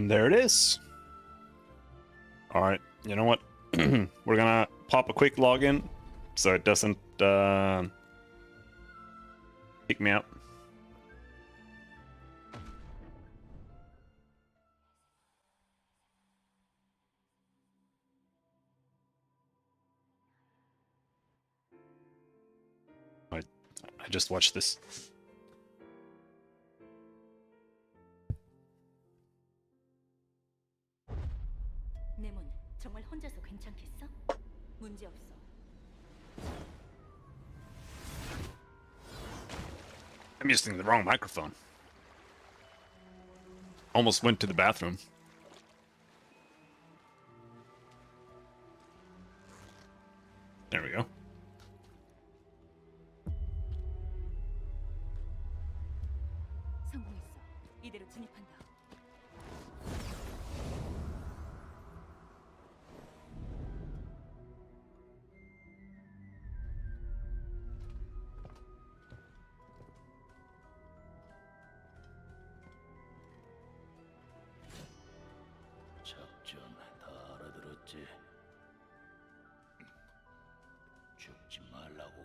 And there it is. All right, you know what? We're gonna pop a quick login so it doesn't kick me out. I just watched this. 정말 혼자서 괜찮겠어? 문제 없어. I'm using the wrong microphone. Almost went to the bathroom. There we go. 성공했어. 이대로 진입한다. 작전 다 알아들었지? 죽지 말라고.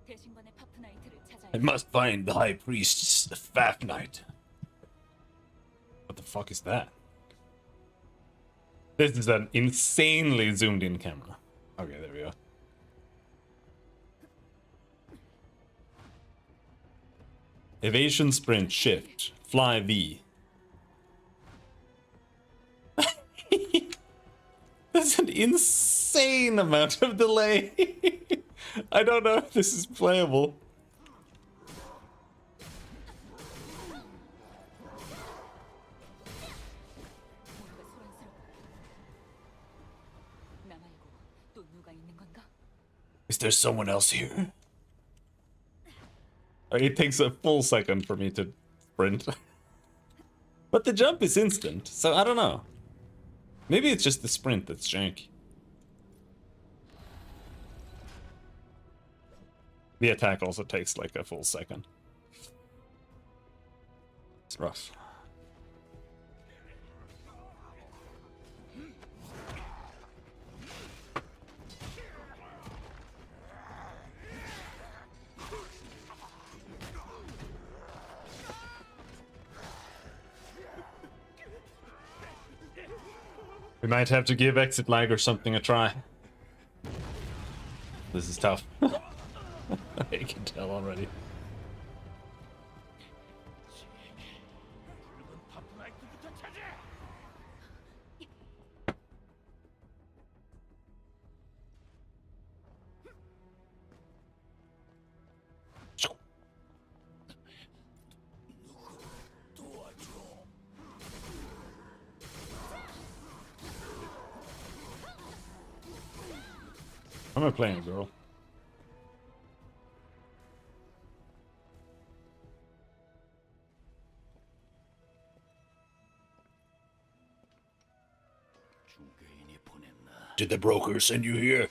대신관의 파프나이트를 찾아야 I must find the High Priest's Fafnite. What the fuck is that? This is an insanely zoomed in camera. Okay, there we go. Evasion sprint shift. Fly V. That's an insane amount of delay. I don't know if this is playable. 나 말고 또 누가 있는 건가? Is there someone else here? It takes a full second for me to sprint. But the jump is instant, so I don't know. Maybe it's just the sprint that's janky. The attack also takes like a full second. It's rough. We might have to give exit lag or something a try. This is tough. I can tell already. I'm not playing, girl. Did the broker send you here?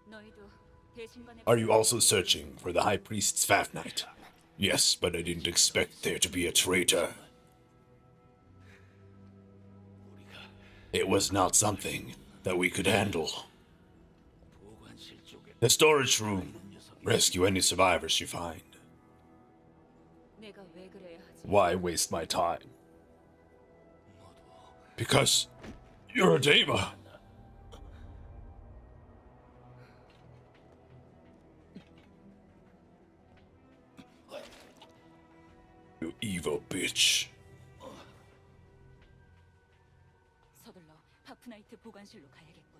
너희도 대신관의 Are you also searching for the High Priest's Fafnite? Yes, but I didn't expect there to be a traitor. It was not something that we could handle. The storage room. Rescue any survivors you find. 내가 왜 그래야 하지? Why waste my time? Because you're a Deva. You evil bitch. 서둘러 파프나이트 보관실로 가야겠군.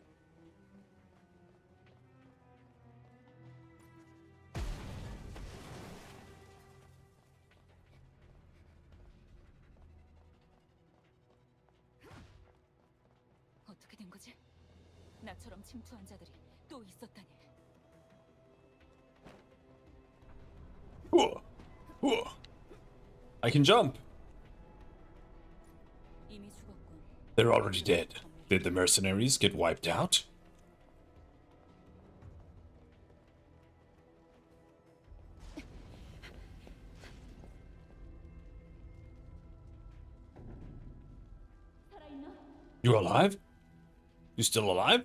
거지? 나처럼 침투한 자들이 또 있었다니. Whoa. Whoa. I can jump. 이미 죽었군. They're already dead. Did the mercenaries get wiped out? 살아있나? You're alive? You still alive?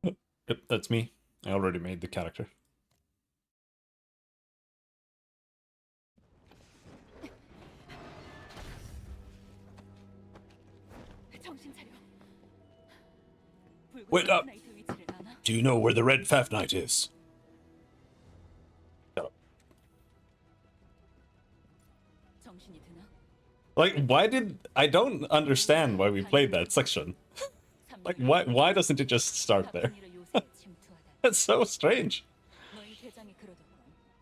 Yep, that's me. I already made the character. 정신 차려. Wait up. 나이트 위치를 아나? Do you know where the red Faf Knight is? Shut up. 정신이 드나? Like, why did... I don't understand why we played that section. Like, why doesn't it just start there? That's so strange. 너희 대장이 그러더군.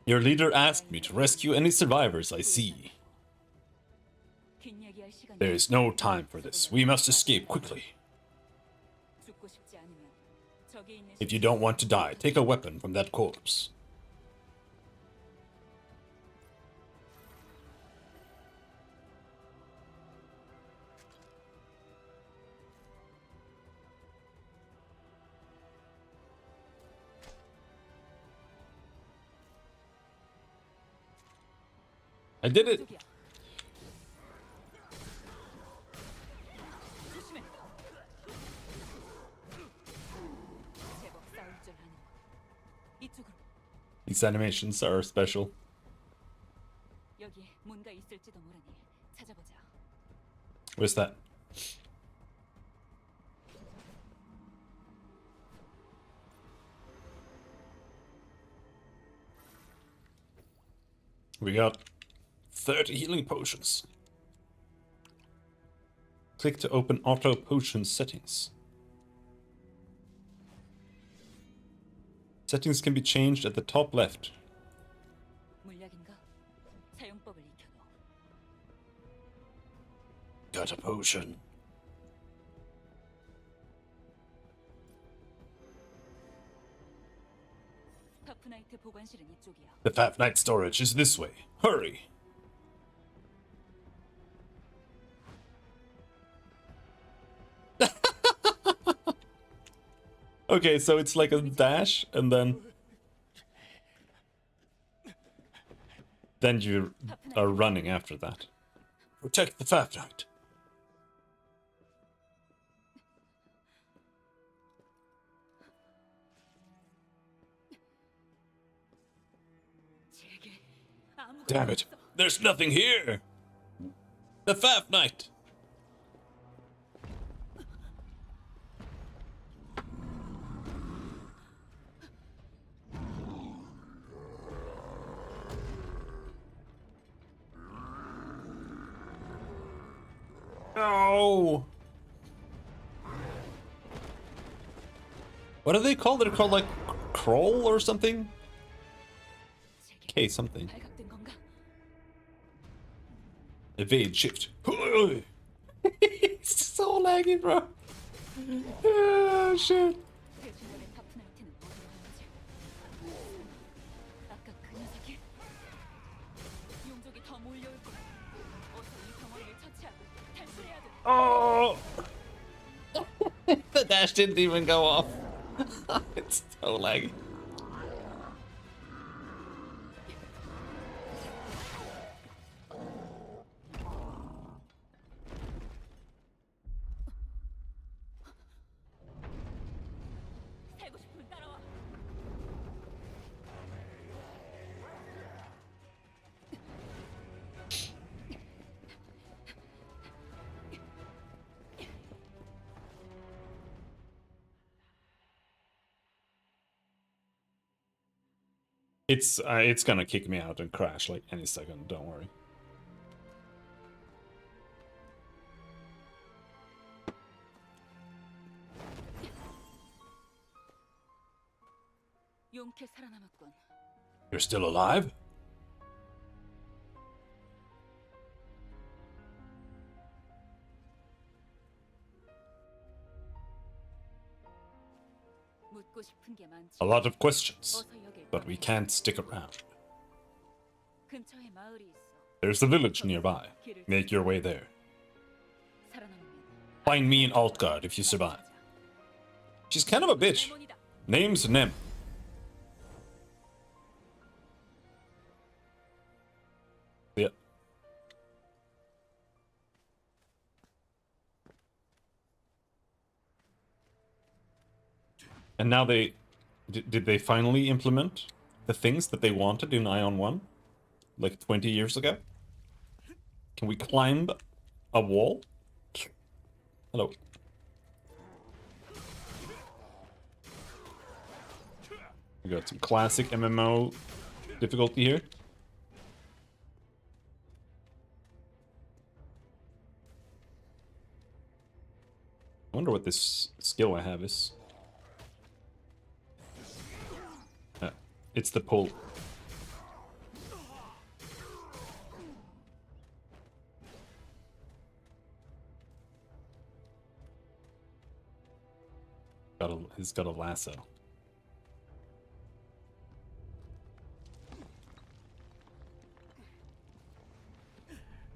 Your leader asked me to rescue any survivors I see. 긴 얘기할 시간이 There is no time for this. We must escape quickly. 죽고 싶지 않으면 저기 있는 If you don't want to die, take a weapon from that corpse. I did it! 쪽이야. 조심해. 제법 싸울 줄 아는. 이쪽으로. These animations are special. 여기 뭔가 있을지도 모르니 찾아보자. Where's that? We got 30 healing potions. Click to open auto potion settings. Settings can be changed at the top left. 물약인가? 사용법을 익혀둬. Got a potion. 파프나이트 보관실은 이쪽이야. The Fat Knight storage is this way. Hurry! Okay, so it's like a dash, and then you are running after that. Protect the Fat Knight. 제게 아무것도 Damn it! 없어. There's nothing here. The Fat Knight. No. What are they called? They're called like Kroll or something? 제게 K something. 발각된 건가? Evade shift. It's so laggy, bro. Oh shit. 대중간의 파프나이트는 어디로 가는지. 아까 그 녀석이 용족이 더 몰려올 거야. 어서 이 병원을 처치하고 탈출해야 돼. Oh. The dash didn't even go off. It's so laggy. 살고 싶으면 따라와. It's gonna kick me out and crash like any second. Don't worry. 용케 살아남았군. You're still alive? 묻고 싶은 게 많지. A lot of questions, 어서 여길 but we 떠나자. can't stick around. 근처에 마을이 있어. There's a village nearby. 길을 Make your way there. 살아남으면 Find me in Altgard if you survive. She's kind of a bitch. 레몬이다. Name's Nem. Yeah. And now they... Did they finally implement the things that they wanted in Aion 1? Like 20 years ago? Can we climb a wall? Hello. We got some classic MMO difficulty here. I wonder what this skill I have is. It's the pull. He's got a lasso.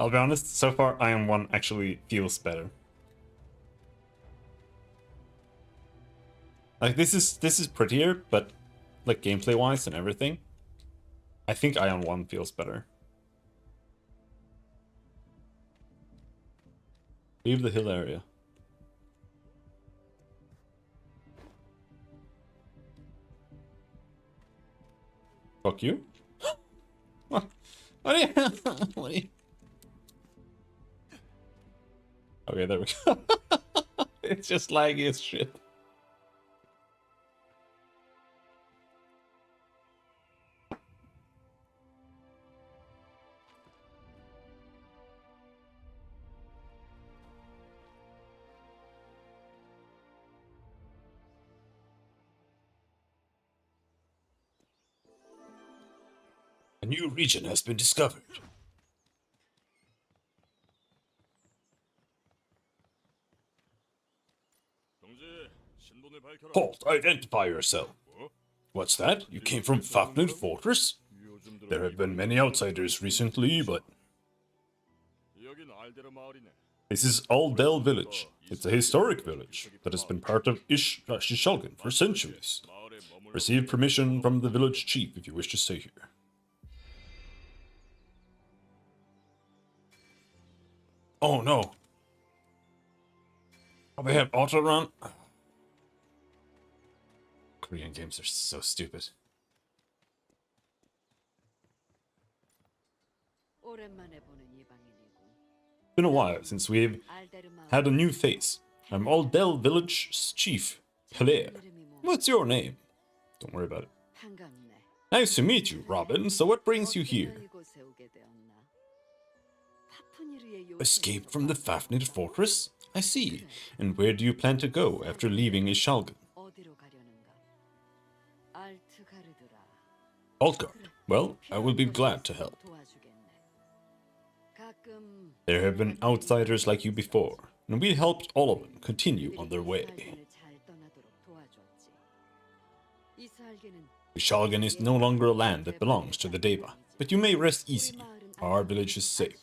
I'll be honest, so far Iron 1 actually feels better. Like this is prettier, but like gameplay wise and everything, I think Ion 1 feels better. Leave the hill area. Fuck you. What do you what do you... Okay, there we go. It's just laggy as shit. A new region has been discovered. Halt, identify yourself. What's that? You came from Fafnir Fortress? There have been many outsiders recently, but... This is Aldel Village. It's a historic village that has been part of Shishalgan for centuries. Receive permission from the village chief if you wish to stay here. Oh no. Oh, they have auto run? Korean games are so stupid. Been a while since we've had a new face. I'm Aldel Village Chief, Hilaire. What's your name? Don't worry about it. Nice to meet you, Robin. So what brings you here? Escaped from the Fafnir Fortress? I see. And where do you plan to go after leaving Ishalgan? Altgard. Well, I will be glad to help. There have been outsiders like you before, and we helped all of them continue on their way. Ishalgan is no longer a land that belongs to the Deva, but you may rest easy. Our village is safe.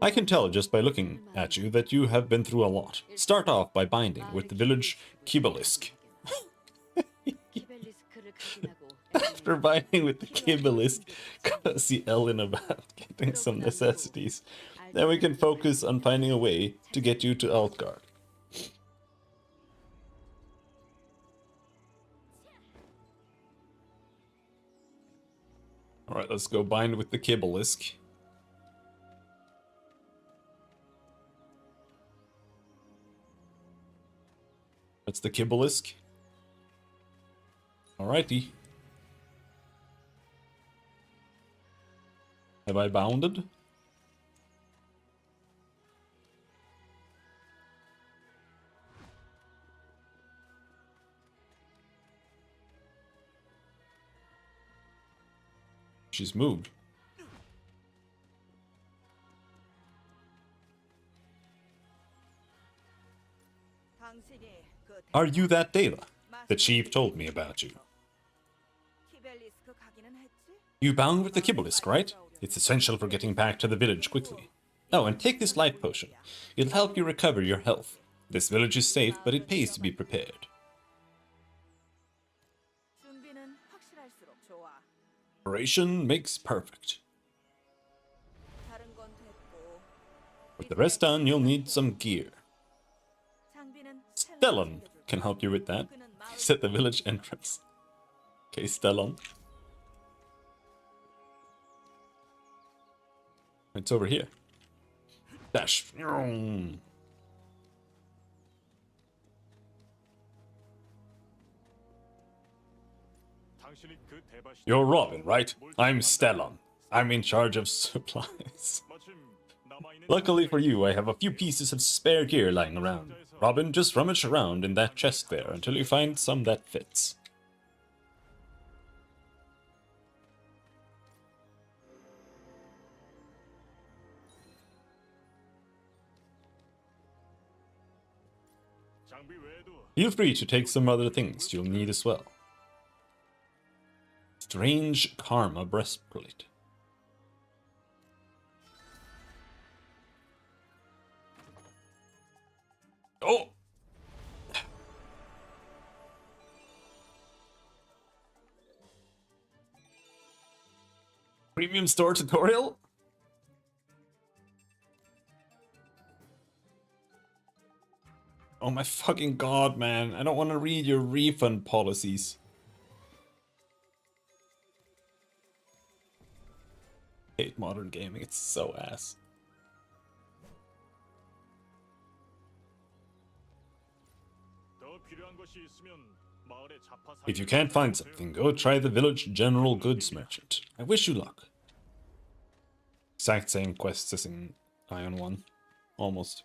I can tell just by looking at you that you have been through a lot. Start off by binding with the village Kibalisk. After binding with the Kibalisk, see Ellen about getting some necessities. Then we can focus on finding a way to get you to Altgard. Alright, let's go bind with the Kibalisk. That's the Kibalisk. Alrighty. Have I bounded? She's moved. Are you that Dela? The chief told me about you. You bound with the Kibblisk, right? It's essential for getting back to the village quickly. Oh, and take this life potion. It'll help you recover your health. This village is safe, but it pays to be prepared. Preparation makes perfect. With the rest done, you'll need some gear. Stellan can help you with that. He's at the village entrance. Okay, Stellan. It's over here. Dash. You're Robin, right? I'm Stellan. I'm in charge of supplies. Luckily for you, I have a few pieces of spare gear lying around. Robin, just rummage around in that chest there until you find some that fits. Feel free to take some other things you'll need as well. Strange Karma breastplate. Oh! Premium store tutorial? Oh my fucking god, man. I don't want to read your refund policies. Hate modern gaming, it's so ass. If you can't find something, go try the village general goods merchant. I wish you luck. Exact same quests as in Aion 1. Almost.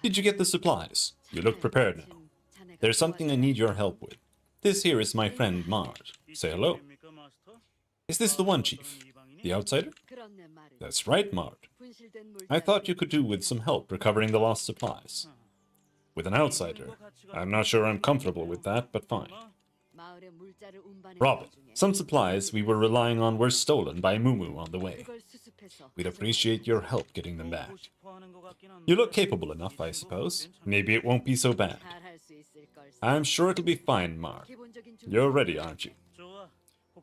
Did you get the supplies? You look prepared now. There's something I need your help with. This here is my friend Mard. Say hello. Is this the one, Chief? The outsider? That's right, Mard. I thought you could do with some help recovering the lost supplies. With an outsider. I'm not sure I'm comfortable with that, but fine. Robin, some supplies we were relying on were stolen by Mumu on the way. We'd appreciate your help getting them back. You look capable enough, I suppose. Maybe it won't be so bad. I'm sure it'll be fine, Mark. You're ready, aren't you?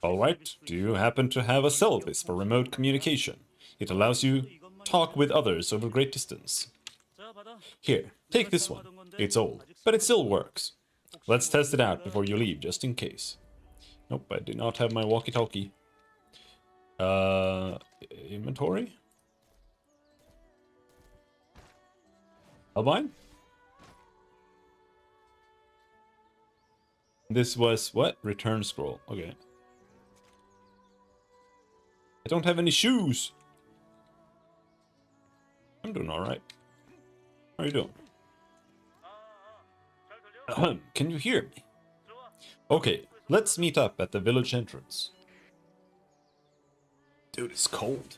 Alright, do you happen to have a Selvis for remote communication? It allows you talk with others over great distance. Here, take this one. It's old, but it still works. Let's test it out before you leave, just in case. Nope, I do not have my walkie-talkie. Inventory? Albine? This was what? Return scroll. Okay. I don't have any shoes. I'm doing alright. How are you doing? Can you hear me? Okay, let's meet up at the village entrance. Dude, it's cold.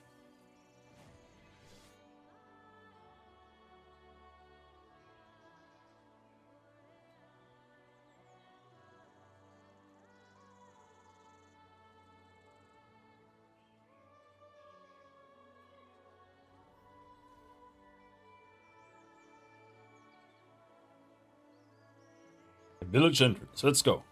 Village entrance, let's go.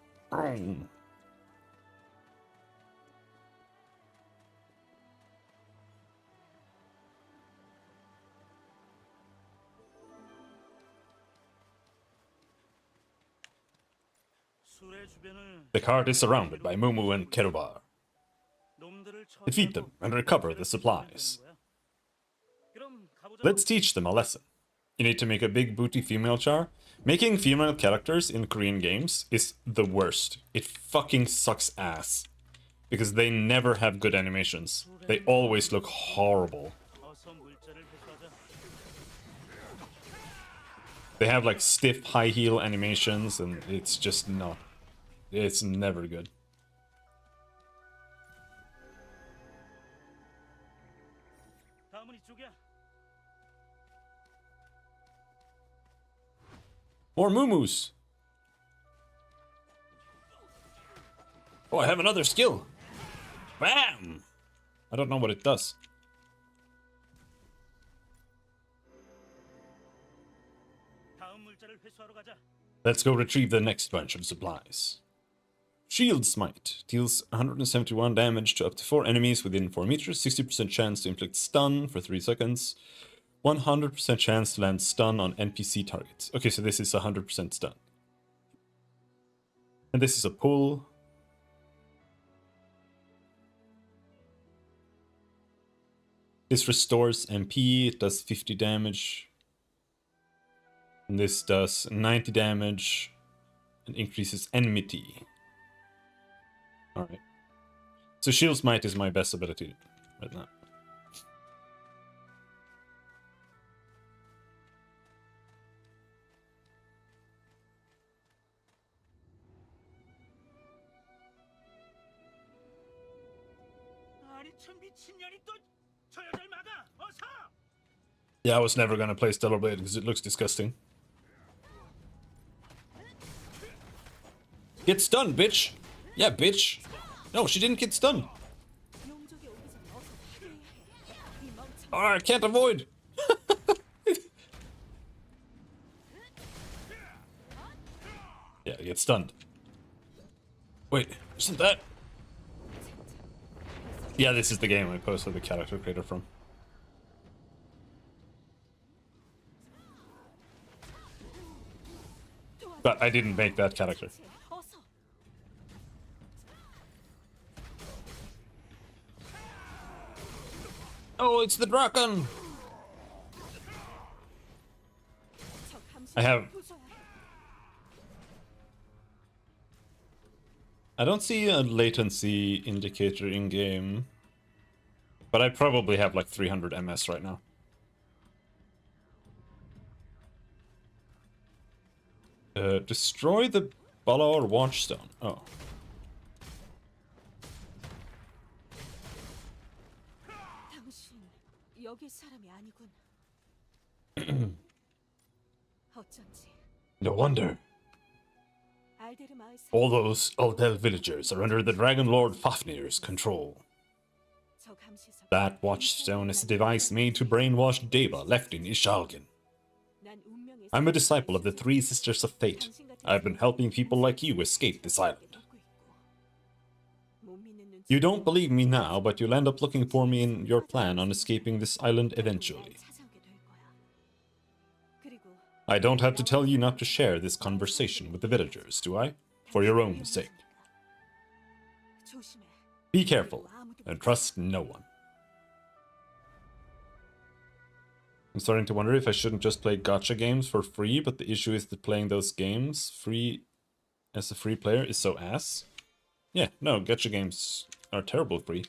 The cart is surrounded by Mumu and Kerubar. Defeat them and recover the supplies. Let's teach them a lesson. You need to make a big booty female char. Making female characters in Korean games is the worst. It fucking sucks ass. Because they never have good animations. They always look horrible. They have like stiff high heel animations and it's just not... It's never good. More moo-moos. Oh, I have another skill. Bam! I don't know what it does. Let's go retrieve the next bunch of supplies. Shield Smite deals 171 damage to up to 4 enemies within 4 meters, 60% chance to inflict stun for 3 seconds, 100% chance to land stun on NPC targets. Okay, so this is 100% stun. And this is a pull. This restores MP, it does 50 damage. And this does 90 damage and increases enmity. Alright. So Shield Smite is my best ability right now. Yeah, I was never gonna play Stellar Blade because it looks disgusting. Get stunned, bitch! Yeah, bitch! No, she didn't get stunned! Oh, I can't avoid! Yeah, get stunned. Wait, isn't that... Yeah, this is the game I posted the character creator from. But I didn't make that character. Oh, it's the dragon! I don't see a latency indicator in game, but I probably have like 300 MS right now. Destroy the Balor Watchstone. Oh. No wonder. All those Aldel villagers are under the Dragon Lord Fafnir's control. That watchstone is a device made to brainwash Deva left in Ishalgan. I'm a disciple of the Three Sisters of Fate. I've been helping people like you escape this island. You don't believe me now, but you'll end up looking for me in your plan on escaping this island eventually. I don't have to tell you not to share this conversation with the villagers, do I? For your own sake. Be careful, and trust no one. I'm starting to wonder if I shouldn't just play gacha games for free, but the issue is that playing those games free as a free player is so ass. Yeah, no, gacha games are terrible free.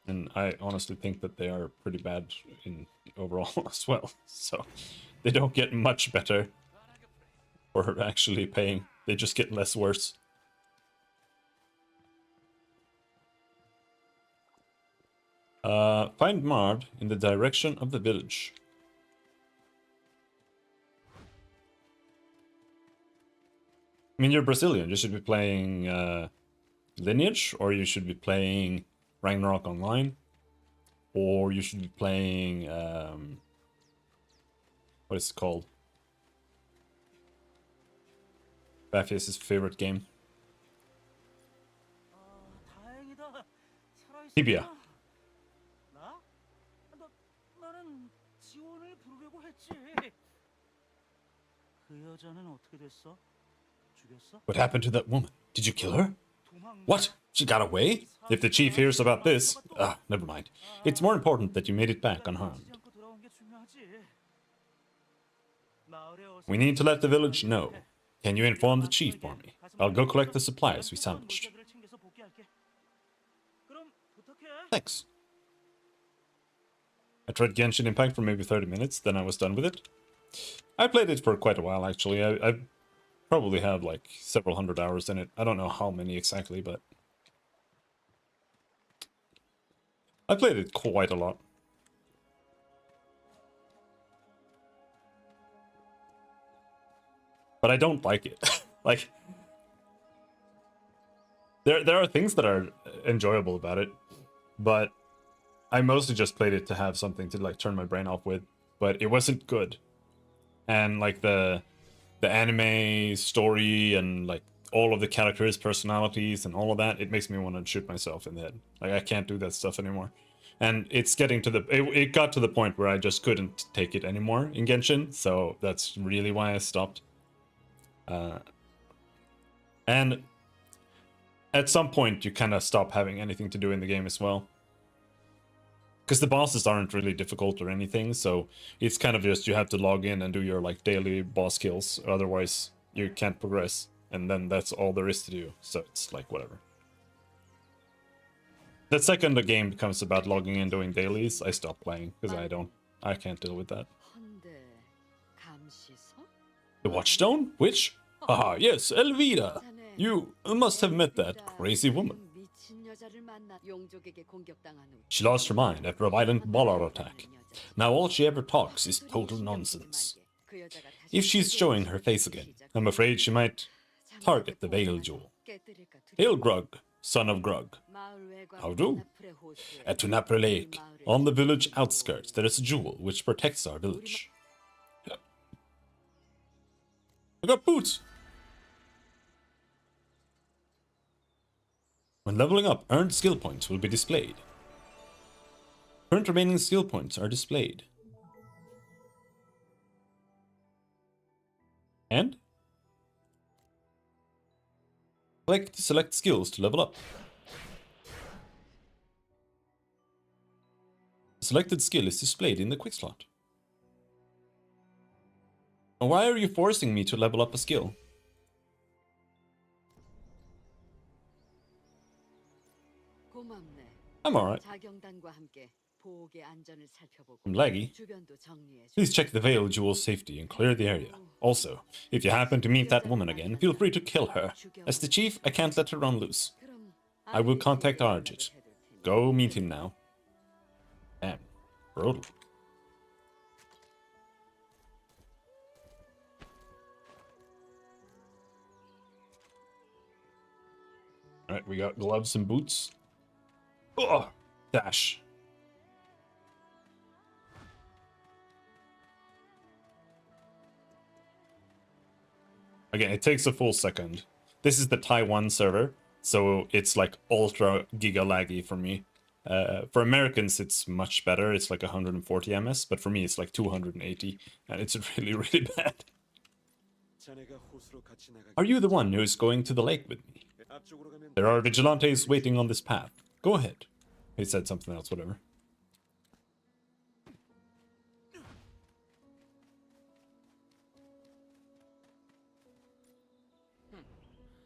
And I honestly think that they are pretty bad in overall as well. So they don't get much better for actually paying. They just get less worse. Find Mard in the direction of the village. I mean, you're Brazilian. You should be playing Lineage, or you should be playing Ragnarok Online, or you should be playing what is it called? Bafias' favorite game. Tibia. What happened to that woman? Did you kill her? What? She got away? If the chief hears about this... never mind. It's more important that you made it back unharmed. We need to let the village know. Can you inform the chief for me? I'll go collect the supplies we salvaged. Thanks. I tried Genshin Impact for maybe 30 minutes, then I was done with it. I played it for quite a while, actually. I probably have like several hundred hours in it. I don't know how many exactly, but I played it quite a lot. but I don't like it. Like, there are things that are enjoyable about it, but I mostly just played it to have something to like turn my brain off with. But it wasn't good, and like the anime story and like all of the characters' personalities and all of that, it makes me want to shoot myself in the head. Like I can't do that stuff anymore. And it's getting to the it got to the point where I just couldn't take it anymore in Genshin, so that's really why I stopped. And at some point you kind of stop having anything to do in the game as well. Because the bosses aren't really difficult or anything, so it's kind of just you have to log in and do your like daily boss kills, otherwise you can't progress, and then that's all there is to do. So it's like whatever. The second the game becomes about logging in doing dailies, I stop playing because I can't deal with that. The Watchstone? Which? Ah, yes, Elvira. You must have met that crazy woman. She lost her mind after a violent Bollard attack. Now all she ever talks is total nonsense. If she's showing her face again, I'm afraid she might target the Veil Jewel. Hail Grug, son of Grug. How do? At Tunapre Lake, on the village outskirts, there is a jewel which protects our village. I got boots! When leveling up, earned skill points will be displayed. Current remaining skill points are displayed. And? Select skills to level up. The selected skill is displayed in the quick slot. Why are you forcing me to level up a skill? I'm alright. I'm laggy. Please check the Veil Jewel's safety and clear the area. Also, if you happen to meet that woman again, feel free to kill her. As the chief, I can't let her run loose. I will contact Arjit. Go meet him now. Damn. Brutal. Alright, we got gloves and boots. Oh, dash. Again, it takes a full second. This is the Taiwan server, so it's like ultra giga laggy for me. For Americans, it's much better. It's like 140 ms, but for me, it's like 280, and it's really, really bad. Are you the one who is going to the lake with me? There are vigilantes waiting on this path. Go ahead. He said something else, whatever.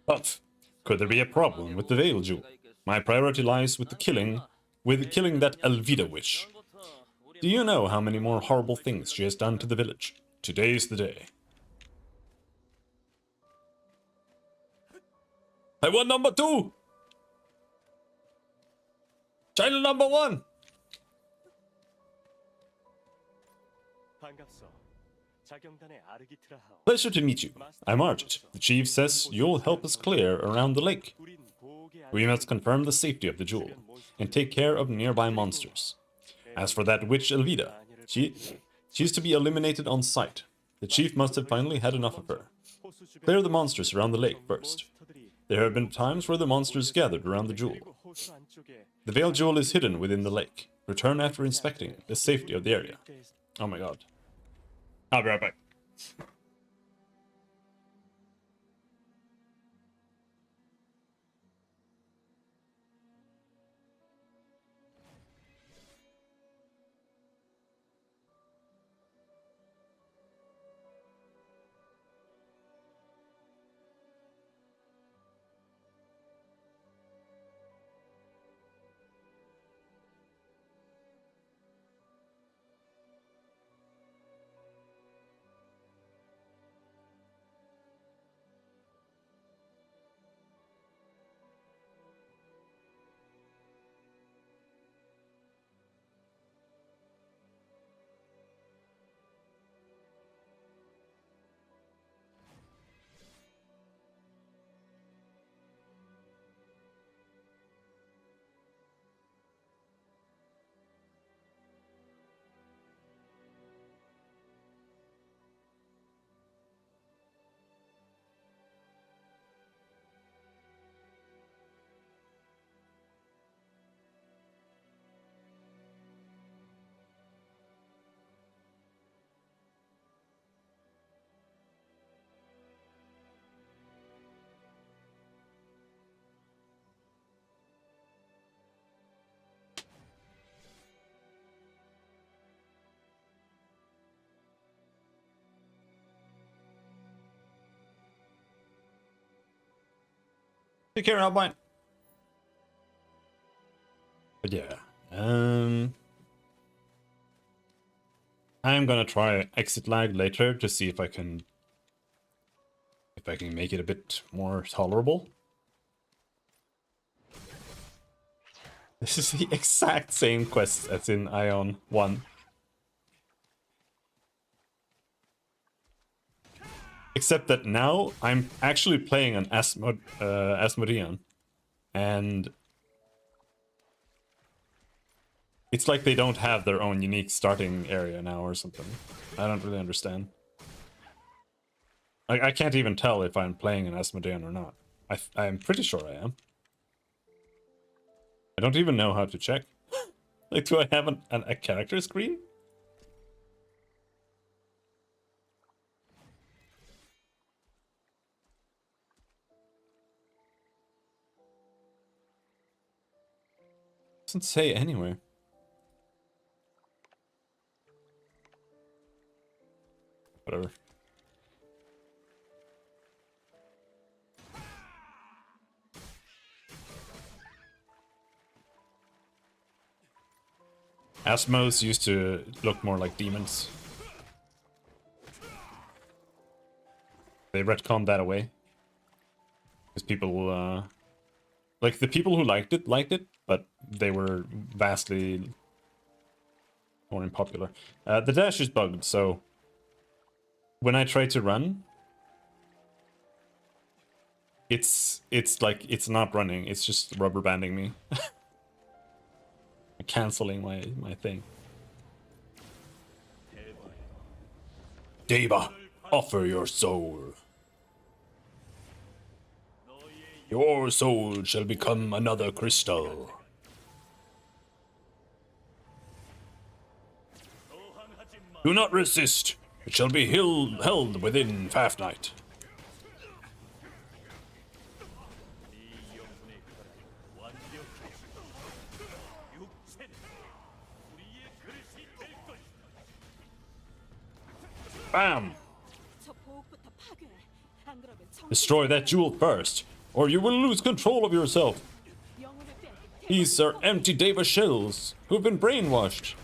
But could there be a problem with the Veil Jewel? My priority lies with killing that Elvira witch. Do you know how many more horrible things she has done to the village? Today's the day. I want number 2! Channel number 1! Pleasure to meet you. I'm Arjit. The chief says you'll help us clear around the lake. We must confirm the safety of the jewel and take care of nearby monsters. As for that witch Elvira, she's to be eliminated on sight. The chief must have finally had enough of her. Clear the monsters around the lake first. There have been times where the monsters gathered around the jewel. The Veil Jewel is hidden within the lake. Return after inspecting the safety of the area. Oh my god. I'll be right back. Take care, Albine. But yeah, I'm gonna try exit lag later to see if I can make it a bit more tolerable. This is the exact same quest as in Aion 1. Except that now I'm actually playing an Asmodean. And it's like they don't have their own unique starting area now or something. I don't really understand. I can't even tell if I'm playing an Asmodean or not. I'm pretty sure I am. I don't even know how to check. Like, do I have a character screen? Doesn't say anywhere. Whatever. Asmos used to look more like demons. They retconned that away. Because people, like, the people who liked it, but they were vastly more unpopular. The dash is bugged, so when I try to run, it's like, it's not running, it's just rubber banding me. Canceling my thing. Deva, offer your soul. Your soul shall become another crystal. Do not resist. It shall be held within Fafnite. Bam! Destroy that jewel first, or you will lose control of yourself. These are empty Deva shells who've been brainwashed.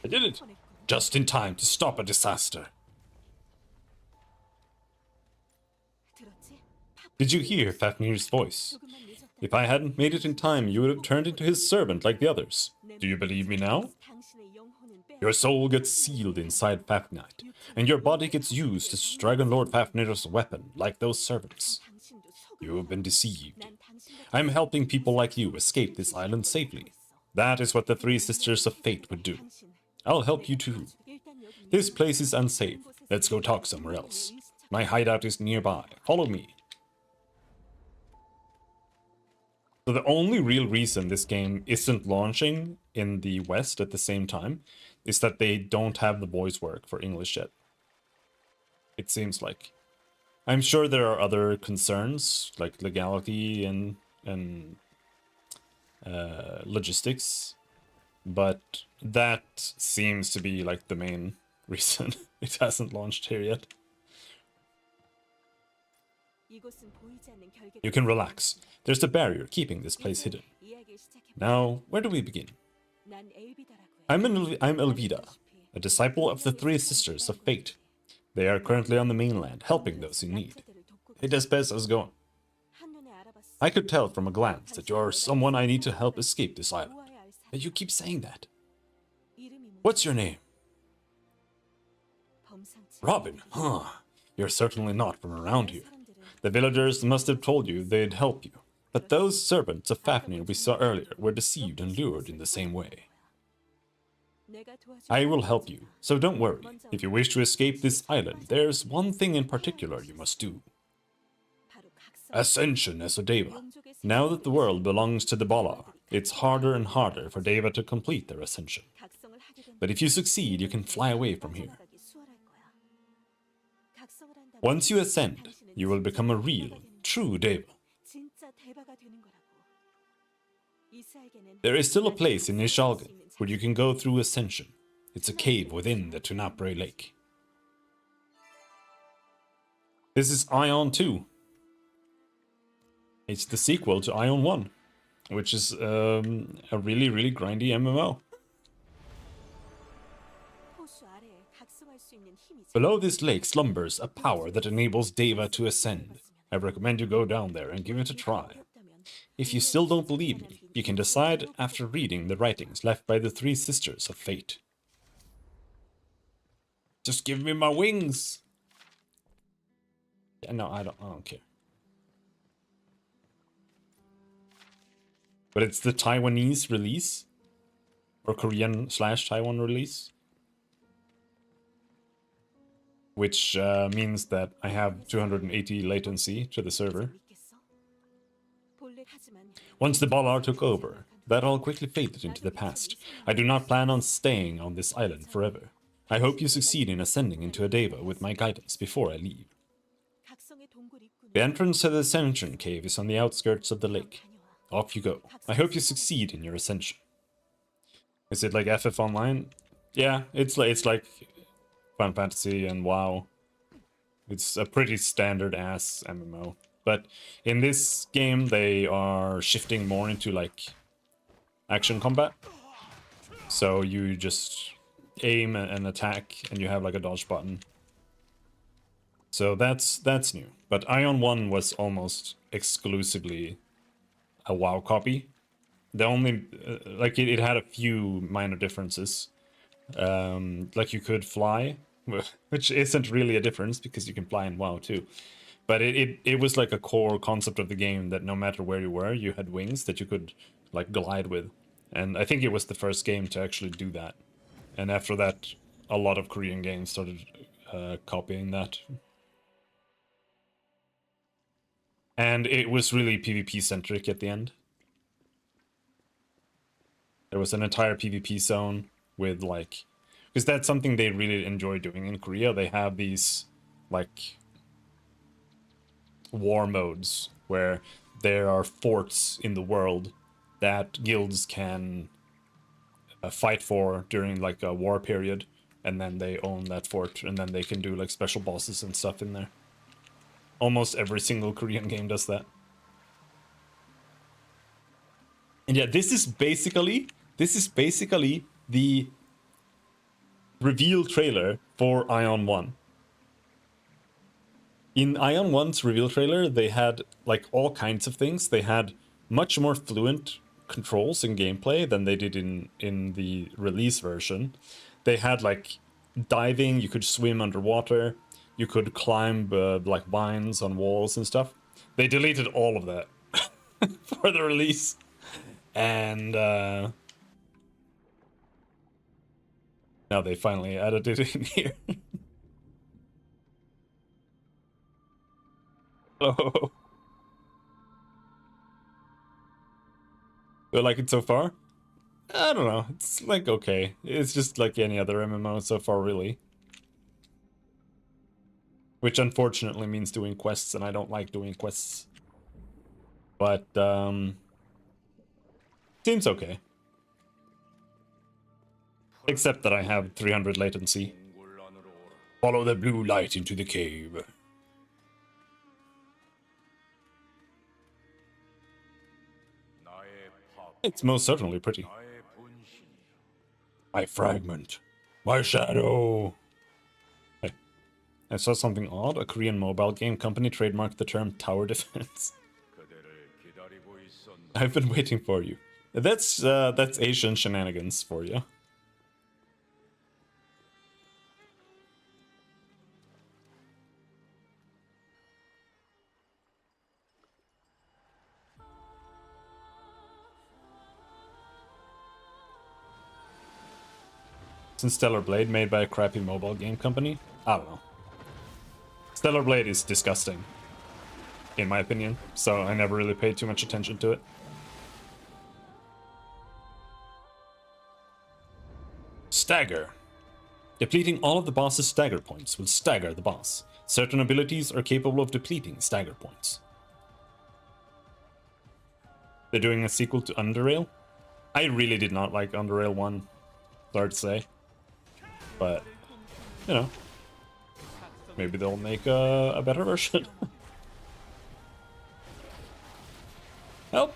I did it! Just in time to stop a disaster. Did you hear Fafnir's voice? If I hadn't made it in time, you would have turned into his servant like the others. Do you believe me now? Your soul gets sealed inside Fafnite, and your body gets used as Dragon Lord Fafnir's weapon, like those servants. You have been deceived. I'm helping people like you escape this island safely. That is what the Three Sisters of Fate would do. I'll help you too. This place is unsafe. Let's go talk somewhere else. My hideout is nearby. Follow me. So the only real reason this game isn't launching in the West at the same time is that they don't have the voice work for English yet. It seems like. I'm sure there are other concerns, like legality and logistics, but that seems to be like the main reason it hasn't launched here yet. You can relax. There's a barrier keeping this place hidden. Now, where do we begin? I'm Elvida, a disciple of the Three Sisters of Fate. They are currently on the mainland, helping those in need. Hey, Despes, how's it going? I could tell from a glance that you're someone I need to help escape this island. And you keep saying that. What's your name? Robin, huh? You're certainly not from around here. The villagers must have told you they'd help you. But those servants of Fafnir we saw earlier were deceived and lured in the same way. I will help you, so don't worry. If you wish to escape this island, there's one thing in particular you must do. Ascension as a Deva. Now that the world belongs to the Valar, it's harder and harder for Deva to complete their ascension. But if you succeed, you can fly away from here. Once you ascend, you will become a real, true Deva. There is still a place in Nishalgan where you can go through ascension. It's a cave within the Tunapre Lake. This is Aion 2. It's the sequel to Aion 1, which is a really, really grindy MMO. Below this lake slumbers a power that enables Deva to ascend. I recommend you go down there and give it a try. If you still don't believe me, you can decide after reading the writings left by the three sisters of fate. Just give me my wings! Yeah, no, I don't care. But it's the Taiwanese release? Or Korean/Taiwan release? Which means that I have 280 latency to the server. Once the Balar took over, that all quickly faded into the past. I do not plan on staying on this island forever. I hope you succeed in ascending into a Deva with my guidance before I leave. The entrance to the Ascension Cave is on the outskirts of the lake. Off you go. I hope you succeed in your ascension. Is it like FF Online? Yeah, it's like Final Fantasy and WoW. It's a pretty standard-ass MMO. But in this game, they are shifting more into like action combat. So you just aim and attack, and you have like a dodge button. So that's new. But Aion 1 was almost exclusively a WoW copy. The only like it had a few minor differences. Like you could fly, which isn't really a difference because you can fly in WoW too. But it was like a core concept of the game that no matter where you were, you had wings that you could like glide with. And I think it was the first game to actually do that. And after that, a lot of Korean games started copying that. And it was really PvP centric at the end. There was an entire PvP zone with like, because that's something they really enjoy doing in Korea. They have these like war modes where there are forts in the world that guilds can fight for during like a war period, and then they own that fort, and then they can do like special bosses and stuff in there. Almost every single Korean game does that. And yeah, this is basically the reveal trailer for Aion 1. In Aion 1's reveal trailer, they had like all kinds of things. They had much more fluent controls and gameplay than they did in the release version. They had like diving, you could swim underwater, you could climb like vines on walls and stuff. They deleted all of that for the release. And now they finally added it in here. Oh. Do I like it so far? I don't know. It's like okay. It's just like any other MMO so far, really. Which unfortunately means doing quests, and I don't like doing quests. But, seems okay. Except that I have 300 latency. Follow the blue light into the cave. It's most certainly pretty. My fragment. My shadow. Hey, I saw something odd. A Korean mobile game company trademarked the term tower defense. I've been waiting for you. That's Asian shenanigans for you. Since Stellar Blade made by a crappy mobile game company? I don't know. Stellar Blade is disgusting, in my opinion, so I never really paid too much attention to it. Stagger. Depleting all of the boss's stagger points will stagger the boss. Certain abilities are capable of depleting stagger points. They're doing a sequel to Underrail. I really did not like Underrail 1, hard to say. But, you know, maybe they'll make a better version. Help!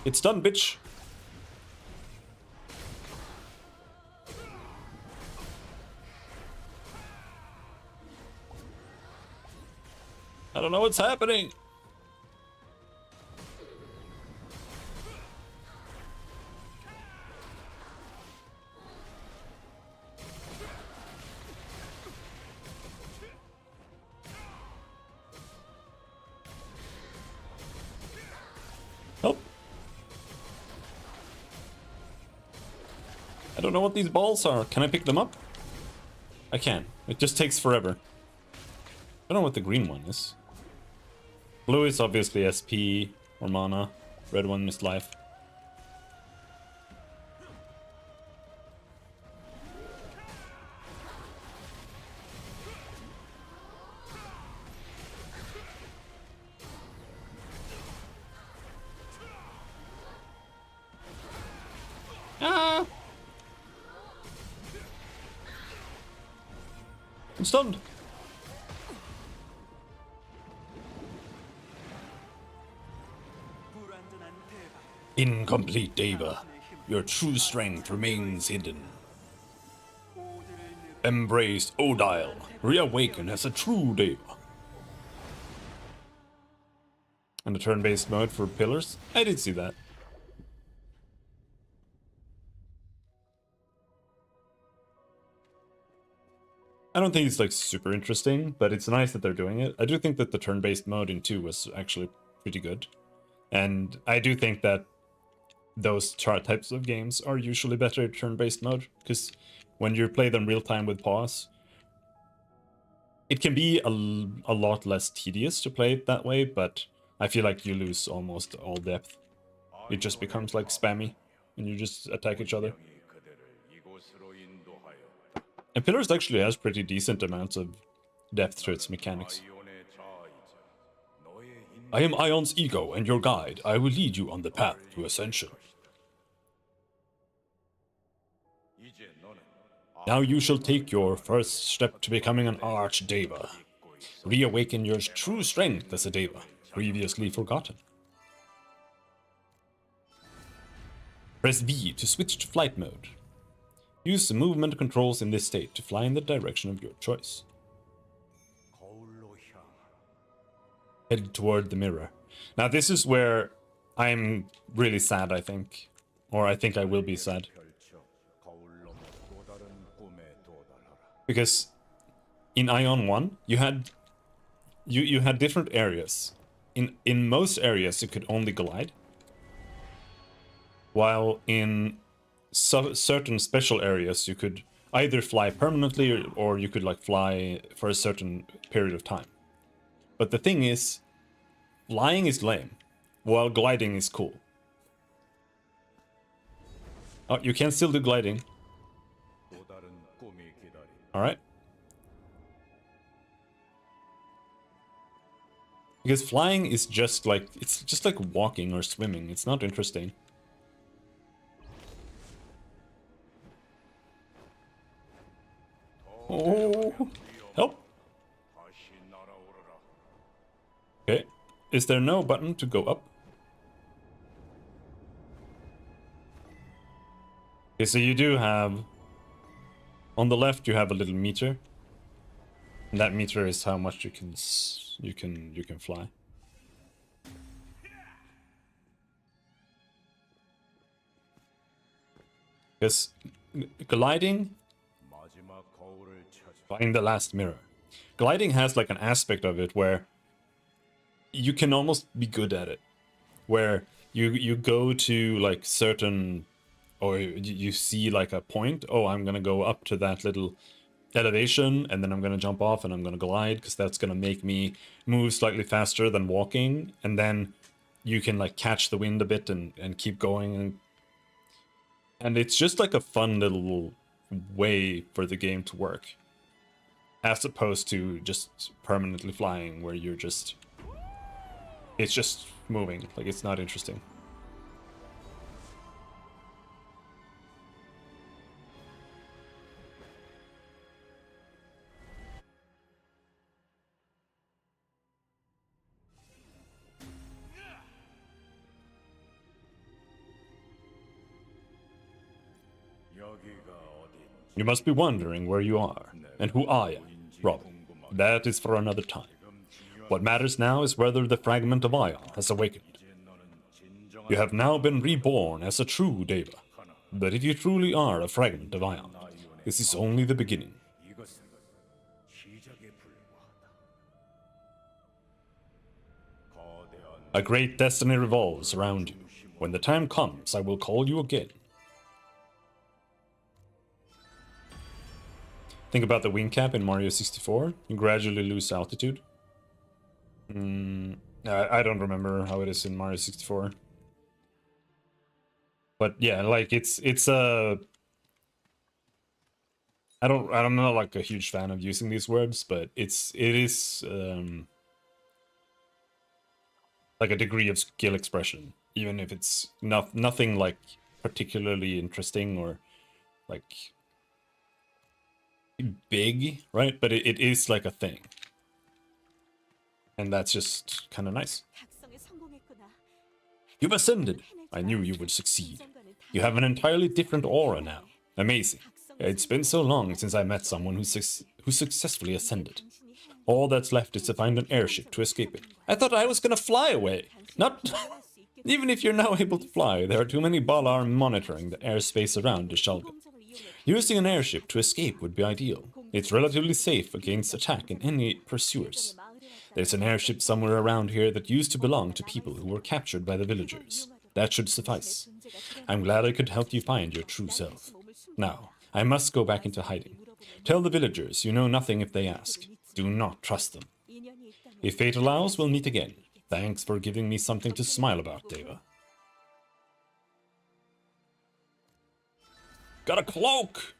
It's done, bitch! I don't know what's happening! Help! I don't know what these balls are. Can I pick them up? I can. It just takes forever. I don't know what the green one is. Blue is obviously SP or mana. Red one is life. Ah! I'm stunned. Incomplete Deva. Your true strength remains hidden. Embrace Odile. Reawaken as a true Deva. And a turn-based mode for pillars? I did see that. I don't think it's like super interesting, but it's nice that they're doing it. I do think that the turn-based mode in 2 was actually pretty good. And I do think that those types of games are usually better turn-based mode, because when you play them real-time with pause, it can be a lot less tedious to play it that way, but I feel like you lose almost all depth. It just becomes like spammy, and you just attack each other. And Pillars actually has pretty decent amounts of depth to its mechanics. I am Aion's ego and your guide. I will lead you on the path to ascension. Now you shall take your first step to becoming an Archdeva. Reawaken your true strength as a Deva, previously forgotten. Press V to switch to flight mode. Use the movement controls in this state to fly in the direction of your choice. Head toward the mirror. Now this is where I'm really sad, I think. Or I think I will be sad. Because in Aion 1, you had different areas. In most areas you could only glide. While in certain special areas you could either fly permanently or you could like fly for a certain period of time. But the thing is, flying is lame, while gliding is cool. Oh, you can still do gliding. Alright. Because flying is just like, it's just like walking or swimming. It's not interesting. Oh, help. Okay, is there no button to go up? Okay, so you do have, on the left you have a little meter, and that meter is how much you can fly. Because gliding, find the last mirror. Gliding has like an aspect of it where you can almost be good at it, where you go to like certain, or you see like a point. Oh, I'm gonna go up to that little elevation and then I'm gonna jump off and I'm gonna glide because that's gonna make me move slightly faster than walking, and then you can like catch the wind a bit and keep going, and it's just like a fun little way for the game to work. As opposed to just permanently flying, where you're just... It's just moving, like it's not interesting. You must be wondering where you are, and who I am, Robin. That is for another time. What matters now is whether the fragment of Aion has awakened. You have now been reborn as a true Deva. But if you truly are a fragment of Aion, this is only the beginning. A great destiny revolves around you. When the time comes, I will call you again. Think about the wing cap in Mario 64. You gradually lose altitude. I don't remember how it is in Mario 64. But yeah, like it's a... I'm not like a huge fan of using these words, but it is like a degree of skill expression, even if it's nothing like particularly interesting or like big, right? But it is like a thing. And that's just kind of nice. You've ascended. I knew you would succeed. You have an entirely different aura now. Amazing. It's been so long since I met someone who successfully ascended. All that's left is to find an airship to escape it. I thought I was gonna fly away. Not... Even if you're now able to fly, there are too many Balar monitoring the airspace around the Shulgan. Using an airship to escape would be ideal. It's relatively safe against attack in any pursuers. There's an airship somewhere around here that used to belong to people who were captured by the villagers. That should suffice. I'm glad I could help you find your true self. Now, I must go back into hiding. Tell the villagers you know nothing if they ask. Do not trust them. If fate allows, we'll meet again. Thanks for giving me something to smile about, Deva. Got a cloak!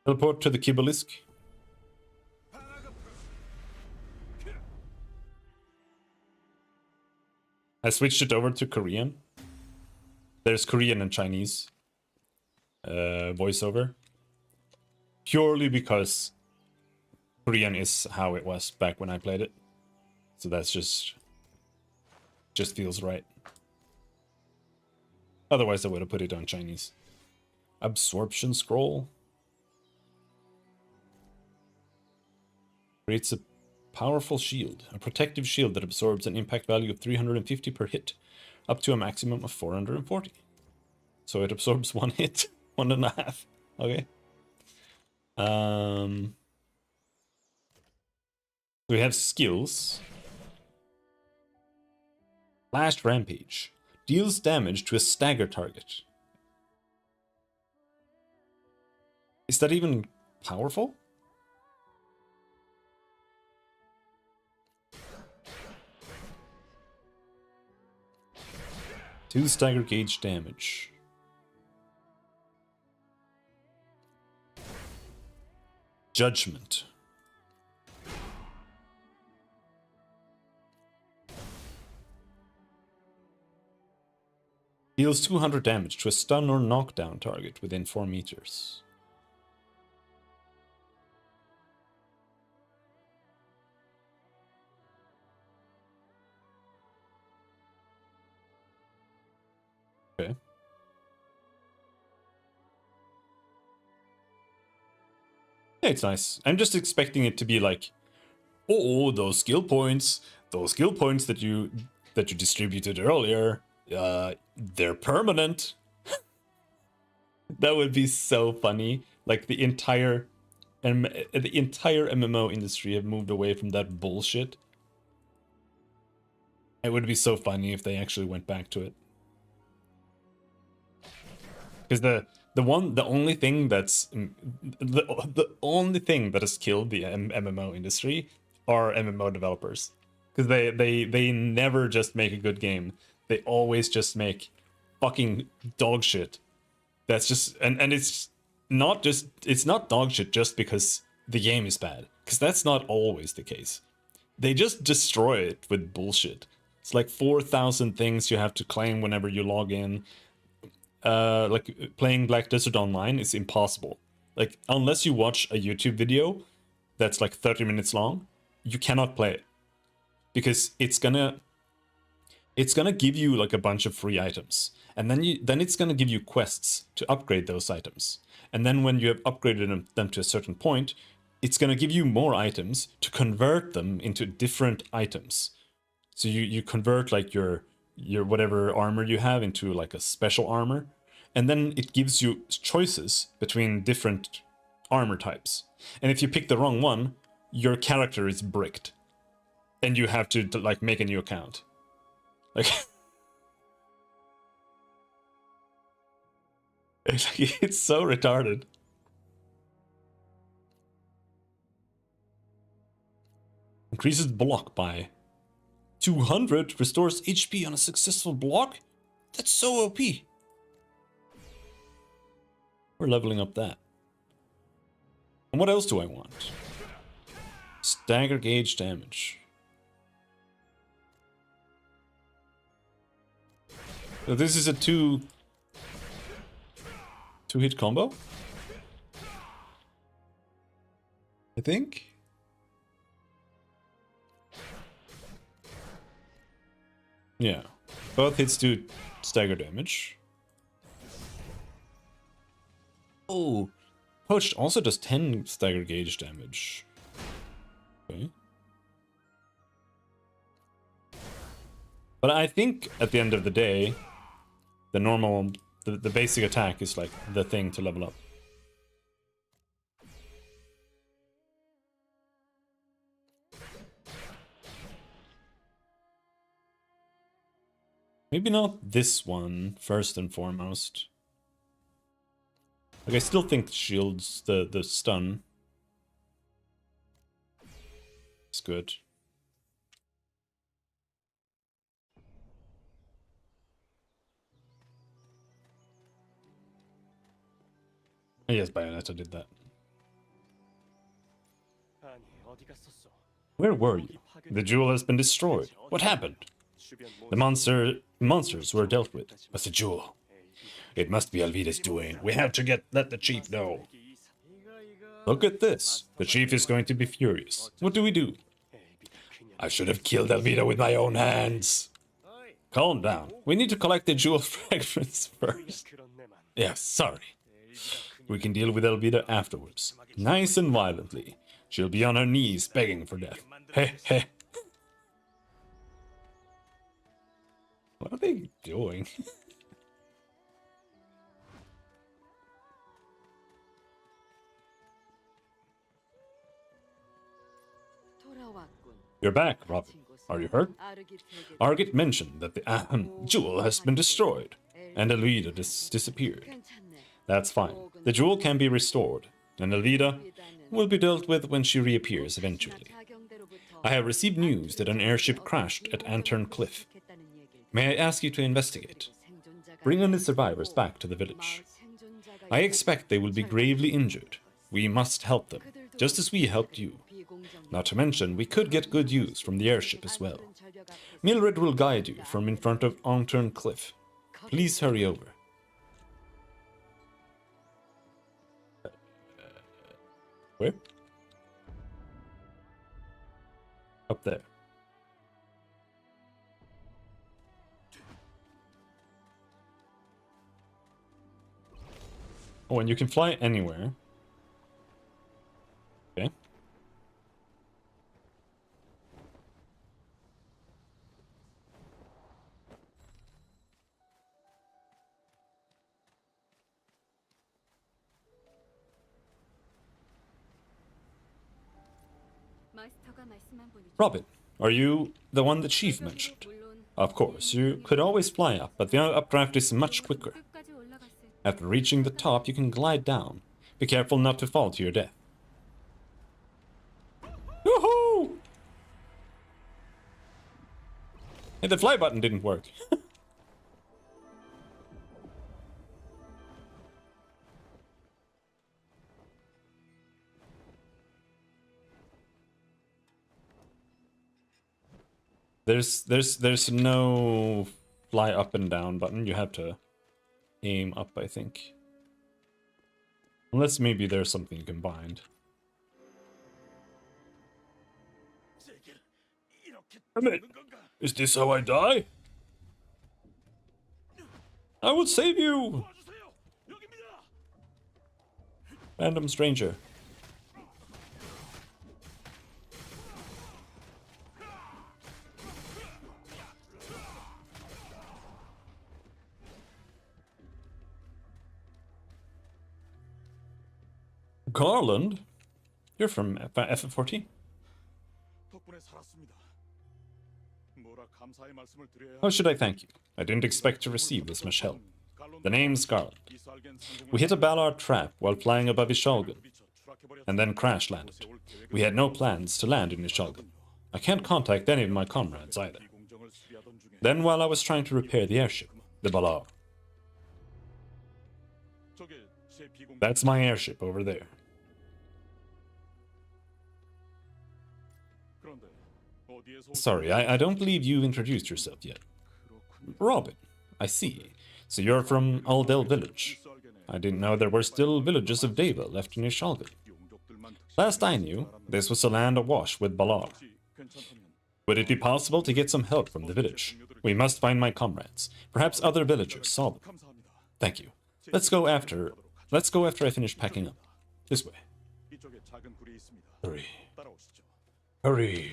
Teleport to the Kibalisk. I switched it over to Korean. There's Korean and Chinese voiceover. Purely because Korean is how it was back when I played it. So that's just feels right. Otherwise I would have put it on Chinese. Absorption scroll. Creates a powerful shield. A protective shield that absorbs an impact value of 350 per hit. Up to a maximum of 440. So it absorbs one hit. 1.5. Okay. We have skills. Blast Rampage. Deals damage to a stagger target. Is that even powerful? Two stagger gauge damage. Judgment. Deals 200 damage to a stun or knockdown target within 4 meters. Okay. Yeah, it's nice. I'm just expecting it to be like, oh, those skill points that you distributed earlier, they're permanent. That would be so funny. Like the entire MMO industry have moved away from that bullshit. It would be so funny if they actually went back to it. Because the only thing that's the only thing that has killed the MMO industry are MMO developers, because they never just make a good game. They always just make fucking dog shit. That's just and it's not dog shit just because the game is bad, because that's not always the case. They just destroy it with bullshit. It's like 4,000 things you have to claim whenever you log in. Like playing Black Desert Online is impossible. Like, unless you watch a YouTube video that's like 30 minutes long, you cannot play it, because it's gonna give you like a bunch of free items, and then it's gonna give you quests to upgrade those items, and then when you have upgraded them to a certain point, it's gonna give you more items to convert them into different items. So you convert like your whatever armor you have into like a special armor, and then it gives you choices between different armor types. And if you pick the wrong one, your character is bricked, and you have to like make a new account. Like, it's so retarded. Increases block by 200, restores HP on a successful block? That's so OP. We're leveling up that. And what else do I want? Stagger gauge damage. So this is a two hit combo, I think. Yeah, both hits do stagger damage. Oh, Poached also does 10 stagger gauge damage. Okay. But I think at the end of the day, the normal, the basic attack is like the thing to level up. Maybe not this one, first and foremost. Like, I still think the shields, the stun is good. Yes, Bayonetta did that. Where were you? The jewel has been destroyed. What happened? The monsters were dealt with, but the jewel. It must be Alvida's doing. We have to let the chief know. Look at this. The chief is going to be furious. What do we do? I should have killed Alvida with my own hands. Calm down. We need to collect the jewel fragments first. Yes, sorry. We can deal with Alvida afterwards. Nice and violently. She'll be on her knees begging for death. Heh heh. What are they doing? You're back, Robin. Are you hurt? Argit mentioned that the jewel has been destroyed, and Alvida disappeared. That's fine. The jewel can be restored, and Alvida will be dealt with when she reappears eventually. I have received news that an airship crashed at Antern Cliff. May I ask you to investigate? Bring any survivors back to the village. I expect they will be gravely injured. We must help them, just as we helped you. Not to mention, we could get good use from the airship as well. Mildred will guide you from in front of Antern Cliff. Please hurry over. Where? Up there. Oh, and you can fly anywhere. Okay. Robin, are you the one the chief mentioned? Of course, you could always fly up, but the updraft is much quicker. After reaching the top, you can glide down. Be careful not to fall to your death. Woohoo! Hey, the fly button didn't work. There's no fly up and down button. You have to aim up, I think. Unless maybe there's something combined. Damn it! Is this how I die? I will save you! Random stranger. Garland? You're from F14? How should I thank you? I didn't expect to receive this much help. The name's Garland. We hit a Ballard trap while flying above Ishalgan, and then crash landed. We had no plans to land in Ishalgan. I can't contact any of my comrades either. Then while I was trying to repair the airship, the Ballard. That's my airship over there. Sorry, I don't believe you've introduced yourself yet. Robin, I see. So you're from Aldel Village. I didn't know there were still villages of Deva left in Ishalgan. Last I knew, this was a land awash with Ballard. Would it be possible to get some help from the village? We must find my comrades. Perhaps other villagers saw them. Thank you. Let's go after I finish packing up. This way. Hurry. Hurry.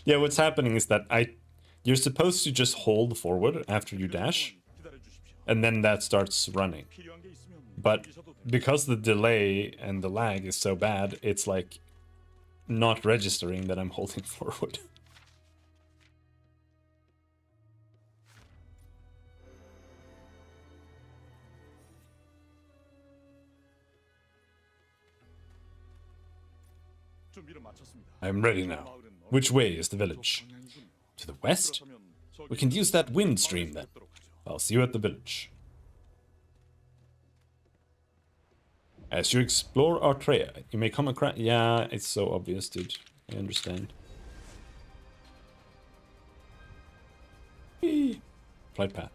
Yeah, what's happening is that you're supposed to just hold forward after you dash, and then that starts running. But because the delay and the lag is so bad, it's like not registering that I'm holding forward. I'm ready now. Which way is the village? To the west? We can use that wind stream then. I'll see you at the village. As you explore Artrea, you may come across... Yeah, it's so obvious, dude. I understand. Whee! Flight path.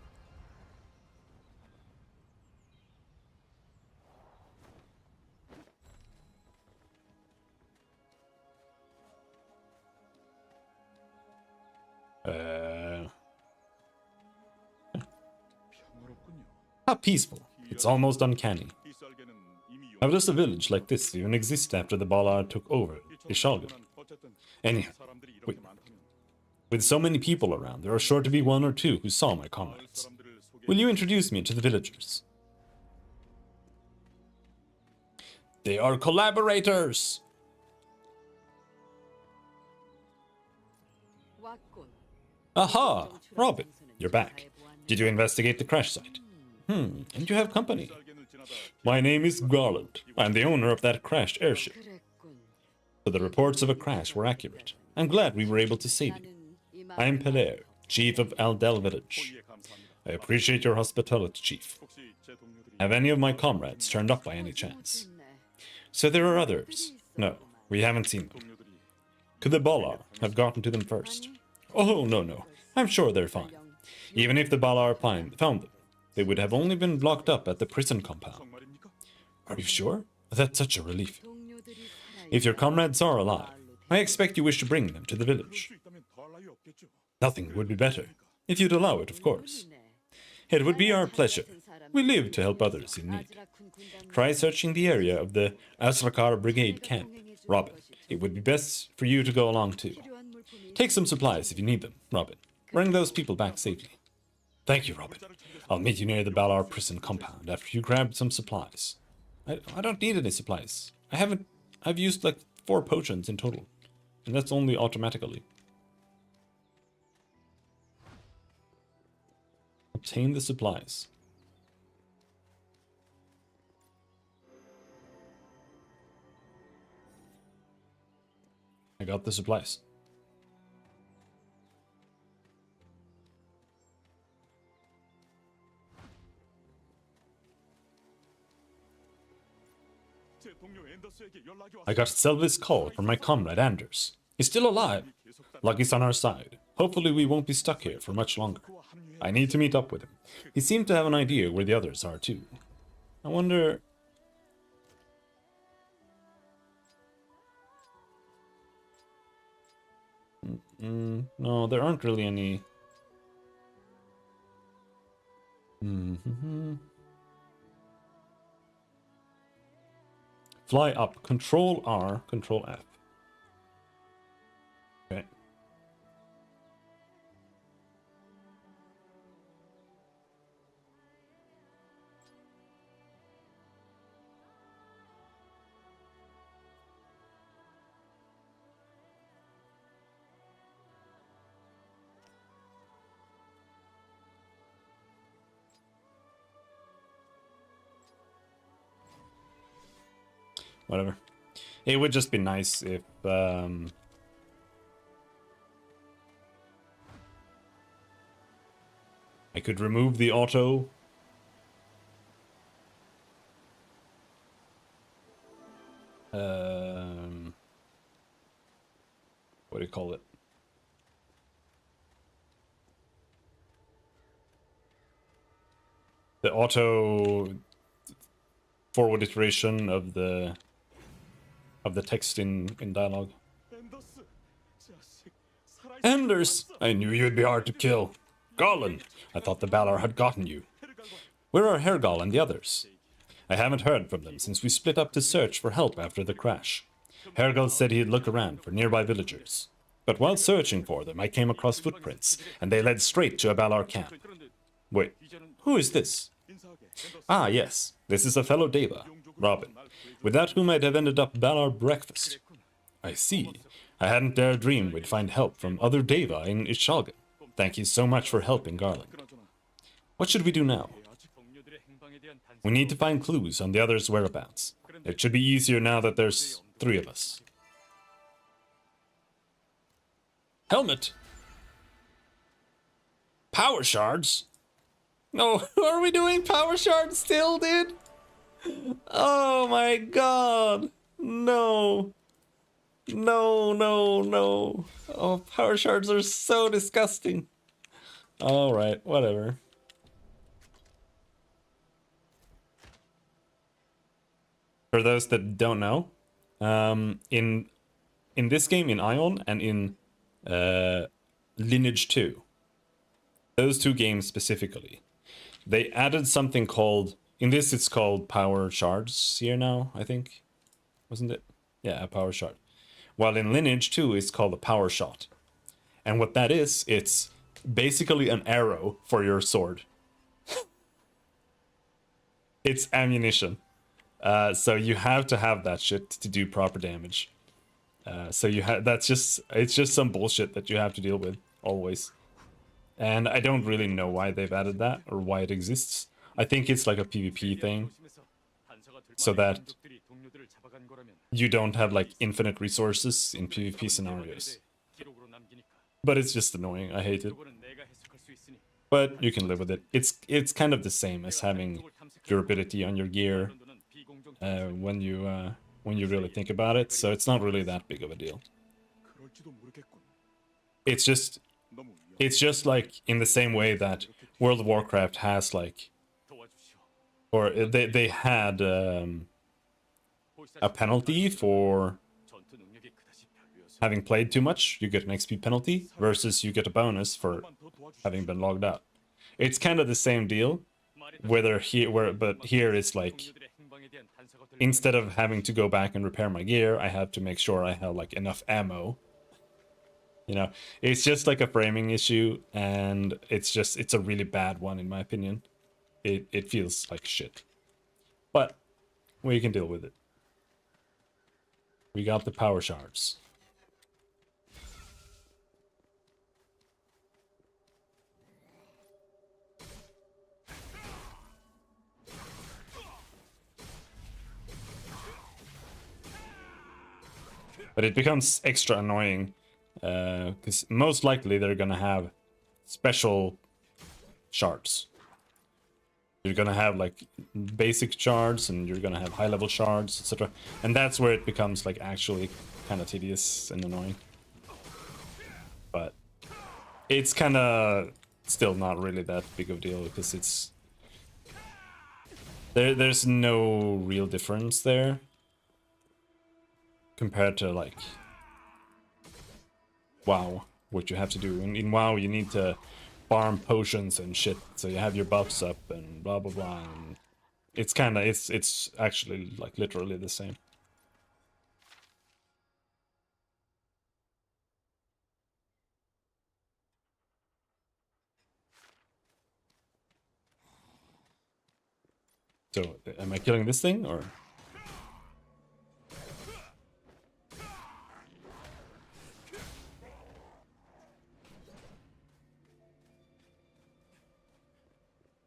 How peaceful. It's almost uncanny. How does a village like this even exist after the Ballard took over Ishalgan? Anyhow, with so many people around, there are sure to be one or two who saw my comrades. Will you introduce me to the villagers? They are collaborators! Aha! Robin, you're back. Did you investigate the crash site? And you have company. My name is Garland. I'm the owner of that crashed airship. So the reports of a crash were accurate. I'm glad we were able to save you. I'm Pelair, chief of Aldel Village. I appreciate your hospitality, chief. Have any of my comrades turned up by any chance? So there are others. No, we haven't seen them. Could the Ballard have gotten to them first? Oh, no. I'm sure they're fine. Even if the Ballard found them, they would have only been blocked up at the prison compound. Are you sure? That's such a relief. If your comrades are alive, I expect you wish to bring them to the village. Nothing would be better. If you'd allow it, of course. It would be our pleasure. We live to help others in need. Try searching the area of the Asrakar Brigade camp. Robin, it would be best for you to go along too. Take some supplies if you need them, Robin. Bring those people back safely. Thank you, Robin. I'll meet you near the Ballard prison compound after you grabbed some supplies. I don't need any supplies. I've used like 4 potions in total. And that's only automatically. Obtain the supplies. I got the supplies. I got Selvis' call from my comrade Anders. He's still alive. Lucky's on our side. Hopefully we won't be stuck here for much longer. I need to meet up with him. He seemed to have an idea where the others are too. I wonder... no, there aren't really any... Fly up. Control R, Control F. Okay. Whatever. It would just be nice if I could remove the auto. What do you call it? The auto forward iteration of the text in dialogue. Anders! I knew you'd be hard to kill. Garland! I thought the Valar had gotten you. Where are Hergal and the others? I haven't heard from them since we split up to search for help after the crash. Hergal said he'd look around for nearby villagers. But while searching for them, I came across footprints, and they led straight to a Valar camp. Wait, who is this? Ah, yes, this is a fellow Deva, Robin, without whom I'd have ended up Valar breakfast. I see. I hadn't dared dream we'd find help from other Deva in Ishalgan. Thank you so much for helping, Garland. What should we do now? We need to find clues on the others' whereabouts. It should be easier now that there's 3 of us. Helmet! Power shards? No, are we doing power shards still, dude? Oh my god! No! No, no, no. Oh, power shards are so disgusting. Alright, whatever. For those that don't know, in this game, in Aion, and in Lineage 2, those 2 games specifically, they added something called, in this it's called power shards here now, I think. Wasn't it? Yeah, a power shard. While in Lineage 2 it's called a power shot. And what that is, it's basically an arrow for your sword. It's ammunition. So you have to have that shit to do proper damage. So you have, it's just some bullshit that you have to deal with, always. And I don't really know why they've added that, or why it exists. I think it's like a PvP thing, so that you don't have like infinite resources in PvP scenarios. But it's just annoying, I hate it. But you can live with it. It's kind of the same as having durability on your gear when you really think about it, so it's not really that big of a deal. It's just like in the same way that World of Warcraft has like, or they had a penalty for having played too much. You get an XP penalty versus you get a bonus for having been logged out. It's kind of the same deal, but here it's like, instead of having to go back and repair my gear, I have to make sure I have like enough ammo. You know, it's just like a framing issue, and it's a really bad one in my opinion. It feels like shit. But we can deal with it. We got the power shards. But it becomes extra annoying because most likely they're gonna have special shards. You're gonna have like basic shards, and you're gonna have high-level shards, etc. And that's where it becomes like actually kind of tedious and annoying. But it's kind of still not really that big of a deal because it's there's no real difference there compared to like WoW, what you have to do. In WoW, you need to farm potions and shit, so you have your buffs up and blah blah blah. And it's kind of it's actually like literally the same. So, am I killing this thing or?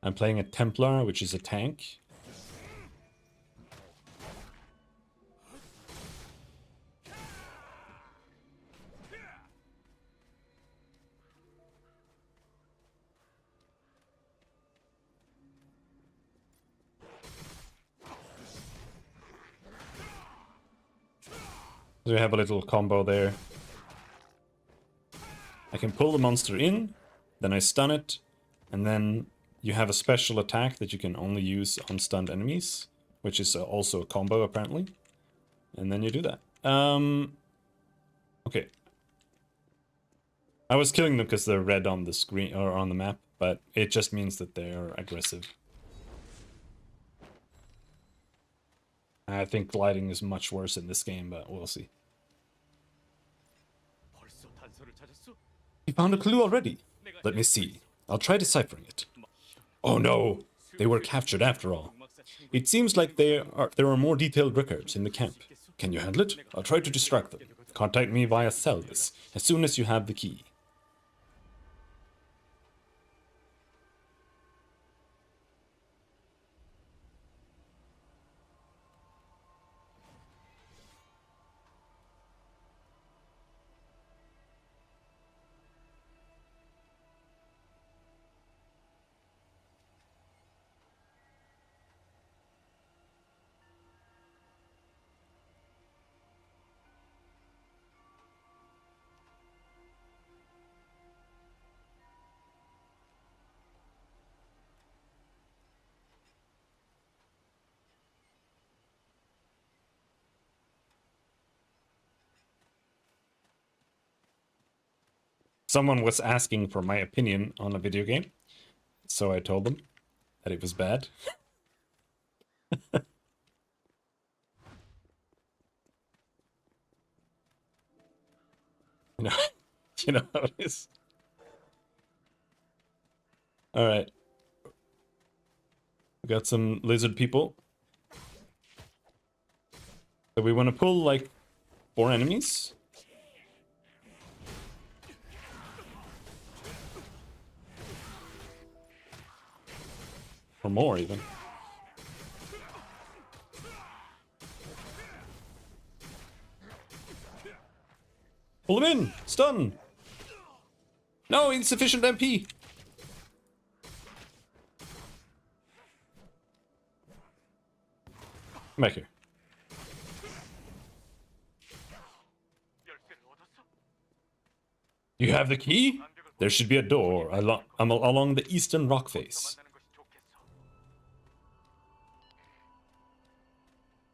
I'm playing a Templar, which is a tank. So we have a little combo there. I can pull the monster in, then I stun it, and then you have a special attack that you can only use on stunned enemies, which is also a combo apparently. And then you do that. Okay. I was killing them because they're red on the screen or on the map, but it just means that they're aggressive. I think gliding is much worse in this game, but we'll see. You found a clue already? Let me see. I'll try deciphering it. Oh no! They were captured after all. It seems like there are more detailed records in the camp. Can you handle it? I'll try to distract them. Contact me via Selvis as soon as you have the key. Someone was asking for my opinion on a video game, so I told them that it was bad. You know, you know how it is. All right, we got some lizard people. So we want to pull like 4 enemies. Or more, even. Pull him in! Stun! No, insufficient MP! Come back here. You have the key? There should be a door along the eastern rock face.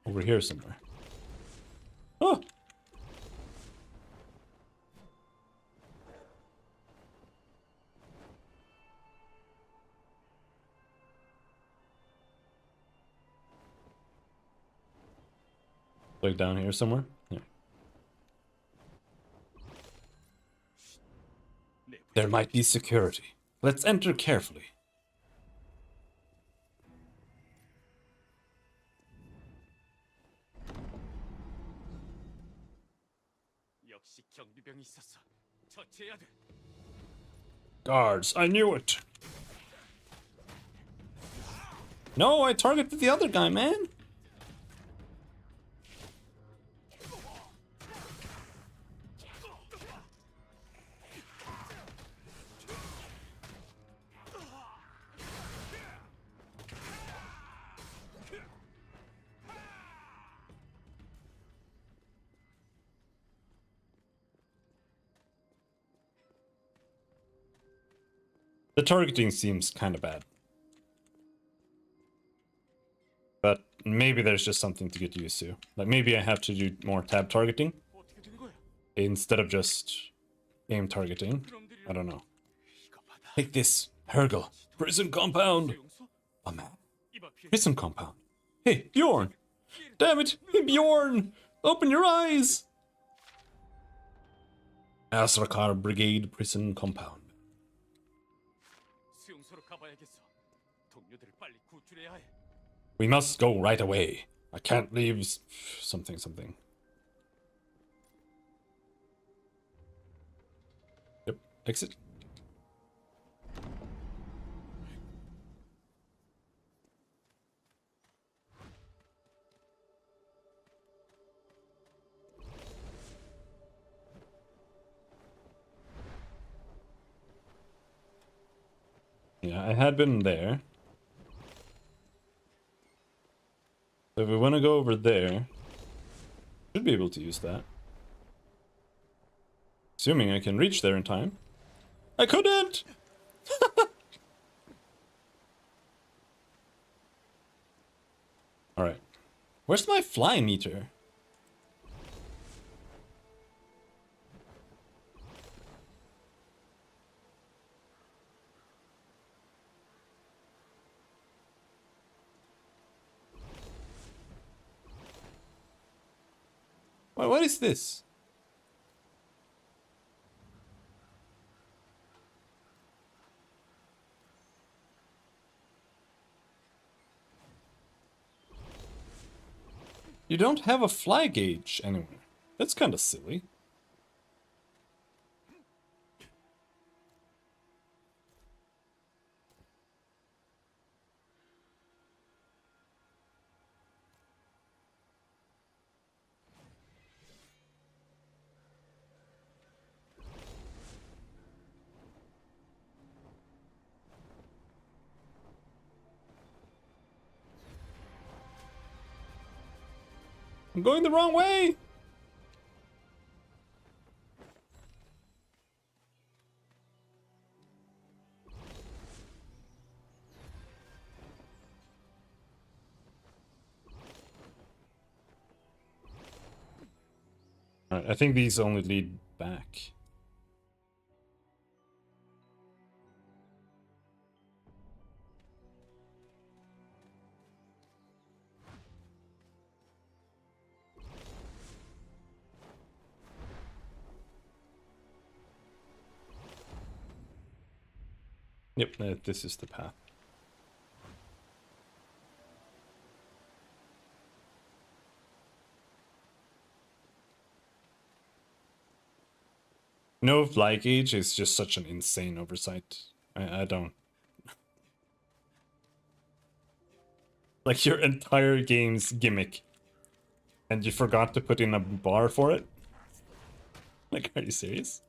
Over here somewhere. Oh! Like down here somewhere? Yeah. There might be security. Let's enter carefully. Guards, I knew it. No, I targeted the other guy, man. The targeting seems kind of bad. But maybe there's just something to get used to. Like maybe I have to do more tab targeting instead of just aim targeting. I don't know. Take this, Hergel. Prison compound. A map. Prison compound. Hey, Bjorn. Damn it. Hey, Bjorn. Open your eyes. Asrakar Brigade Prison Compound. We must go right away. I can't leave something. Yep, exit. Yeah, I had been there. So if we want to go over there, should be able to use that. Assuming I can reach there in time. I couldn't! Alright. Where's my fly meter? What is this? You don't have a fly gauge anywhere. That's kind of silly. I'm going the wrong way! Alright, I think these only lead back. Yep, this is the path. No fly gauge is just such an insane oversight. I don't. Like your entire game's gimmick. And you forgot to put in a bar for it? Like, are you serious?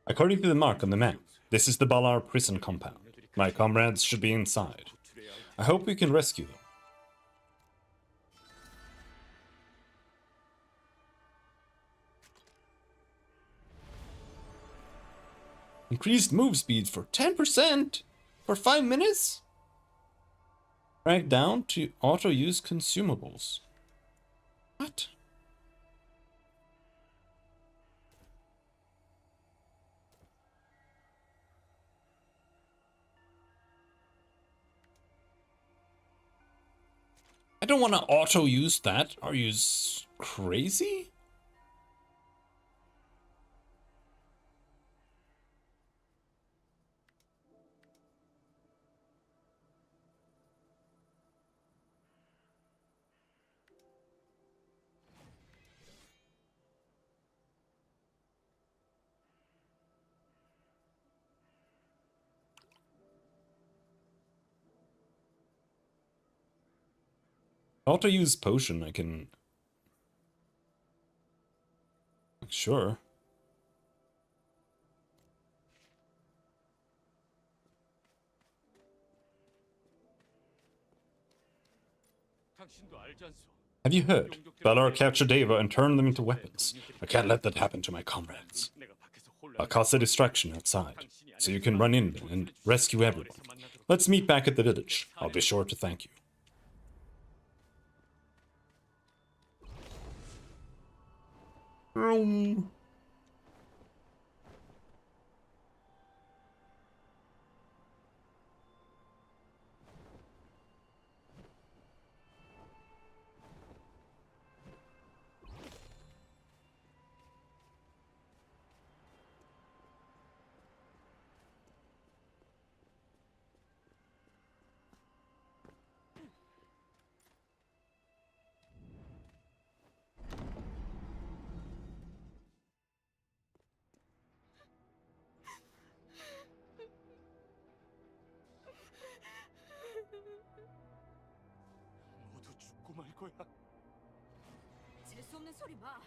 According to the mark on the map, this is the Balar prison compound. My comrades should be inside. I hope we can rescue them. Increased move speed for 10%? For 5 minutes? Drag down to auto-use consumables. What? I don't want to auto-use that. Are you crazy? Auto use potion, I can. Sure. Have you heard? Valar captured Deva and turned them into weapons. I can't let that happen to my comrades. I'll cause a distraction outside, so you can run in and rescue everyone. Let's meet back at the village. I'll be sure to thank you. 모두 죽고 말 거야. 재수 없는 소리 마.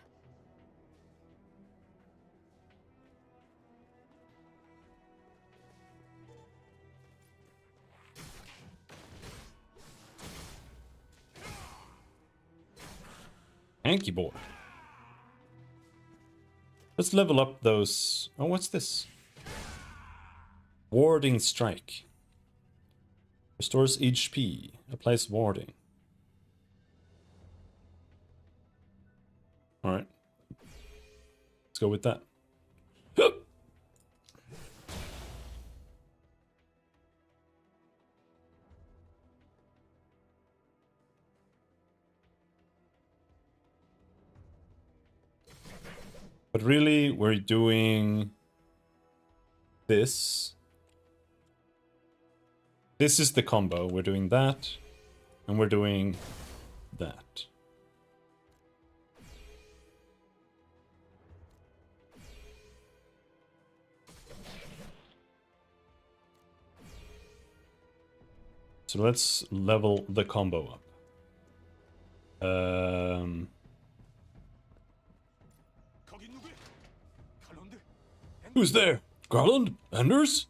Hanky boy. Let's level up those. Oh, what's this? Warding strike. Restores HP. Applies warding. Alright. Let's go with that. But really, we're doing this. This is the combo. We're doing that, and we're doing that. So let's level the combo up. Who's there? Garland? Anders?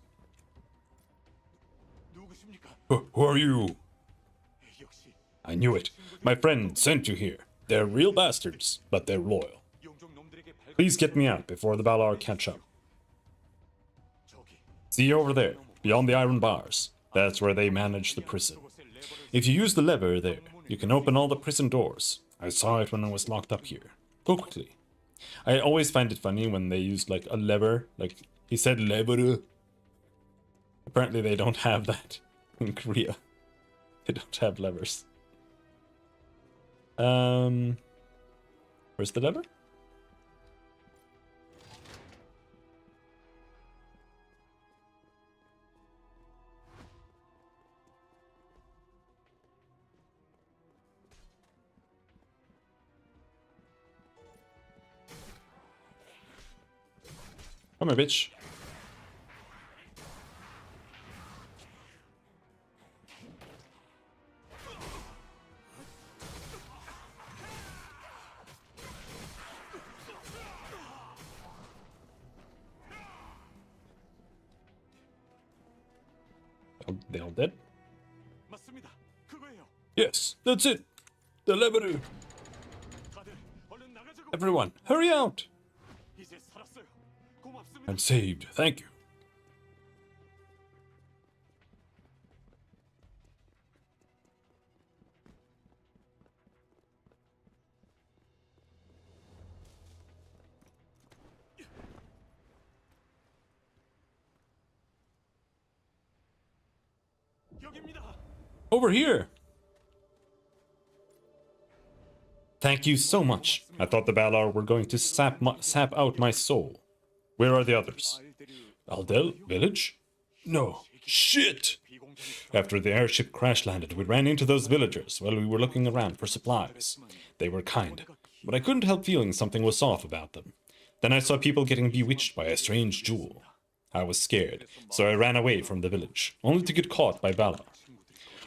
Who are you? I knew it. My friend sent you here. They're real bastards, but they're loyal. Please get me out before the Valar catch up. See you over there, beyond the iron bars. That's where they manage the prison. If you use the lever there, you can open all the prison doors. I saw it when I was locked up here. Go quickly. I always find it funny when they used like a lever, like he said lever. Apparently they don't have that in Korea. They don't have levers. Where's the lever? Come here, bitch. Oh, they all dead? 맞습니다. 그거예요. Yes, that's it. The lever. 다들 얼른 나가자고. Everyone, hurry out. 이제 살았어요. 고맙습니다. I'm saved. Thank you. 여기입니다. Over here. Thank you so much. I thought the Valar were going to sap out my soul. Where are the others? Aldel village? No. Shit! After the airship crash landed, we ran into those villagers while we were looking around for supplies. They were kind, but I couldn't help feeling something was off about them. Then I saw people getting bewitched by a strange jewel. I was scared, so I ran away from the village, only to get caught by Valar.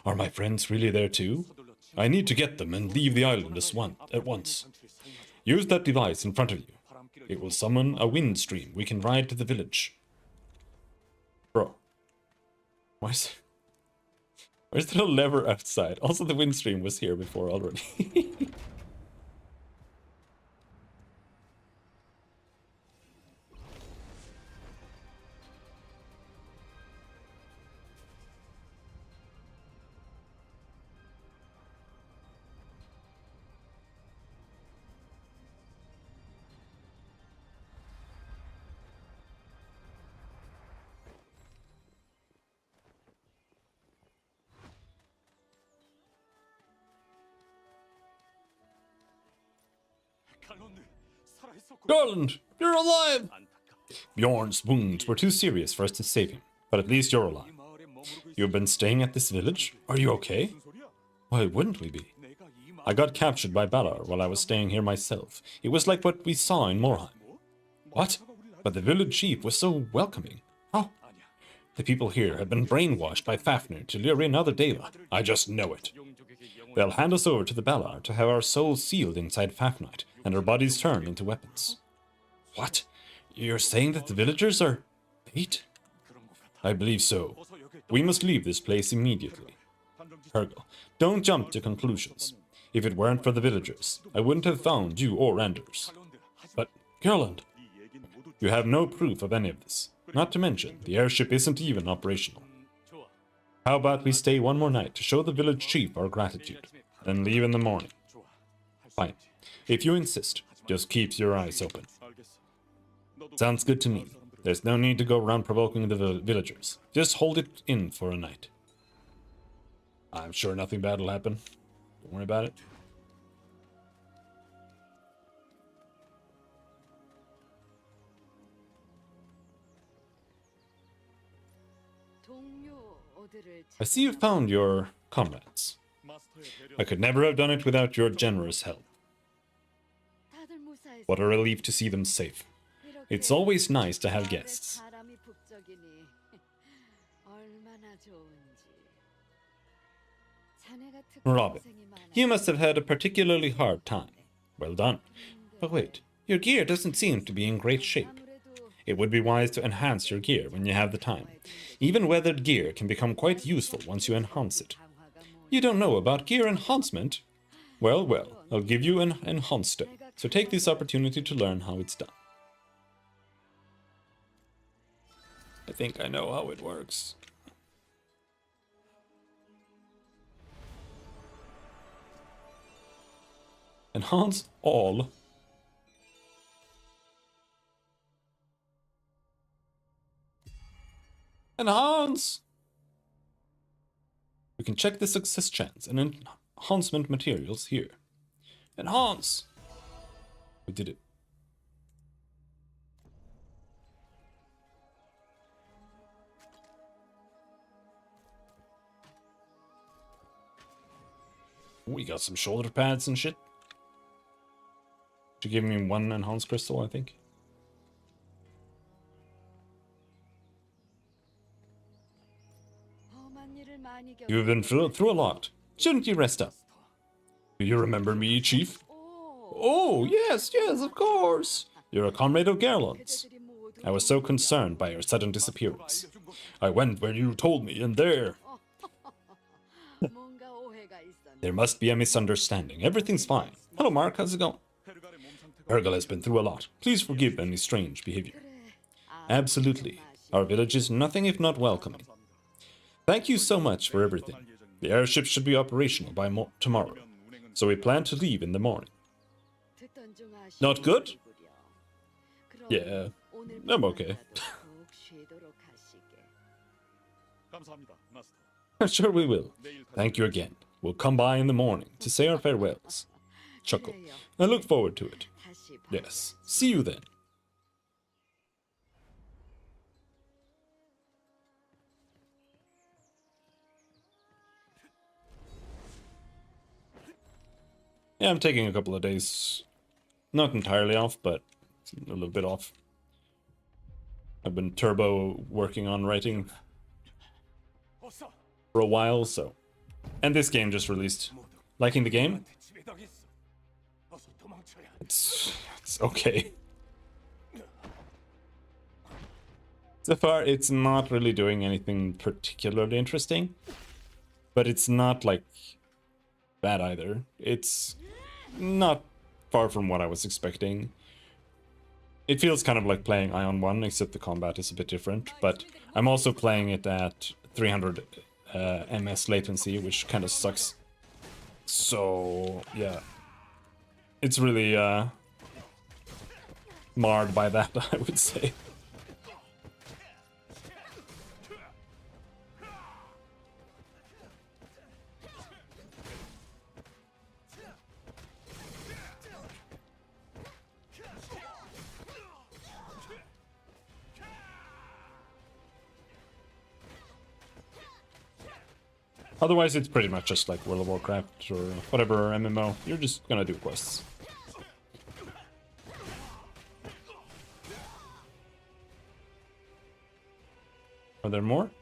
Are my friends really there too? I need to get them and leave the island at once. Use that device in front of you. It will summon a wind stream. We can ride to the village. Bro. Where's there a lever outside? Also, the wind stream was here before already. Garland, you're alive! Bjorn's wounds were too serious for us to save him, but at least you're alive. You've been staying at this village? Are you okay? Why wouldn't we be? I got captured by Balar while I was staying here myself. It was like what we saw in Morheim. What? But the village chief was so welcoming. How? The people here have been brainwashed by Fafnir to lure in other Deva. I just know it. They'll hand us over to the Balar to have our souls sealed inside Fafnite and our bodies turned into weapons. What? You're saying that the villagers are bait? I believe so. We must leave this place immediately. Hergel, don't jump to conclusions. If it weren't for the villagers, I wouldn't have found you or Anders. But, Gerland, you have no proof of any of this. Not to mention, the airship isn't even operational. How about we stay one more night to show the village chief our gratitude, then leave in the morning? Fine. If you insist, just keep your eyes open. Sounds good to me. There's no need to go around provoking the villagers. Just hold it in for a night. I'm sure nothing bad will happen. Don't worry about it. I see you found your comrades. I could never have done it without your generous help. What a relief to see them safe. It's always nice to have guests. Robin, you must have had a particularly hard time. Well done. But wait, your gear doesn't seem to be in great shape. It would be wise to enhance your gear when you have the time. Even weathered gear can become quite useful once you enhance it. You don't know about gear enhancement? Well, I'll give you an enhanced stone, so take this opportunity to learn how it's done. I think I know how it works. Enhance all. Enhance! We can check the success chance and enhancement materials here. Enhance! We did it. We got some shoulder pads and shit. She gave me one enhanced crystal, I think. You've been through a lot. Shouldn't you rest up? Do you remember me, Chief? Oh, yes, of course. You're a comrade of Gerlon's. I was so concerned by your sudden disappearance. I went where you told me, and there... There must be a misunderstanding. Everything's fine. Hello, Mark. How's it going? Hergel has been through a lot. Please forgive any strange behavior. Absolutely. Our village is nothing if not welcoming. Thank you so much for everything. The airship should be operational by tomorrow, so we plan to leave in the morning. Not good? Yeah, I'm okay. Sure we will. Thank you again. We'll come by in the morning to say our farewells. Chuckle. I look forward to it. Yes. See you then. Yeah, I'm taking a couple of days. Not entirely off, but a little bit off. I've been turbo working on writing for a while, so... And this game just released Liking the game? 한테 지배당했어. 어서 도망쳐야 해. It's okay. So far, it's not really doing anything particularly interesting, but it's not like bad either. It's not far from what I was expecting. It feels kind of like playing Aion 1, except the combat is a bit different, but I'm also playing it at 300 ms latency, which kind of sucks. So, yeah. It's really marred by that, I would say. Otherwise, it's pretty much just like World of Warcraft or whatever MMO. You're just gonna do quests. Are there more?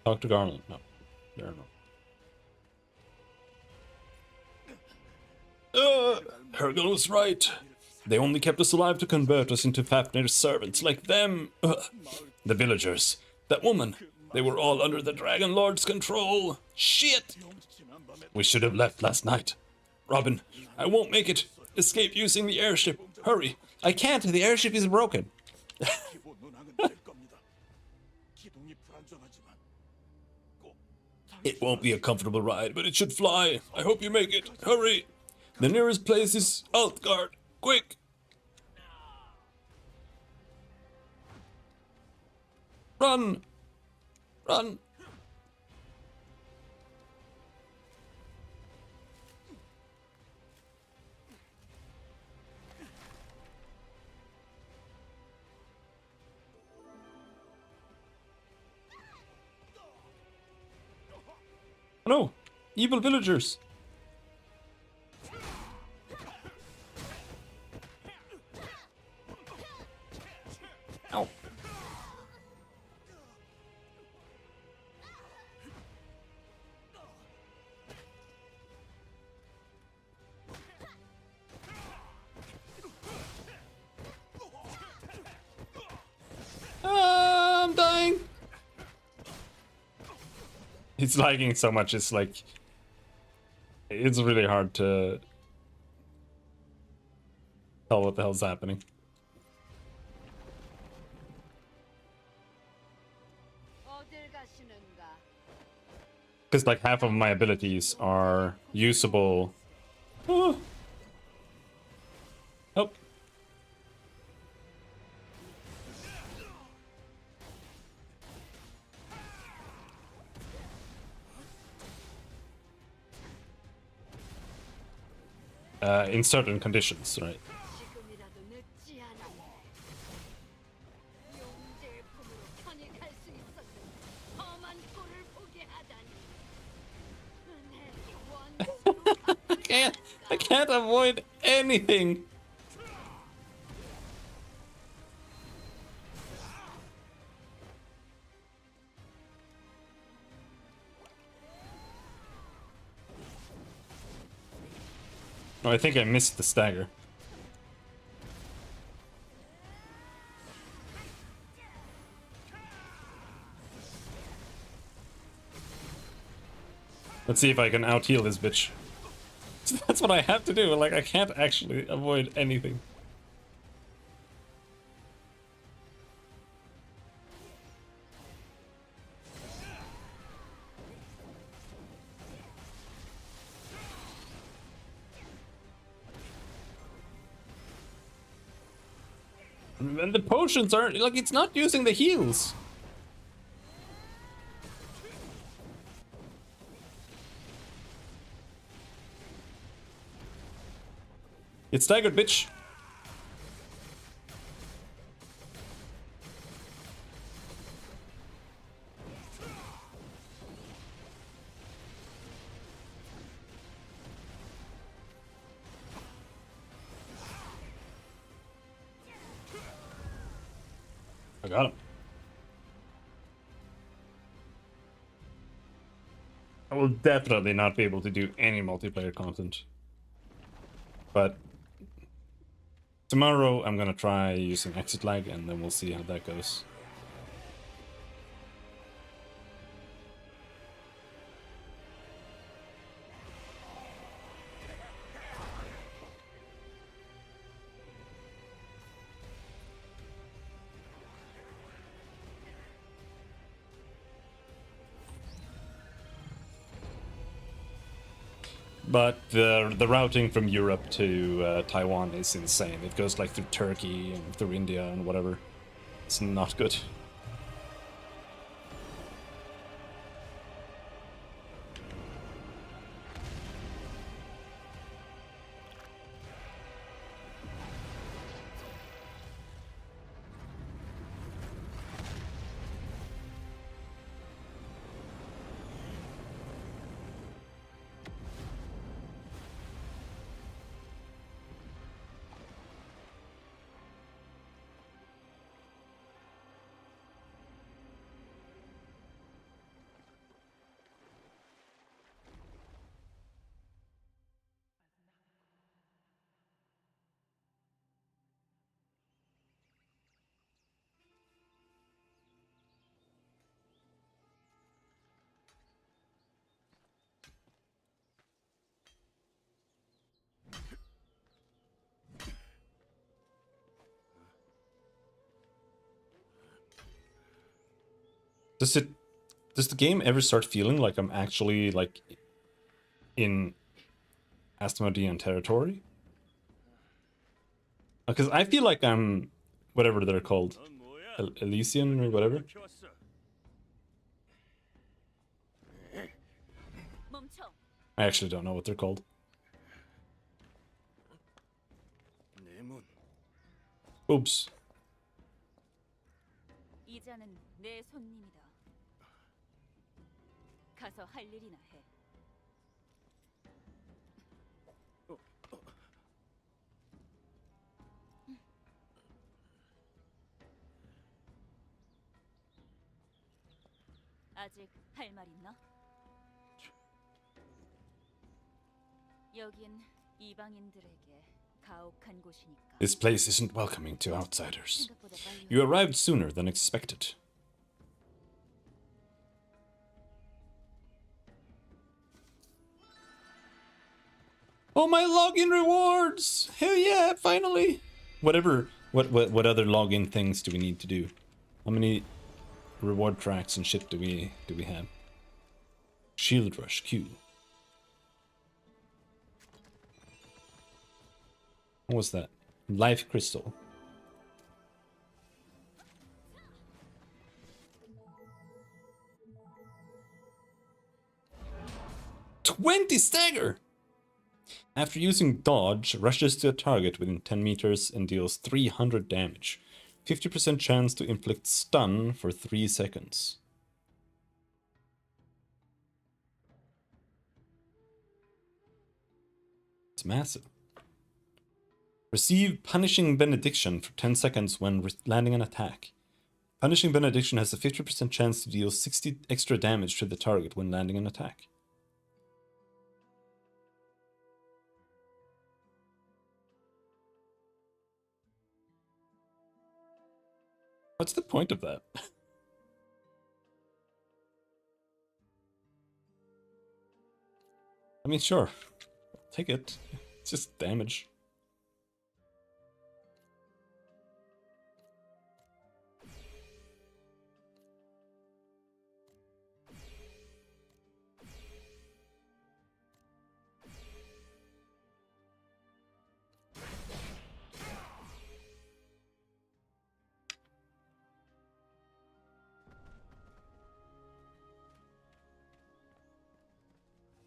Talk to Garland. No, there are no. Hergel was right. They only kept us alive to convert us into Fafnir's servants like them. The villagers. That woman. They were all under the Dragon Lord's control. Shit! We should have left last night. Robin, I won't make it. Escape using the airship. Hurry. I can't. The airship is broken. 기본 운항은 될 겁니다. 기동이 불안정하지만 꼭 It won't be a comfortable ride, but it should fly. I hope you make it. Hurry. The nearest place is Altgard. Quick. Run. Run. No! Evil villagers! Ow. Ah, I'm dying! It's lagging so much, it's like... It's really hard to... tell what the hell's happening. Because like half of my abilities are usable... Oh! Oh. In certain conditions, right? 지금이라도 늦지 않았네. 용제의 품으로 편히 갈 수 있었는데 험한 꼴을 보게 하다니. 은혜를 원수로 I can't avoid anything. Oh, I think I missed the stagger. Let's see if I can out-heal this bitch. That's what I have to do, like I can't actually avoid anything. And the potions aren't, like, it's not using the heals. It's staggered, bitch. I got him. will definitely not be able to do any multiplayer content. But tomorrow I'm gonna try using exit lag, and then we'll see how that goes. But the routing from Europe to Taiwan is insane. It goes like through Turkey and through India and whatever. It's not good. Does the game ever start feeling like I'm actually like in Asmodean territory? Because I feel like I'm whatever they're called, Elysian or whatever. 멈춰. I actually don't know what they're called. Oops. 이자는 내 손님이다. 가서 할 일이나 해. 아직 할 말 있나? 여긴 이방인들에게 가혹한 곳이니까. This place isn't welcoming to outsiders. 생각보다 빨리 You arrived sooner than expected. Oh, my login rewards! Hell yeah, finally! Whatever, what other login things do we need to do? How many reward tracks and shit do we have? Shield Rush Q. What was that? Life Crystal. $20 stagger! After using dodge, rushes to a target within 10 meters and deals 300 damage. 50% chance to inflict stun for 3 seconds. It's massive. Receive Punishing Benediction for 10 seconds when landing an attack. Punishing Benediction has a 50% chance to deal 60 extra damage to the target when landing an attack. What's the point of that? I mean, sure. Take it. It's just damage.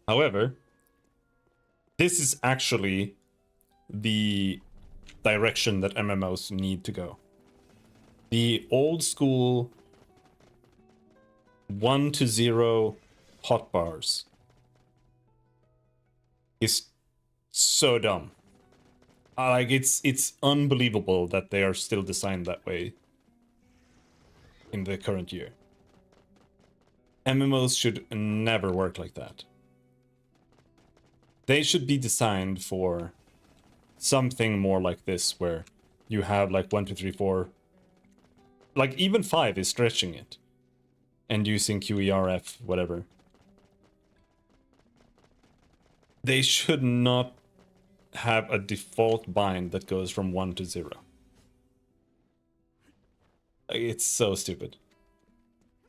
However, this is actually the direction that MMOs need to go. The old school 1-0 hotbars is so dumb. Like it's unbelievable that they are still designed that way in the current year. MMOs should never work like that. They should be designed for something more like this, where you have like 1, 2, 3, 4. Like even 5 is stretching it. And using QERF, whatever. They should not have a default bind that goes from 1 to 0. It's so stupid.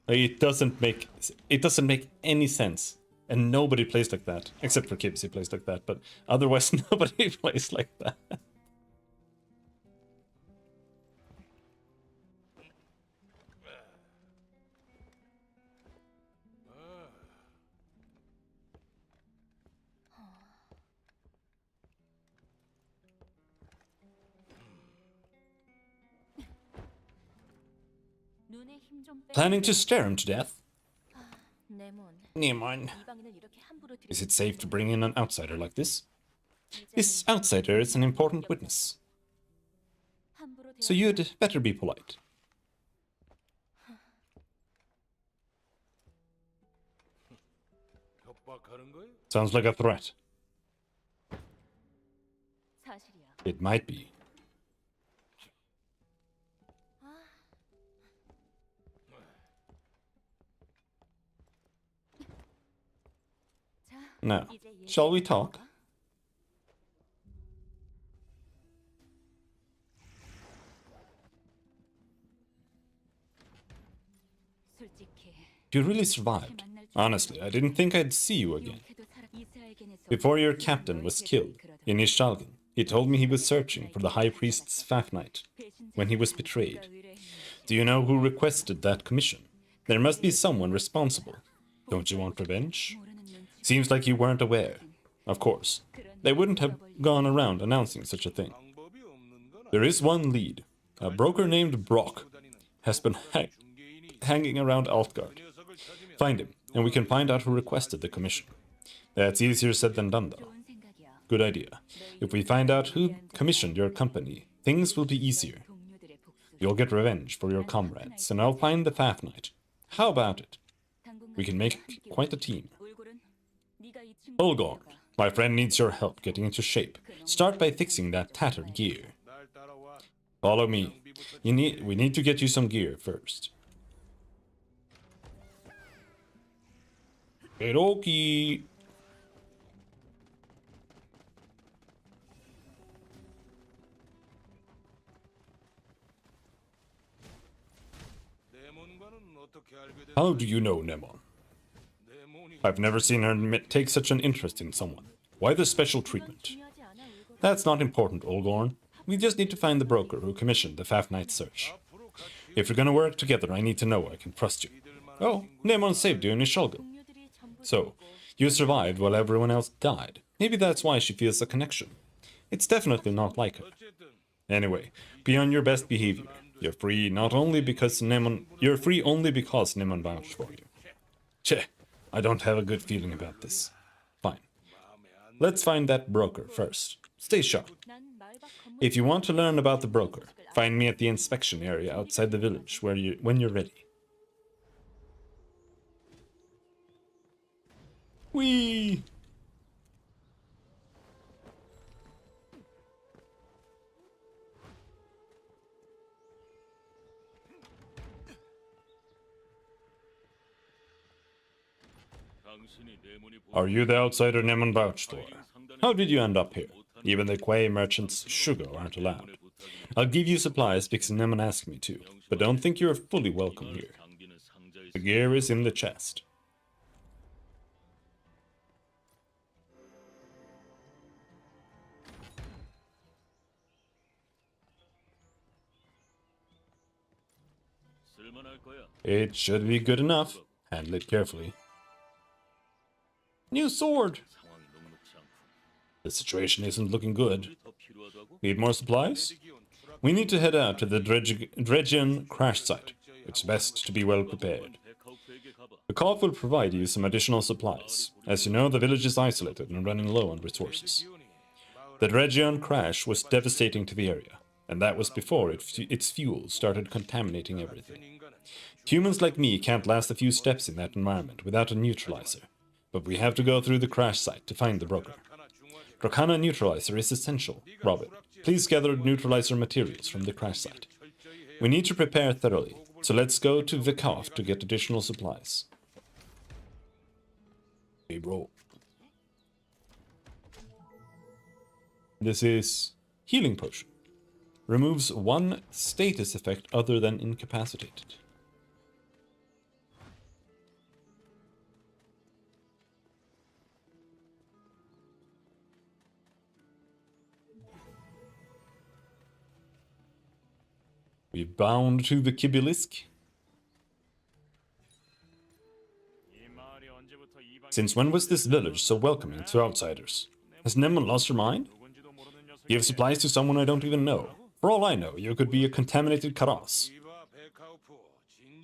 It doesn't make any sense. And nobody plays like that. Except for Kibbs, he plays like that, but otherwise nobody plays like that. 눈에 힘 좀 빼. Planning to stare him to death? 네몬. Nein. 이 방에는 이렇게 함부로 들이. Is it safe to bring in an outsider like this? This outsider is an important witness, 함부로 so 대하지 you'd better be polite. 협박하는 거예요? Sounds like a threat. 사실이야. It might be. 자, Now, 이제 얘기. shall we talk? 솔직히 You really survived. Honestly, I didn't think I'd see you again. 용케도 살아 이스라엘겐에서 Before your captain was killed in Ishalgan, he told me he was searching for the High Priest's Fafnite when he was betrayed. Do you know who requested that commission? There must be someone responsible. Don't you want revenge? Seems like you weren't aware. Of course, they wouldn't have gone around announcing such a thing. 방법이 없는 건 There is one lead. A broker named Brock has been hanging around Altgard. 녀석을 찾으면 Find him, and we can find out who requested the commission. That's easier said than done, though. 좋은 생각이야. Good idea. If we find out who commissioned your company, things will be easier. 동료들의 복수. You'll get revenge for your comrades, and I'll find the Fafnite. How about it? We can make quite a team. 울골은 네가 이 친구. Olgorn, my friend needs your help getting into shape. Start by fixing that tattered gear. 날 따라와. Follow me. We need to get you some gear first. Hiroki. 네몬과는 어떻게 알게 된 How do you know Nemon? 네몬이 I've never seen her take such an interest in someone. Why the special treatment? 중요하지 않아 울골. That's not important, Olgorn. We just need to find the broker who commissioned the Fafnite search. 앞으로 같이 If we're gonna work together, I need to know I can trust you. Oh, Nemon saved you in Ishalgan. 동료들이 전부 So, you survived while everyone else died. Maybe that's why she feels a connection. It's definitely not like her. 어쨌든 Anyway, be on your best behavior. You're free only because Nemon vouched for you. Che, I don't have a good feeling about this. Fine. Let's find that broker first. Stay sharp. 난 마을 밖 건물 If you want to learn about the broker, find me at the inspection area outside the village when you're ready. Whee! 당신이 네몬이 Are you the outsider Nemon vouched for? How did you end up here? Even the Quay merchants' sugar aren't allowed. I'll give you supplies because Nemon asked me to, but don't think you're fully welcome here. 장비는 상자에 The gear is in the chest. 쓸만할 거야. It should be good enough. Handle it carefully. New sword! 상황이 녹록치 않고. The situation isn't looking good. 더 필요하다고? Need more supplies? We need to head out to the Dredgian crash site. It's best to be well prepared. 백하우프에게 가봐. The cop will provide you some additional supplies. As you know, the village is isolated and running low on resources. The Dredgian crash was devastating to the area, and that was before its fuel started contaminating everything. Humans like me can't last a few steps in that environment without a neutralizer, but we have to go through the crash site to find the broker. Dracana neutralizer is essential. Robin, please gather neutralizer materials from the crash site. We need to prepare thoroughly, so let's go to Vikov to get additional supplies. Hey bro. This is Healing Potion. Removes one status effect other than incapacitated. We bound to the Kibbilisk. Since when was this village so welcoming to outsiders? Has Nemon lost her mind? Give supplies to someone I don't even know. For all I know, you could be a contaminated Karas.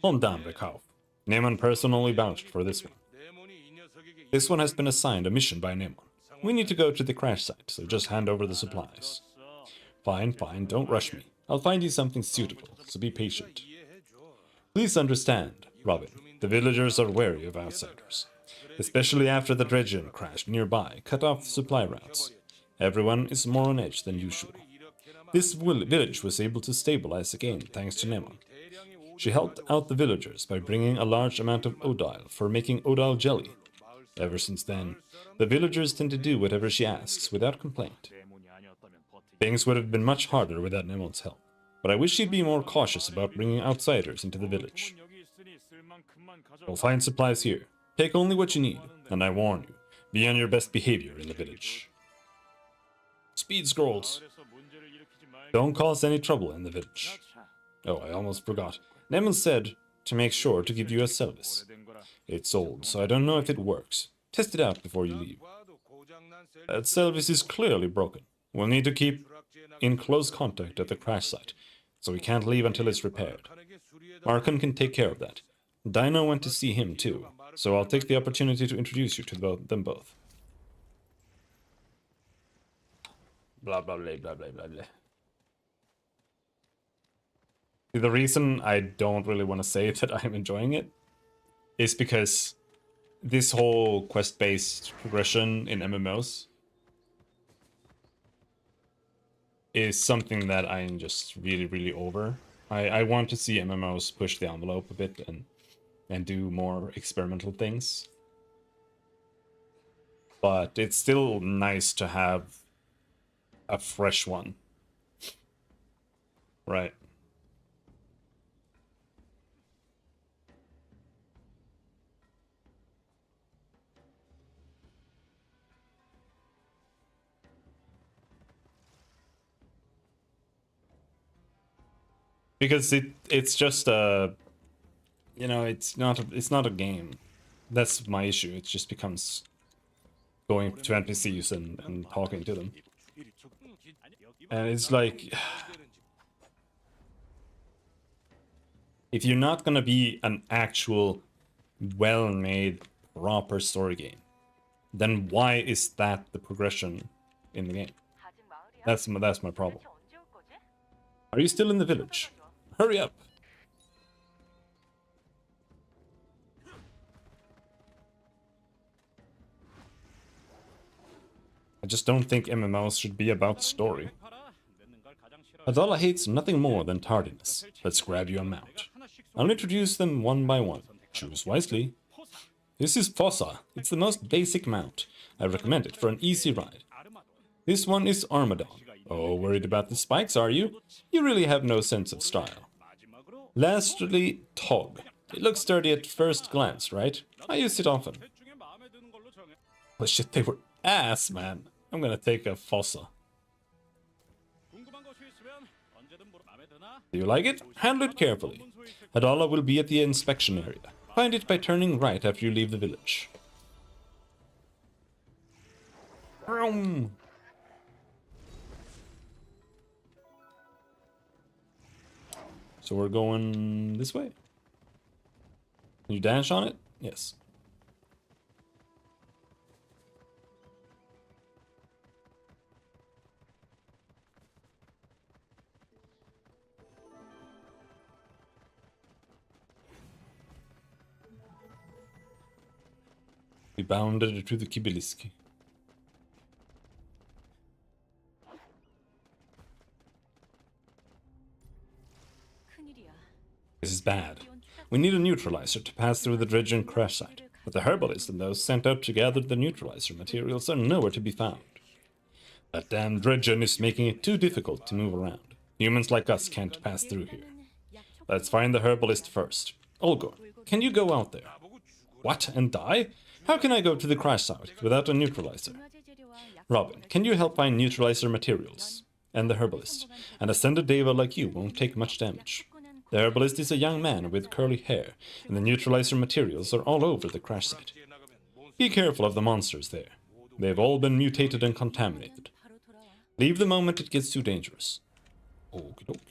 Calm down, Bekov. Nemon personally vouched for this one. This one has been assigned a mission by Nemon. We need to go to the crash site, so just hand over the supplies. Fine, fine, don't rush me. I'll find you something suitable, so be patient. Please understand, Robin, the villagers are wary of outsiders. Especially after the dredgen crash nearby cut off the supply routes. Everyone is more on edge than usual. This village was able to stabilize again thanks to Nemon. She helped out the villagers by bringing a large amount of odile for making odile jelly. Ever since then, the villagers tend to do whatever she asks without complaint. Things would have been much harder without Nemon's help, but I wish she'd be more cautious about bringing outsiders into the village. We'll find supplies here. Take only what you need, and I warn you, be on your best behavior in the village. Speed scrolls. Don't cause any trouble in the village. Oh, I almost forgot. Nemon said to make sure to give you a service. It's old, so I don't know if it works. Test it out before you leave. That service is clearly broken. We'll need to keep in close contact at the crash site, so we can't leave until it's repaired. Markham can take care of that. Dino went to see him too, so I'll take the opportunity to introduce you to them both. Blah blah blah blah blah blah blah. The reason I don't really want to say that I'm enjoying it is because this whole quest-based progression in MMOs is something that I'm just really over. I want to see MMOs push the envelope a bit and do more experimental things. But it's still nice to have a fresh one. Right. Because it's just a, you know, it's not a game. That's my issue. It just becomes going to NPCs and talking to them. And it's like, if you're not gonna be an actual well-made proper story game, then why is that the progression in the game? That's my problem. Are you still in the village? Hurry up! I just don't think MMOs should be about story. Adala hates nothing more than tardiness. Let's grab you a mount. I'll introduce them one by one. Choose wisely. This is Fossa. It's the most basic mount. I recommend it for an easy ride. This one is Armadon. Oh, worried about the spikes, are you? You really have no sense of style. Lastly, Tog. It looks sturdy at first glance, right? I use it often. Oh shit, they were ass, man. I'm gonna take a Fossa. Do you like it? Handle it carefully. Adala will be at the inspection area. Find it by turning right after you leave the village. Vroom. So we're going this way. Can you dash on it? Yes. We bounded to the Kibeliski. 큰일이야. This is bad. We need a neutralizer to pass through the Dredgen crash site, but the herbalist and those sent out to gather the neutralizer materials are nowhere to be found. That damn Dredgen is making it too difficult to move around. Humans like us can't pass through here. Let's find the herbalist first. Olgor, can you go out there? What, and die? How can I go to the crash site without a neutralizer? Robin, can you help find neutralizer materials? And the herbalist. An ascended deva like you won't take much damage. The herbalist is a young man with curly hair, and the neutralizer materials are all over the crash site. Be careful of the monsters there. They've all been mutated and contaminated. Leave the moment it gets too dangerous. Okie dokie.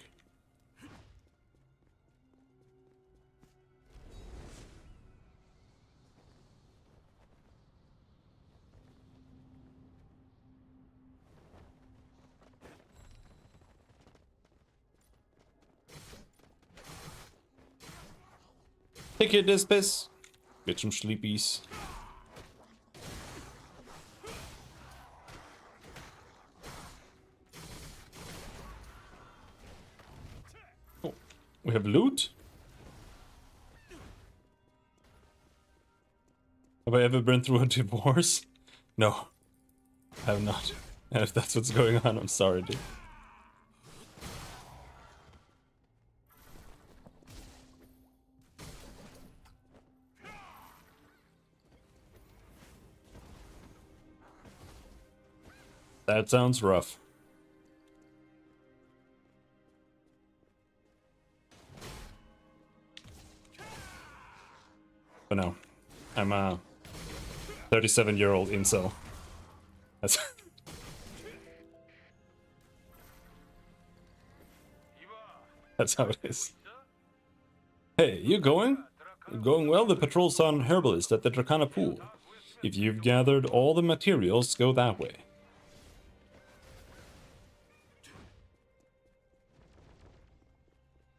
Take it, this piss. Get some sleepies. Oh, we have loot? Have I ever been through a divorce? No, I have not. And if that's what's going on, I'm sorry, dude. That sounds rough. But no, I'm a 37-year-old incel. That's that's how it is. Hey, you going? Going well. The patrol's on herbalist at the Dracana pool. If you've gathered all the materials, go that way.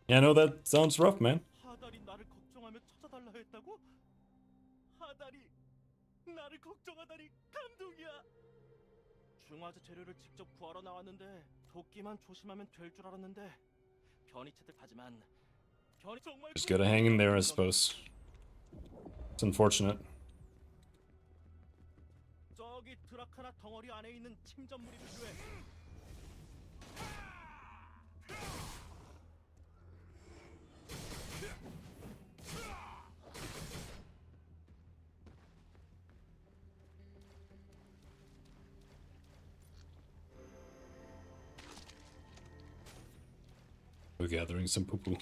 Yeah, no, that sounds rough, man. 하달이 나를 걱정하며 찾아달라 했다고? 하달이 나를 걱정하다니 감동이야. 중화제 재료를 직접 구하러 나왔는데 도끼만 조심하면 될 줄 알았는데 변이 채택하지만 변이 정말 Just gotta hang in there, I suppose. It's unfortunate. 저기 드라카나 덩어리 안에 있는 침전물이 필요해. We're gathering some poo-poo.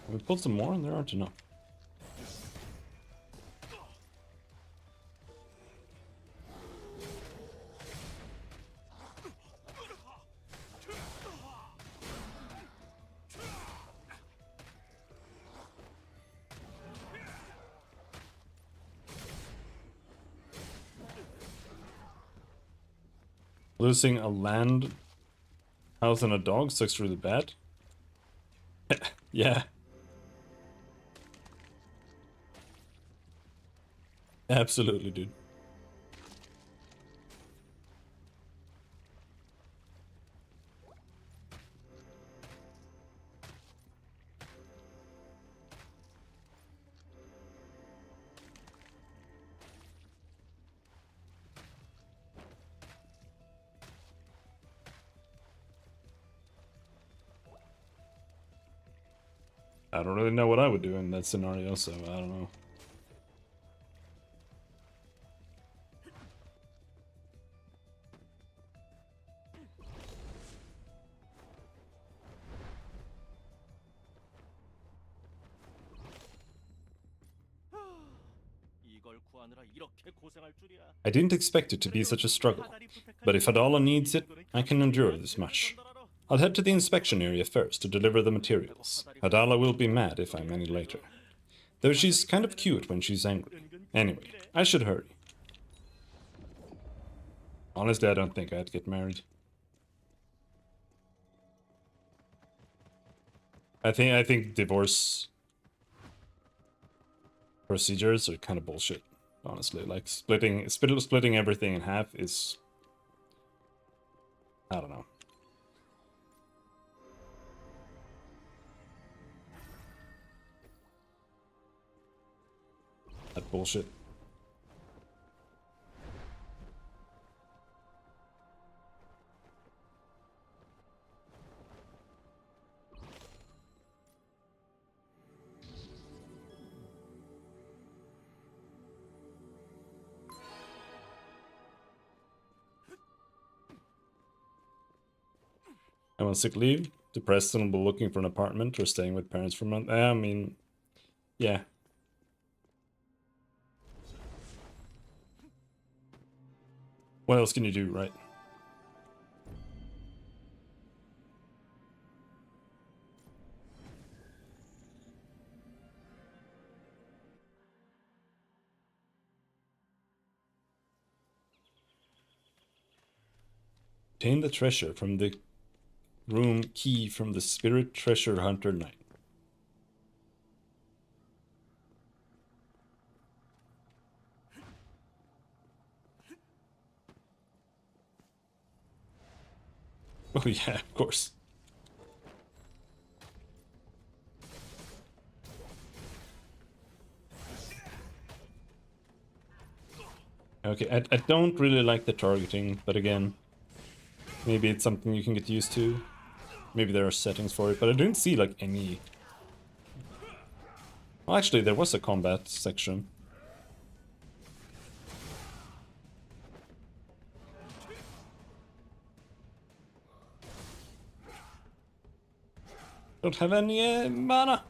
We pulled some more and there aren't enough. Losing a land house and a dog sucks really bad. Yeah. Absolutely, dude. I don't really know what I would do in that scenario, so I don't know. 이걸 구하느라 이렇게 고생할 줄이야. I didn't expect it to be such a struggle, but if Adala needs it, I can endure this much. I'll head to the inspection area first to deliver the materials. Adala will be mad if I'm any later. Though she's kind of cute when she's angry. Anyway, I should hurry. Honestly, I don't think I'd get married. I think divorce procedures are kind of bullshit. Honestly, like splitting everything in half is, I don't know. That bullshit. I'm on sick leave, depressed and will be looking for an apartment or staying with parents for a month. I mean, yeah. What else can you do, right? Obtain the treasure from the room key from the spirit treasure hunter knight. Oh yeah, of course. Okay, I don't really like the targeting, but again, maybe it's something you can get used to. Maybe there are settings for it, but I didn't see like any... Well, actually, there was a combat section. Don't have any mana.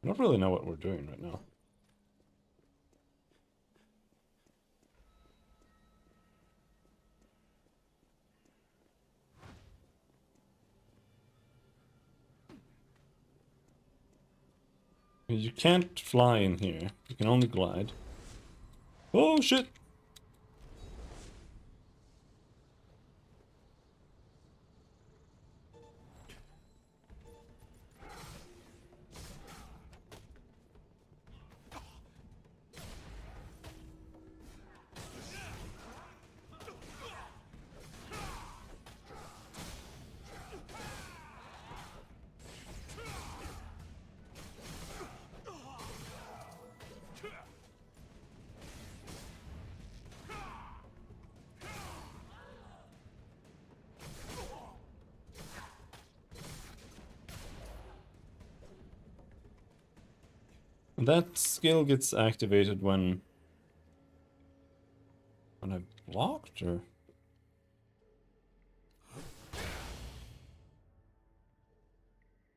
I don't really know what we're doing right now. You can't fly in here. You can only glide. Oh shit! That skill gets activated when I've blocked, or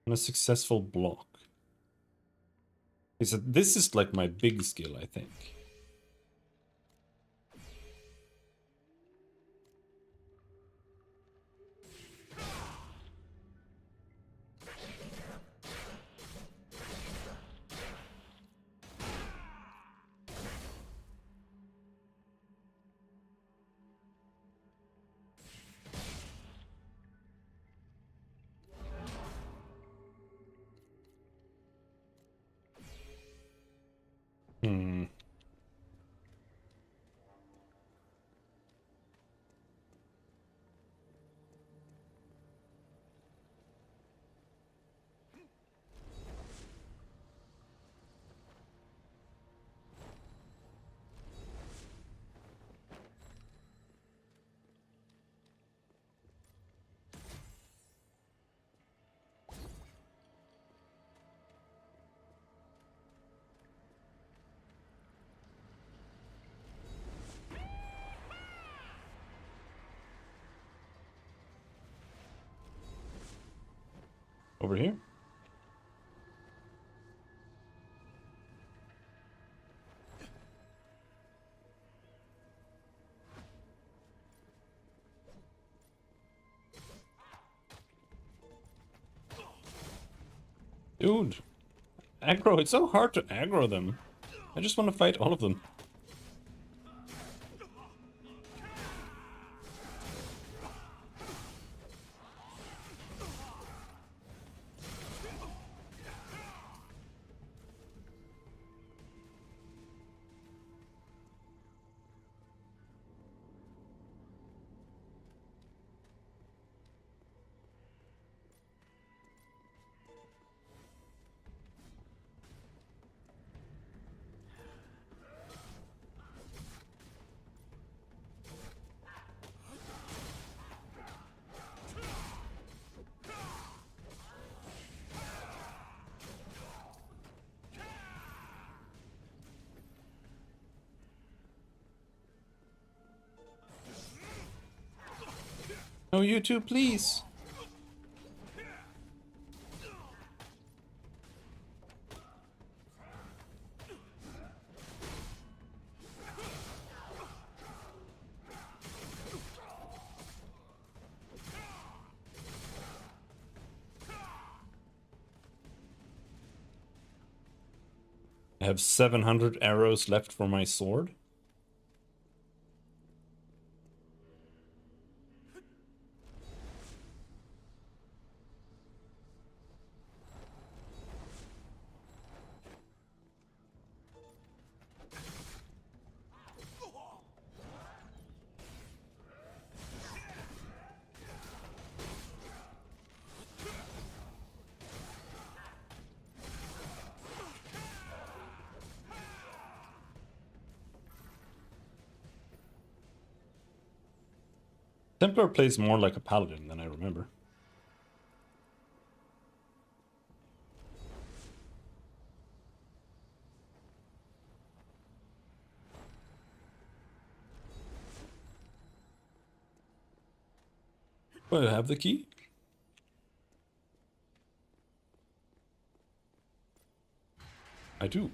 on a successful block. He said this is like my big skill, I think. Hmm. Over here? Dude, aggro. It's so hard to aggro them. I just want to fight all of them. No, you two, please. I have 700 arrows left for my sword. Templar plays more like a paladin than I remember. Do I have the key? I do.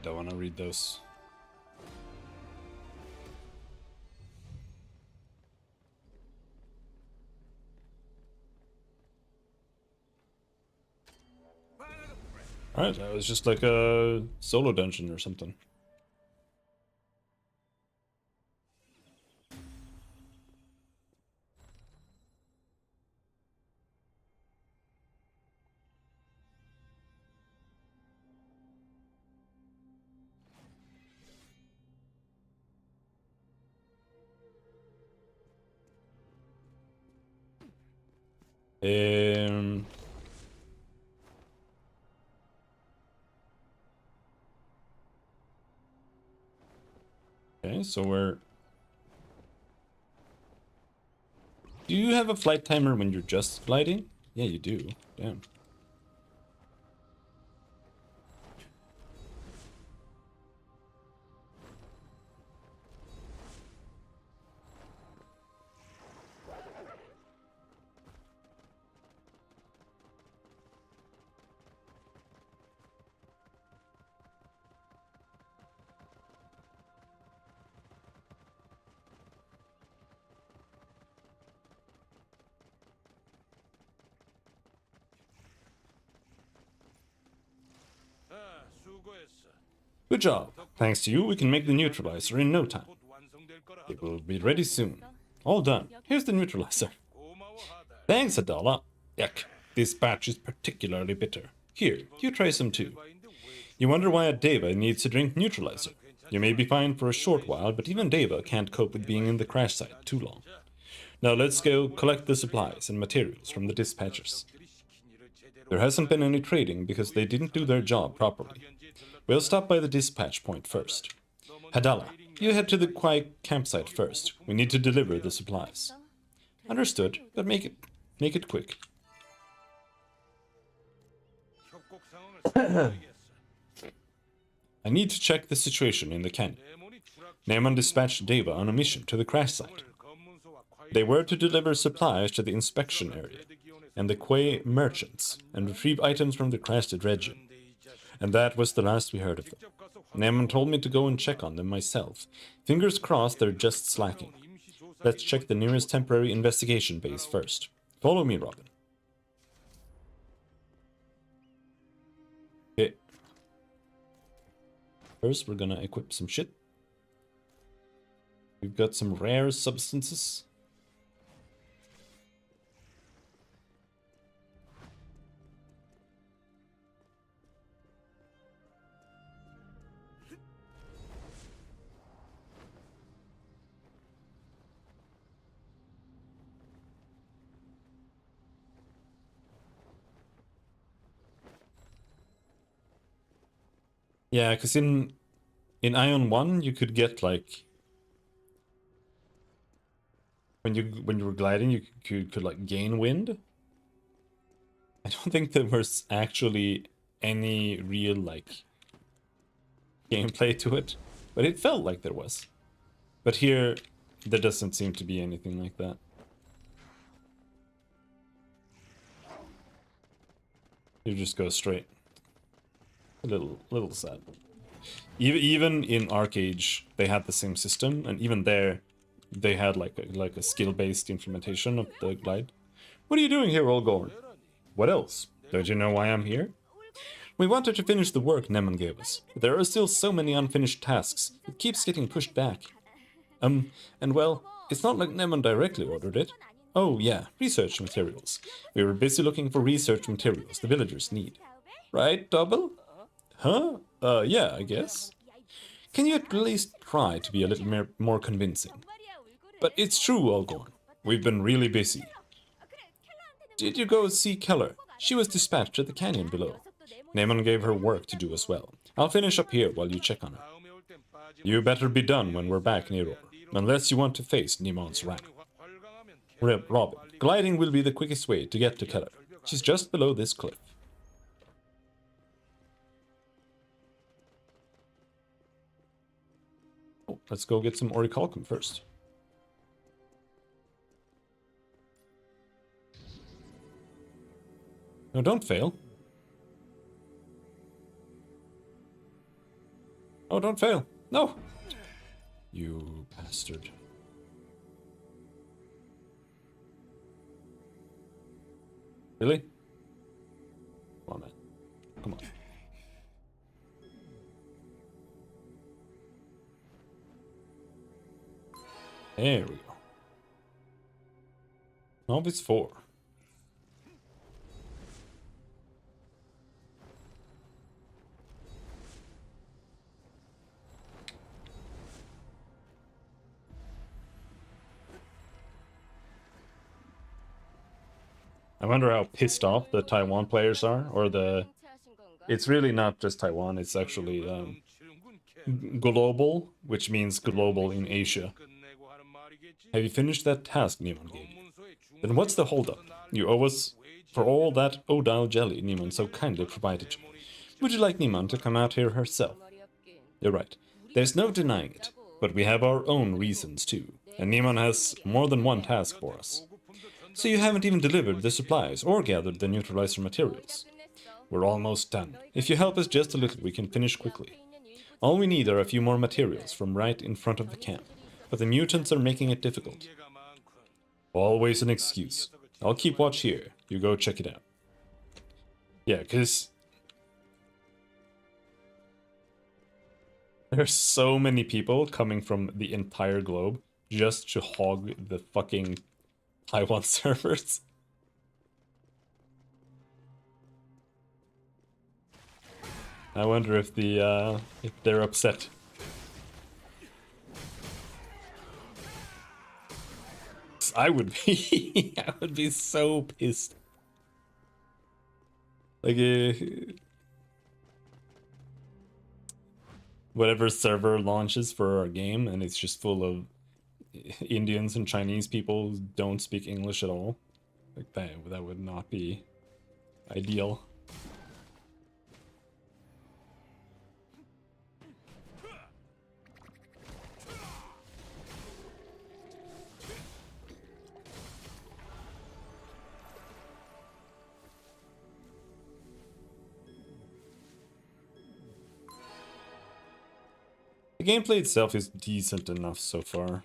I don't want to read those. Alright, that was just like a solo dungeon or something. Um... Okay, so we're... Do you have a flight timer when you're just gliding? Yeah, you do. Damn. 아, 수고했어. Good job. Thanks to you, we can make the neutralizer in no time. 곧 완성될 거라 It 하더군. will be ready soon. All done. Here's the neutralizer. 고마워 하다. Thanks, Adala. Yuck. This batch is particularly bitter. Here, you try some too. 바인데 왜 You wonder why a Deva needs to drink neutralizer. You may be fine for a short while, but even Deva can't cope with being in the crash site too long. Now let's go collect the supplies and materials from the dispatchers. 들이 시킨 일을 제대로 There hasn't been any trading because they didn't do their job properly. We'll stop by the dispatch point first. Hadala, you head to the quiet campsite first. We need to deliver the supplies. Understood, but make it quick. 상황을 살펴봐야겠어. I need to check the situation in the canyon. 대문이 추락 Naaman dispatched Deva on a mission to the crash site. They were to deliver supplies to the inspection area and the Quay merchants and retrieve items from the crashed region. And that was the last we heard of them. Naaman told me to go and check on them myself. Fingers crossed they're just slacking. Let's check the nearest temporary investigation base first. Follow me, Robin. Okay. First, we're gonna equip some shit. We've got some rare substances. Yeah, because in Aion 1 you could get like when you were gliding you could like gain wind. I don't think there was actually any real like gameplay to it, but it felt like there was. But here there doesn't seem to be anything like that. You just go straight. A little sad. Even in Arcage, they had the same system, and even there, they had like a skill-based implementation of the glide. What are you doing here, Olgorn? What else? Don't you know why I'm here? We wanted to finish the work Neman gave us, but there are still so many unfinished tasks. It keeps getting pushed back. And well, it's not like Neman directly ordered it. Oh yeah, research materials. We were busy looking for research materials the villagers need. Right, Double? Huh? Yeah, I guess. Can you at least try to be a little more convincing? But it's true, Olgorn. We've been really busy. Did you go see Keller? She was dispatched to the canyon below. Naaman gave her work to do as well. I'll finish up here while you check on her. You better be done when we're back, Nero, unless you want to face Nimon's wrath. Robin, gliding will be the quickest way to get to Keller. She's just below this cliff. Oh, let's go get some orichalcum first. No, don't fail. Oh, don't fail. No! You bastard. Really? Come on, man. Come on. There we go. Novice 4. I wonder how pissed off the Taiwan players are, or the... It's really not just Taiwan, it's actually global, which means global in Asia. Have you finished that task Niman gave you? Then what's the holdup? You owe us for all that Odile jelly Niman so kindly provided you. Would you like Niman to come out here herself? You're right. There's no denying it, but we have our own reasons too, and Niman has more than one task for us. So you haven't even delivered the supplies or gathered the neutralizer materials. We're almost done. If you help us just a little, we can finish quickly. All we need are a few more materials from right in front of the camp, but the mutants are making it difficult. Always an excuse. I'll keep watch here. You go check it out. Yeah, because there's so many people coming from the entire globe just to hog the fucking Taiwan servers. I wonder if they're upset. I would be. I would be so pissed. Like whatever server launches for our game and it's just full of Indians and Chinese people who don't speak English at all. Like that would not be ideal. The gameplay itself is decent enough so far.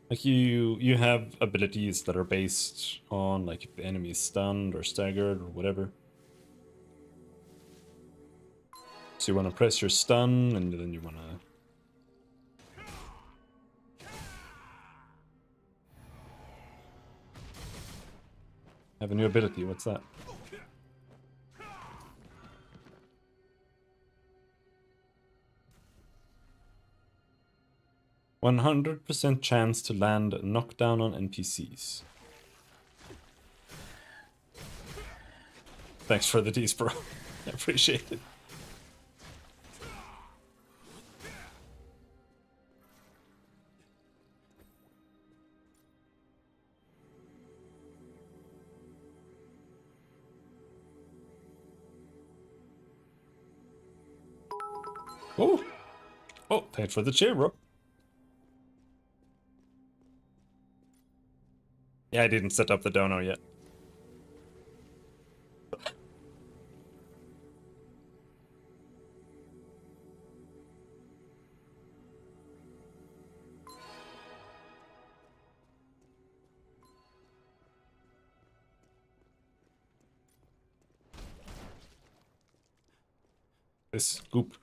Like you have abilities that are based on like if the enemy is stunned or staggered or whatever. So you want to press your stun and then you want to have a new ability. What's that? "100% chance to land knockdown on NPCs." Thanks for the tease, bro. I appreciate it. Oh! Oh, thanks for the cheer, bro. Yeah, I didn't set up the dono yet. This goop.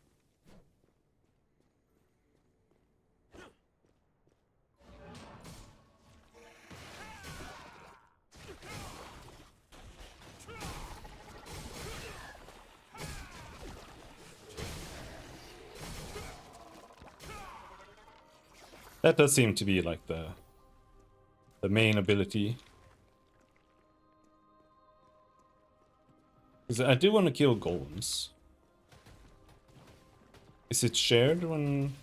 That does seem to be like the main ability. Because I do want to kill golems. Is it shared when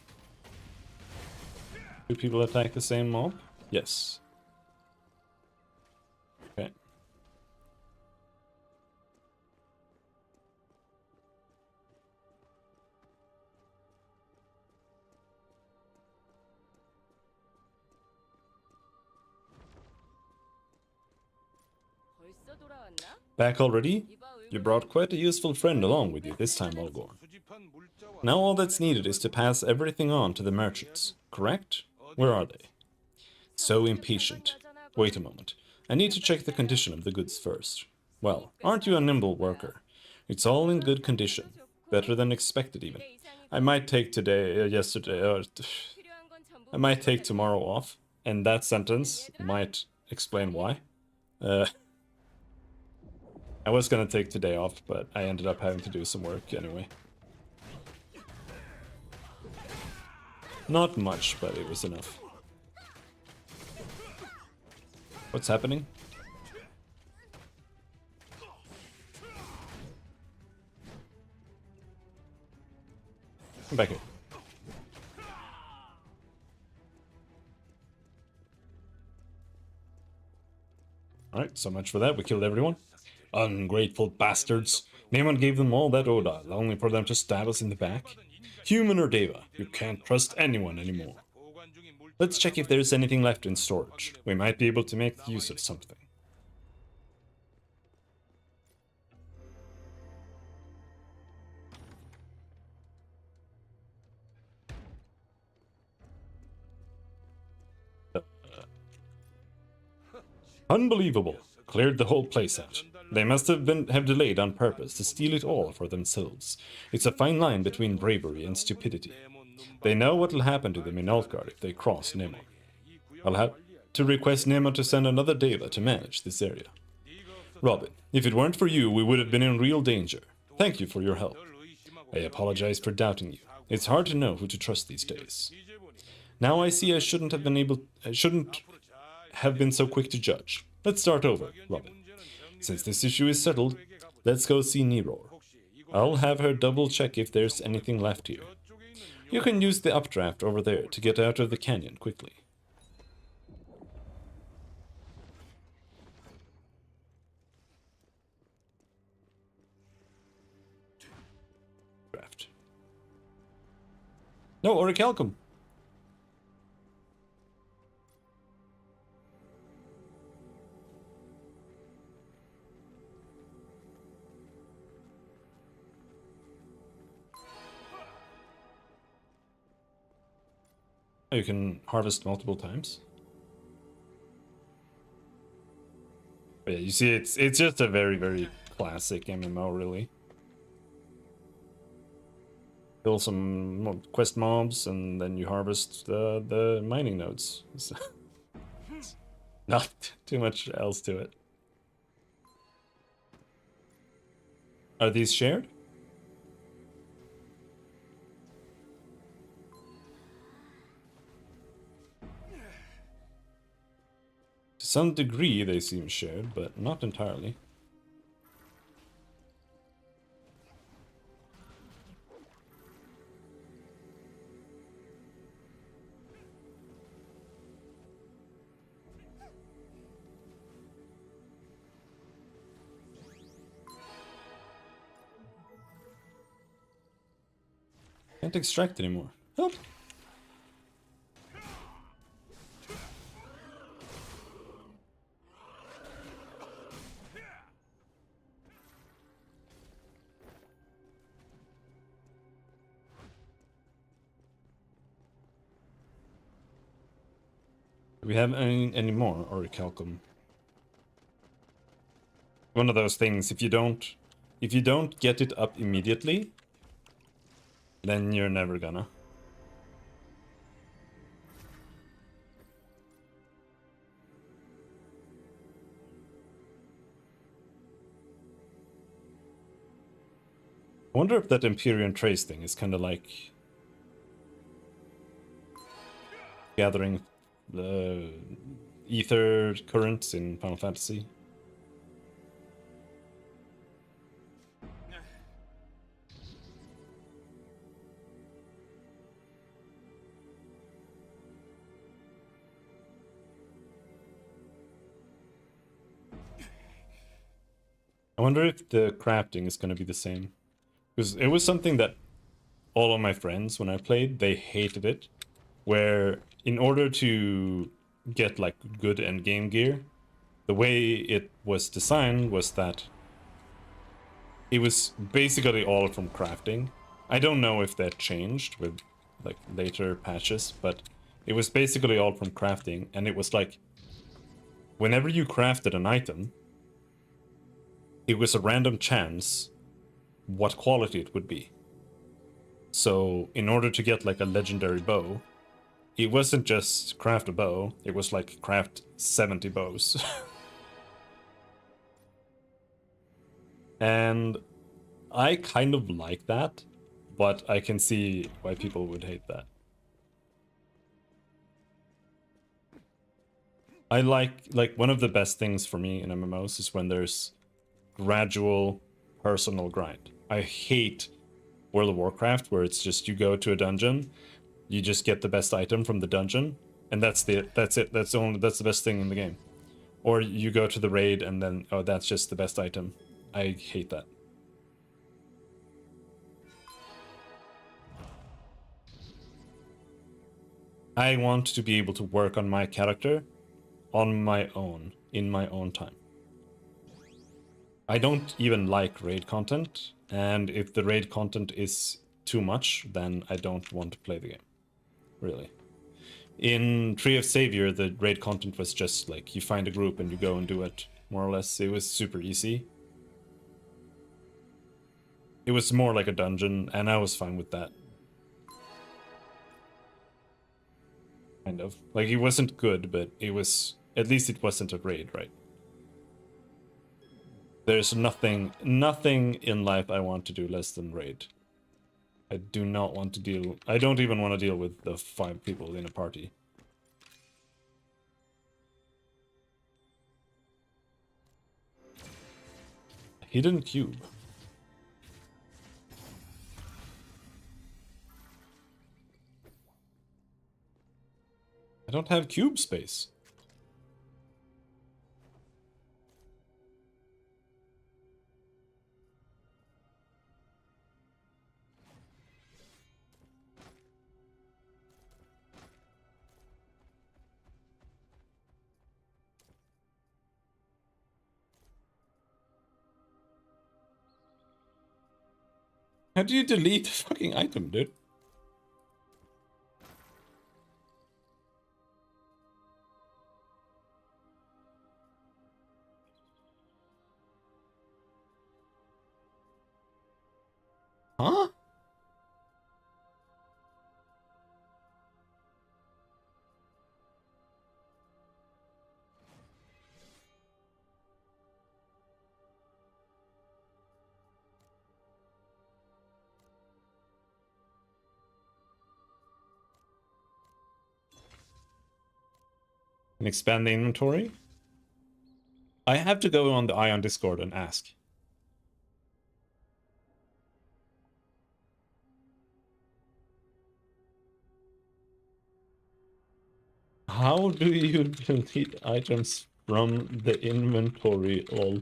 two people attack the same mob? Yes. Okay. 벌써 돌아왔나? Back already? 이봐 You brought quite a useful friend along with you this time, Olgorn. 수집한 물자와 Now all that's needed is to pass everything on to the merchants, correct? Where are they? So impatient. Wait a moment. I need to check the condition of the goods first. Well, aren't you a nimble worker? It's all in good condition. Better than expected even. I might take I might take tomorrow off. And that sentence might explain why. I was gonna take today off, but I ended up having to do some work anyway. Not much, but it was enough. What's happening? Come back here. Alright, so much for that. We killed everyone. Ungrateful bastards. Neymon gave them all that Oda, only for them to stab us in the back. Human or Deva, you can't trust anyone anymore. 보관 중인 물자가 Let's check if there's anything left in storage. We might be able to make use of something. Unbelievable. Cleared the whole place out. They must have delayed on purpose to steal it all for themselves. It's a fine line between bravery and stupidity. They know what will happen to them in Alfgard if they cross Nemon. I'll have to request Nemon to send another Deva to manage this area. Robin, if it weren't for you, we would have been in real danger. Thank you for your help. I apologize for doubting you. It's hard to know who to trust these days. Now I see I shouldn't have been so quick to judge. Let's start over, Robin. Since this issue is settled, let's go see Neror. I'll have her double check if there's anything left here. You can use the updraft over there to get out of the canyon quickly. Draft. No, Orichalcum. You can harvest multiple times. But yeah, you see, it's just a very, very classic MMO, really. Kill some quest mobs, and then you harvest the mining nodes. So not too much else to it. Are these shared? To some degree, they seem shared, but not entirely. Can't extract anymore. Help! Do we have any more orichalcum? One of those things, if you don't get it up immediately, then you're never gonna. I wonder if that Empyrean trace thing is kind of like gathering the ether currents in Final Fantasy. I wonder if the crafting is going to be the same. Because it was something that all of my friends, when I played, they hated it. Where in order to get like good endgame gear, the way it was designed was that it was basically all from crafting. I don't know if that changed with like later patches, but it was basically all from crafting, and it was like whenever you crafted an item, it was a random chance what quality it would be. So in order to get like a legendary bow, it wasn't just craft a bow, it was like craft 70 bows. And I kind of like that, but I can see why people would hate that. I like one of the best things for me in MMOs is when there's gradual personal grind. I hate World of Warcraft where it's just you go to a dungeon, you just get the best item from the dungeon, and that's it. That's the best thing in the game. Or you go to the raid and then oh, that's just the best item. I hate that. I want to be able to work on my character on my own, in my own time. I don't even like raid content, and if the raid content is too much, then I don't want to play the game. Really. In Tree of Savior, the raid content was just like, you find a group and you go and do it, more or less. It was super easy. It was more like a dungeon, and I was fine with that. Kind of. Like, it wasn't good, but it was... At least it wasn't a raid, right? There's nothing in life I want to do less than raid. I do not want to deal... I don't even want to deal with the 5 people in a party. Hidden cube. I don't have cube space. How do you delete the fucking item, dude? Huh? And expand the inventory? I have to go on the Aion Discord and ask. How do you delete items from the inventory all?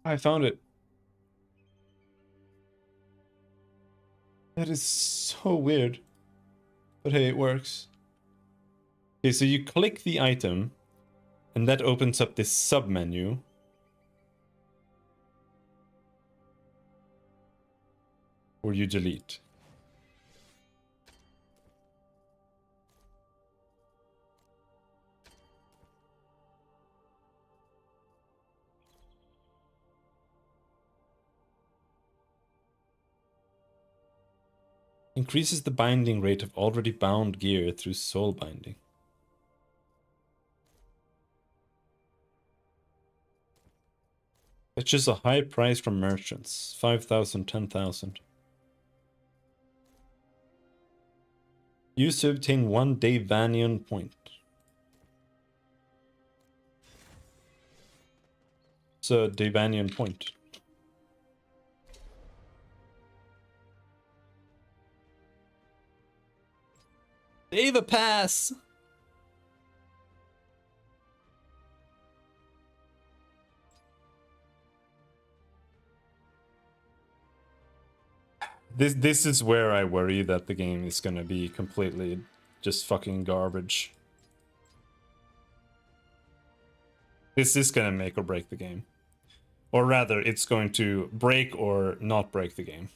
I found it. That is so weird. But hey, it works. Okay, so you click the item, and that opens up this sub-menu. Or you delete. Increases the binding rate of already bound gear through soul binding. It's just a high price from merchants. 5,000, 10,000. Used to obtain 1 Aion point. So Aion point. Ava pass! This is where I worry that the game is gonna be completely just fucking garbage. This is gonna make or break the game. Or rather, it's going to break or not break the game.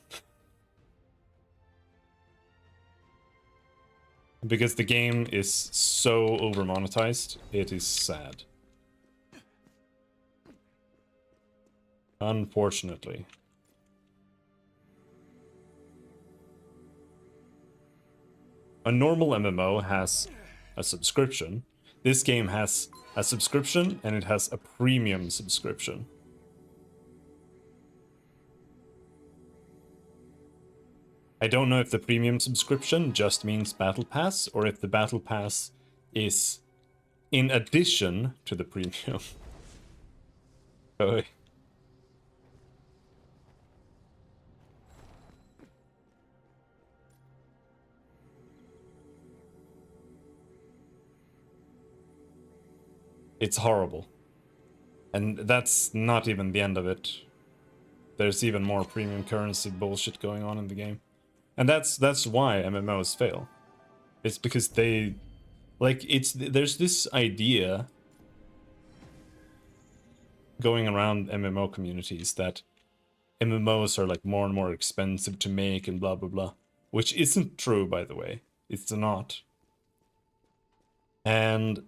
Because the game is so over monetized, it is sad. Unfortunately. A normal MMO has a subscription. This game has a subscription and it has a premium subscription. I don't know if the premium subscription just means Battle Pass or if the Battle Pass is in addition to the premium. Oh. It's horrible. And that's not even the end of it. There's even more premium currency bullshit going on in the game. And that's why MMOs fail. It's because they like there's this idea going around MMO communities that MMOs are like more and more expensive to make and blah blah blah, which isn't true, by the way. It's not. And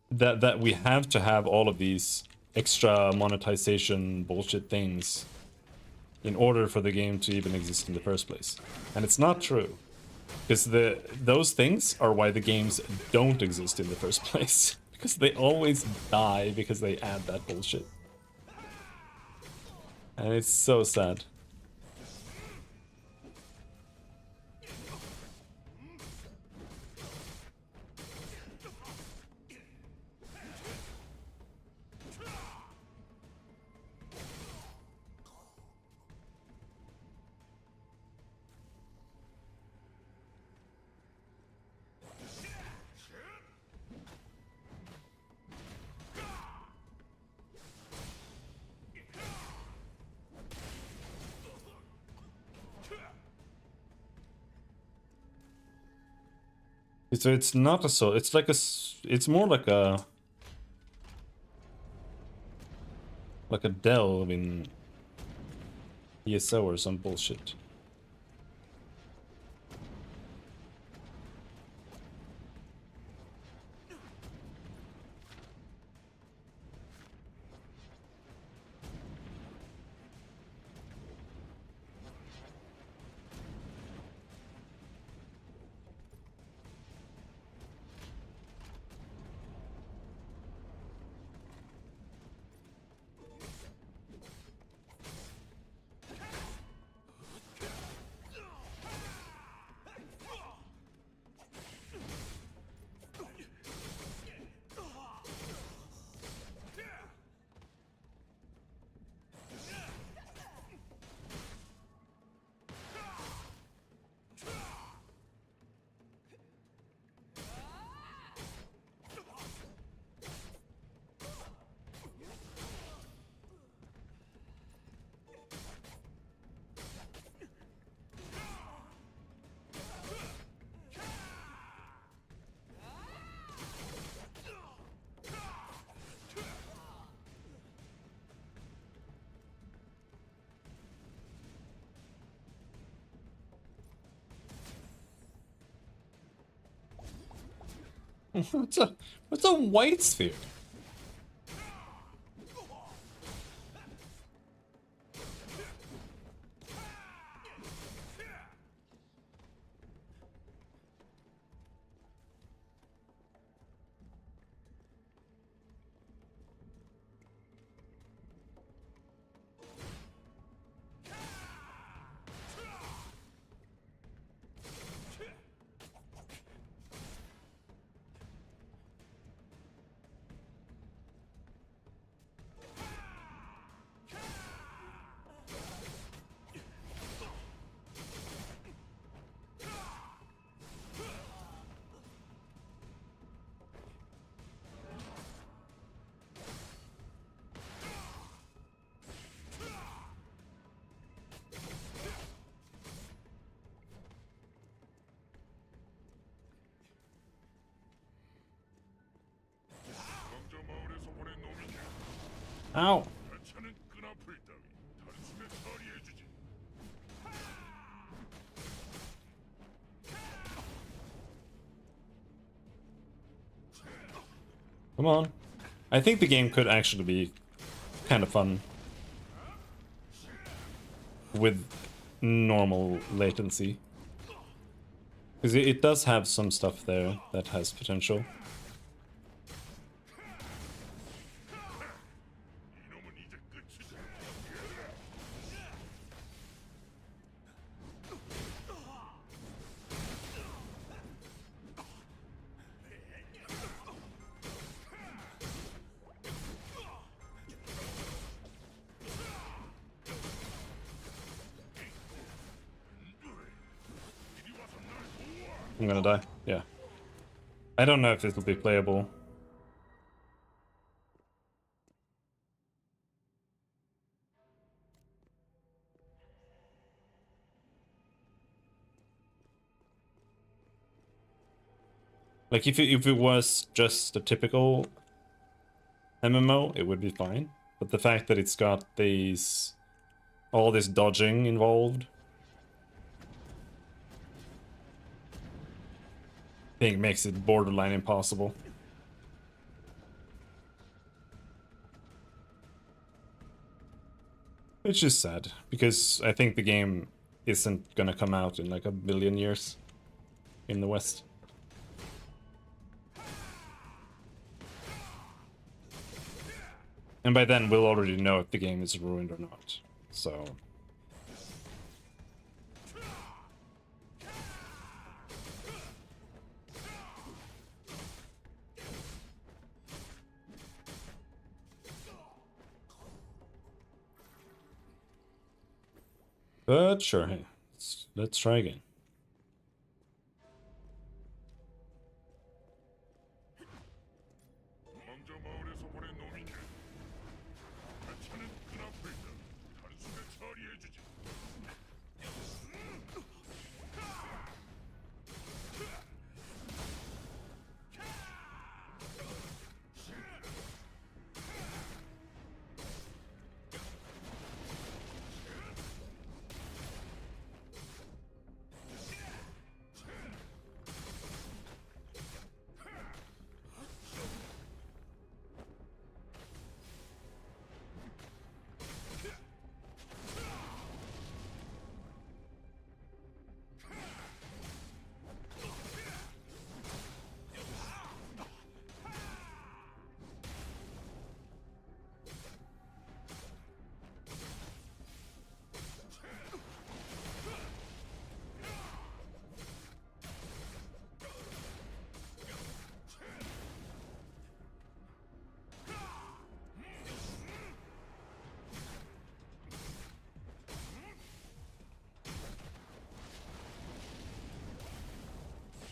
that we have to have all of these extra monetization bullshit things in order for the game to even exist in the first place. And it's not true. Because those things are why the games don't exist in the first place. Because they always die because they add that bullshit. And it's so sad. So it's not a soul. It's like it's more like a Like a delve in ESO or some bullshit. What's a white sphere? Ow. Come on. I think the game could actually be kind of fun with normal latency. Because it does have some stuff there that has potential. I'm gonna die. Yeah. I don't know if this will be playable. Like if it was just a typical MMO, it would be fine. But the fact that it's got all this dodging involved, I think makes it borderline impossible. Which is sad, because I think the game isn't gonna come out in like a billion years in the West. And by then we'll already know if the game is ruined or not. So but sure, hey, let's try again.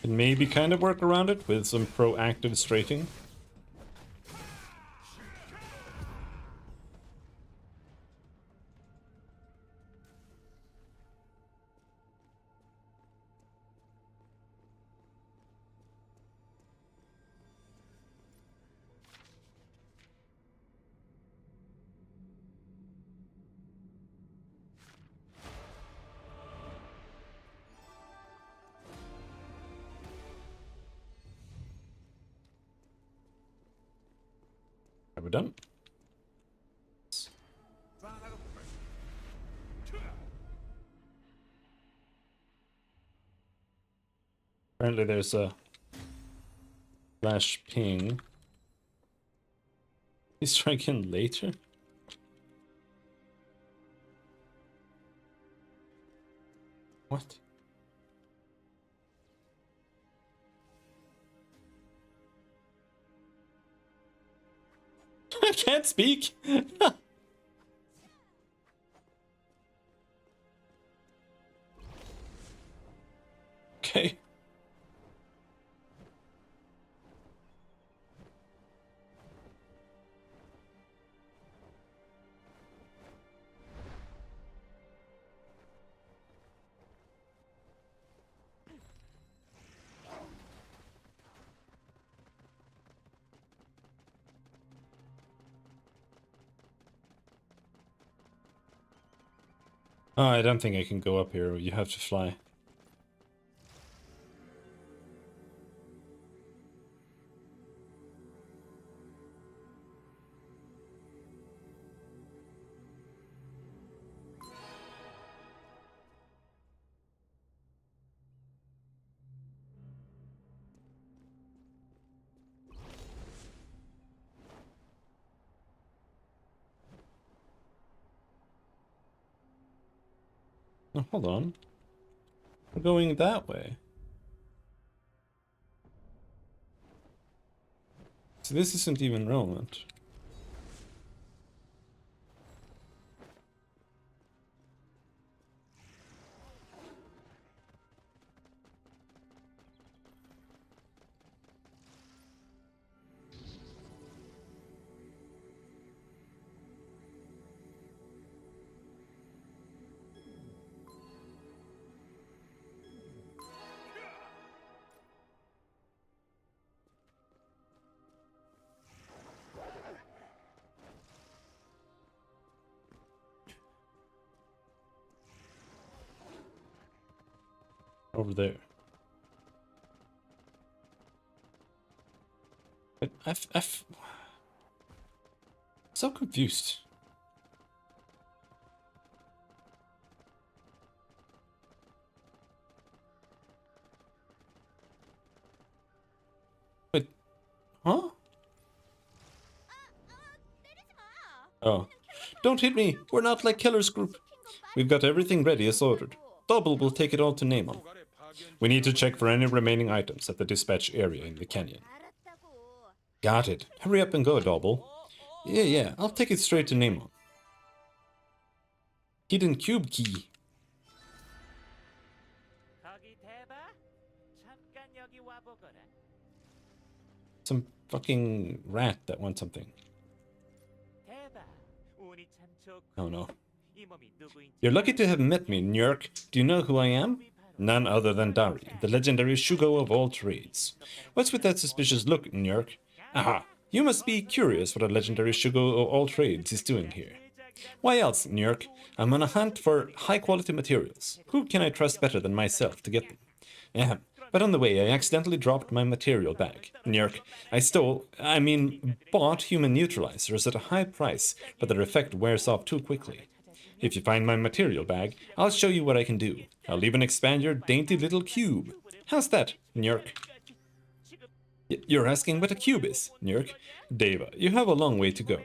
Can maybe kind of work around it with some proactive strafing. Are we done? Apparently there's a flash ping. He's striking later? What? I can't speak! Okay. Oh, I don't think I can go up here. You have to fly. Oh, hold on. We're going that way. So this isn't even relevant. Over there. But I've so confused. Wait, huh? Oh. Don't hit me! We're not like Keller's group. We've got everything ready as ordered. Double will take it all to Namon. We need to check for any remaining items at the dispatch area in the canyon. Got it. Hurry up and go, Double. Yeah, I'll take it straight to Namon. Hidden cube key. Some fucking rat that wants something. Oh no. You're lucky to have met me, Njörg. Do you know who I am? None other than Dari, the legendary Shugo of all trades. What's with that suspicious look, Njörg? Aha! You must be curious what a legendary Shugo of all trades is doing here. Why else, Njörg? I'm on a hunt for high-quality materials. Who can I trust better than myself to get them? But on the way, I accidentally dropped my material bag. Njörg, bought human neutralizers at a high price, but their effect wears off too quickly. If you find my material bag, I'll show you what I can do. I'll even expand your dainty little cube. How's that, Njörg? You're asking what a cube is, Njörg? Deva, you have a long way to go.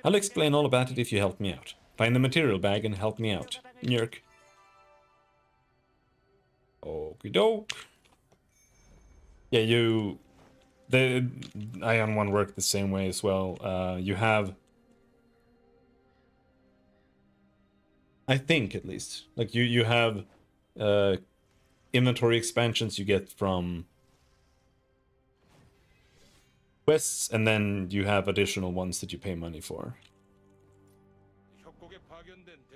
I'll explain all about it if you help me out. Find the material bag and help me out, Njörg. Okie doke. Yeah, the Aion one worked the same way as well. You have, I think at least, like you have inventory expansions you get from quests, and then you have additional ones that you pay money for.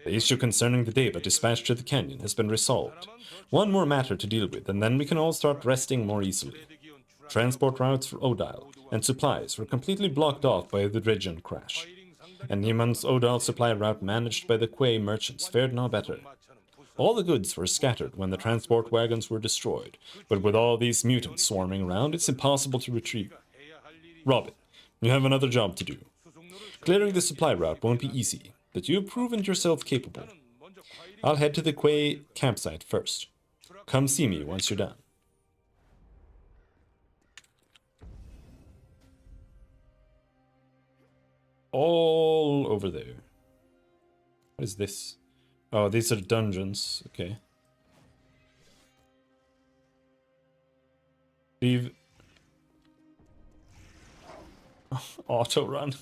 The issue concerning the data dispatched to the canyon has been resolved. One more matter to deal with, and then we can all start resting more easily. Transport routes for Odile and supplies were completely blocked off by the Dredgen crash. And Niemann's Odile supply route managed by the Quay merchants fared no better. All the goods were scattered when the transport wagons were destroyed, but with all these mutants swarming around, it's impossible to retrieve. Robin, you have another job to do. Clearing the supply route won't be easy, but you have proven yourself capable. I'll head to the Quay campsite first. Come see me once you're done. All over there. What is this? Oh, these are dungeons. Okay. Leave. Auto run.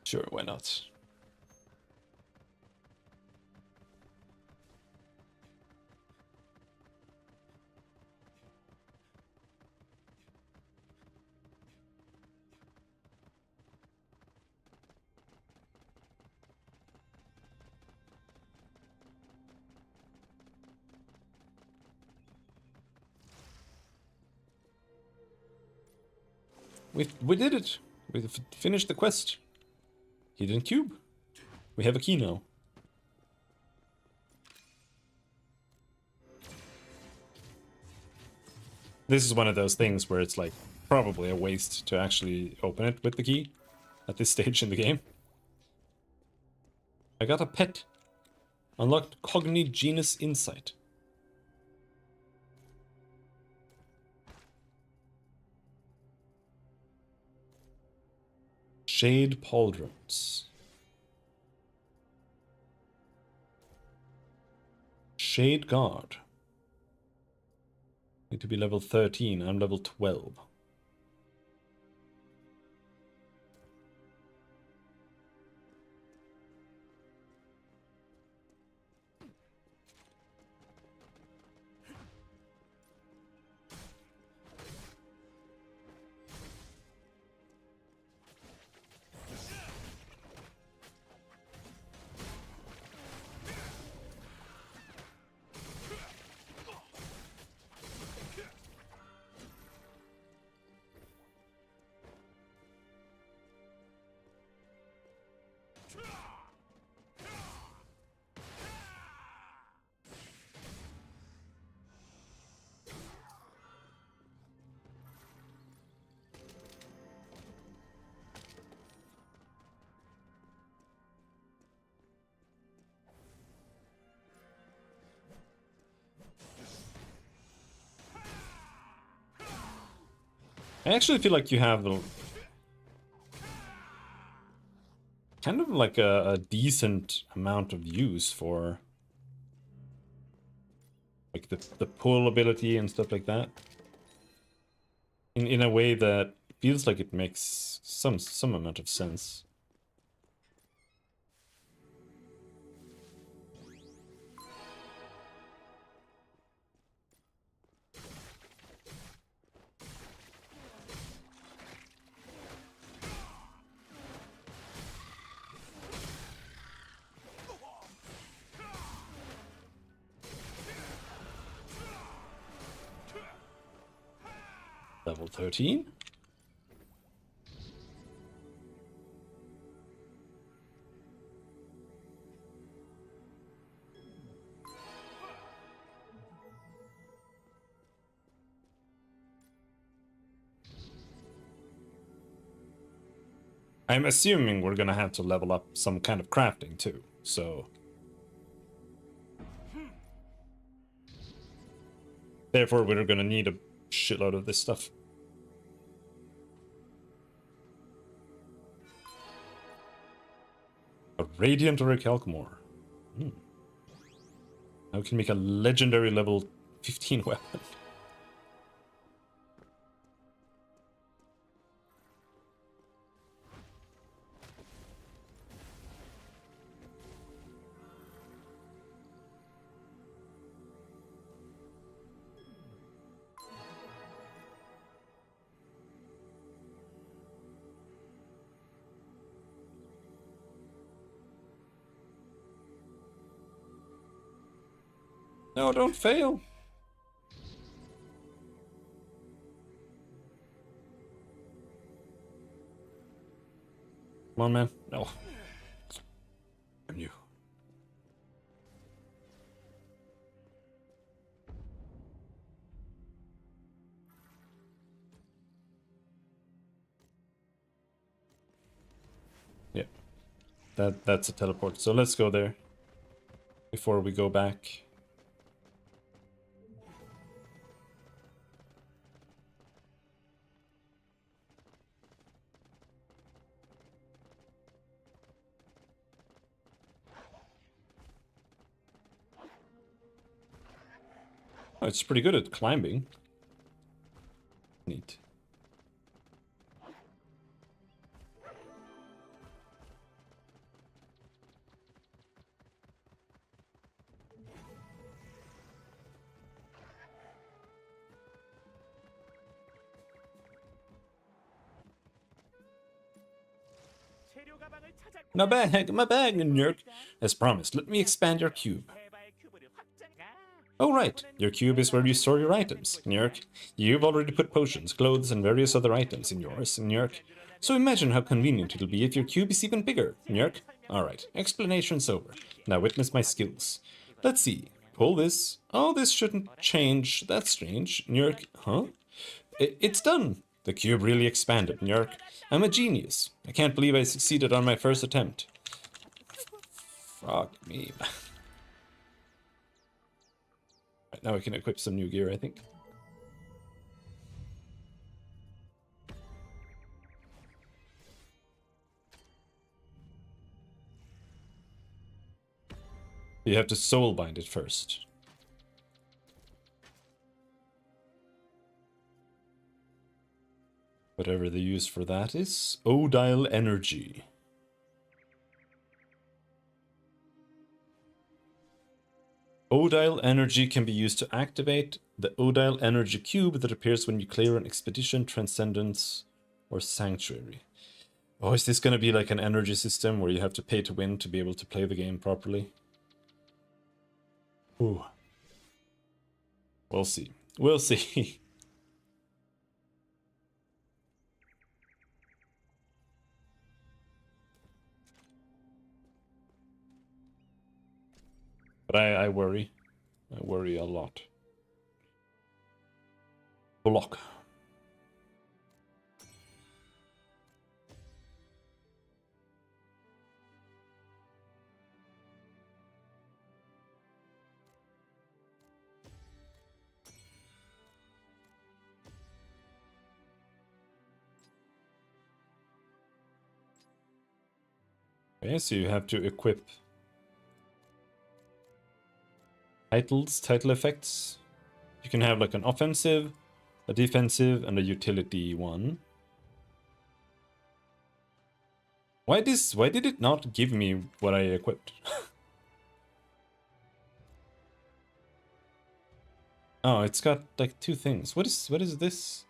Sure, why not? We did it. We finished the quest. Hidden cube. We have a key now. This is one of those things where it's like probably a waste to actually open it with the key at this stage in the game. I got a pet. Unlocked Cognigenous Insight. Shade Pauldrons. Shade Guard. Need to be level 13. I'm level 12. I actually feel like you have kind of like a decent amount of use for like the pull ability and stuff like that. In a way that feels like it makes some amount of sense. Level 13. I'm assuming we're gonna have to level up some kind of crafting too, so... Therefore, we're gonna need a shitload of this stuff. A Radiant Orichalcomore. Hmm. Now we can make a legendary level 15 weapon. No, don't fail. Come on, man. No. Damn you. Yeah. That's a teleport. So let's go there before we go back. Oh, it's pretty good at climbing. Neat. 재료 가방을 찾았구나. My bag, Nurk. As promised, let me expand your cube. 해발 큐브를 확장. Oh right, your cube is where you store your items, Nurk. You've already put potions, clothes, and various other items in yours, Nurk. So imagine how convenient it'll be if your cube is even bigger, Nurk. Alright, explanation's over. Now witness my skills. Let's see. Pull this. Oh, this shouldn't change. That's strange. Nurk, huh? It's done. The cube really expanded, Nurk. I'm a genius. I can't believe I succeeded on my first attempt. Fuck me. Right, now we can equip some new gear, I think. You have to soul bind it first. Whatever the use for that is. Odile energy. Odile energy can be used to activate the Odile energy cube that appears when you clear an expedition, transcendence, or sanctuary. Oh, is this going to be like an energy system where you have to pay to win to be able to play the game properly? Ooh. We'll see. We'll see. But I worry. I worry a lot. Block. Okay, so you have to equip titles, title effects. You can have like an offensive, a defensive, and a utility one. Why did it not give me what I equipped? Oh, it's got like two things. What is this?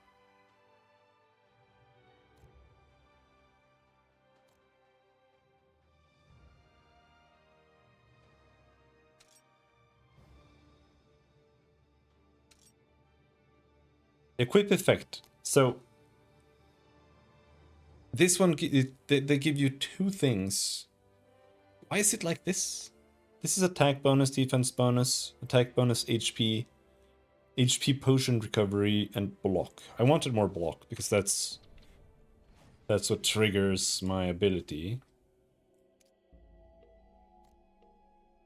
Equip effect. So this one, they give you two things. Why is it like this? This is attack bonus, defense bonus, attack bonus, HP, HP potion recovery, and block. I wanted more block because that's what triggers my ability.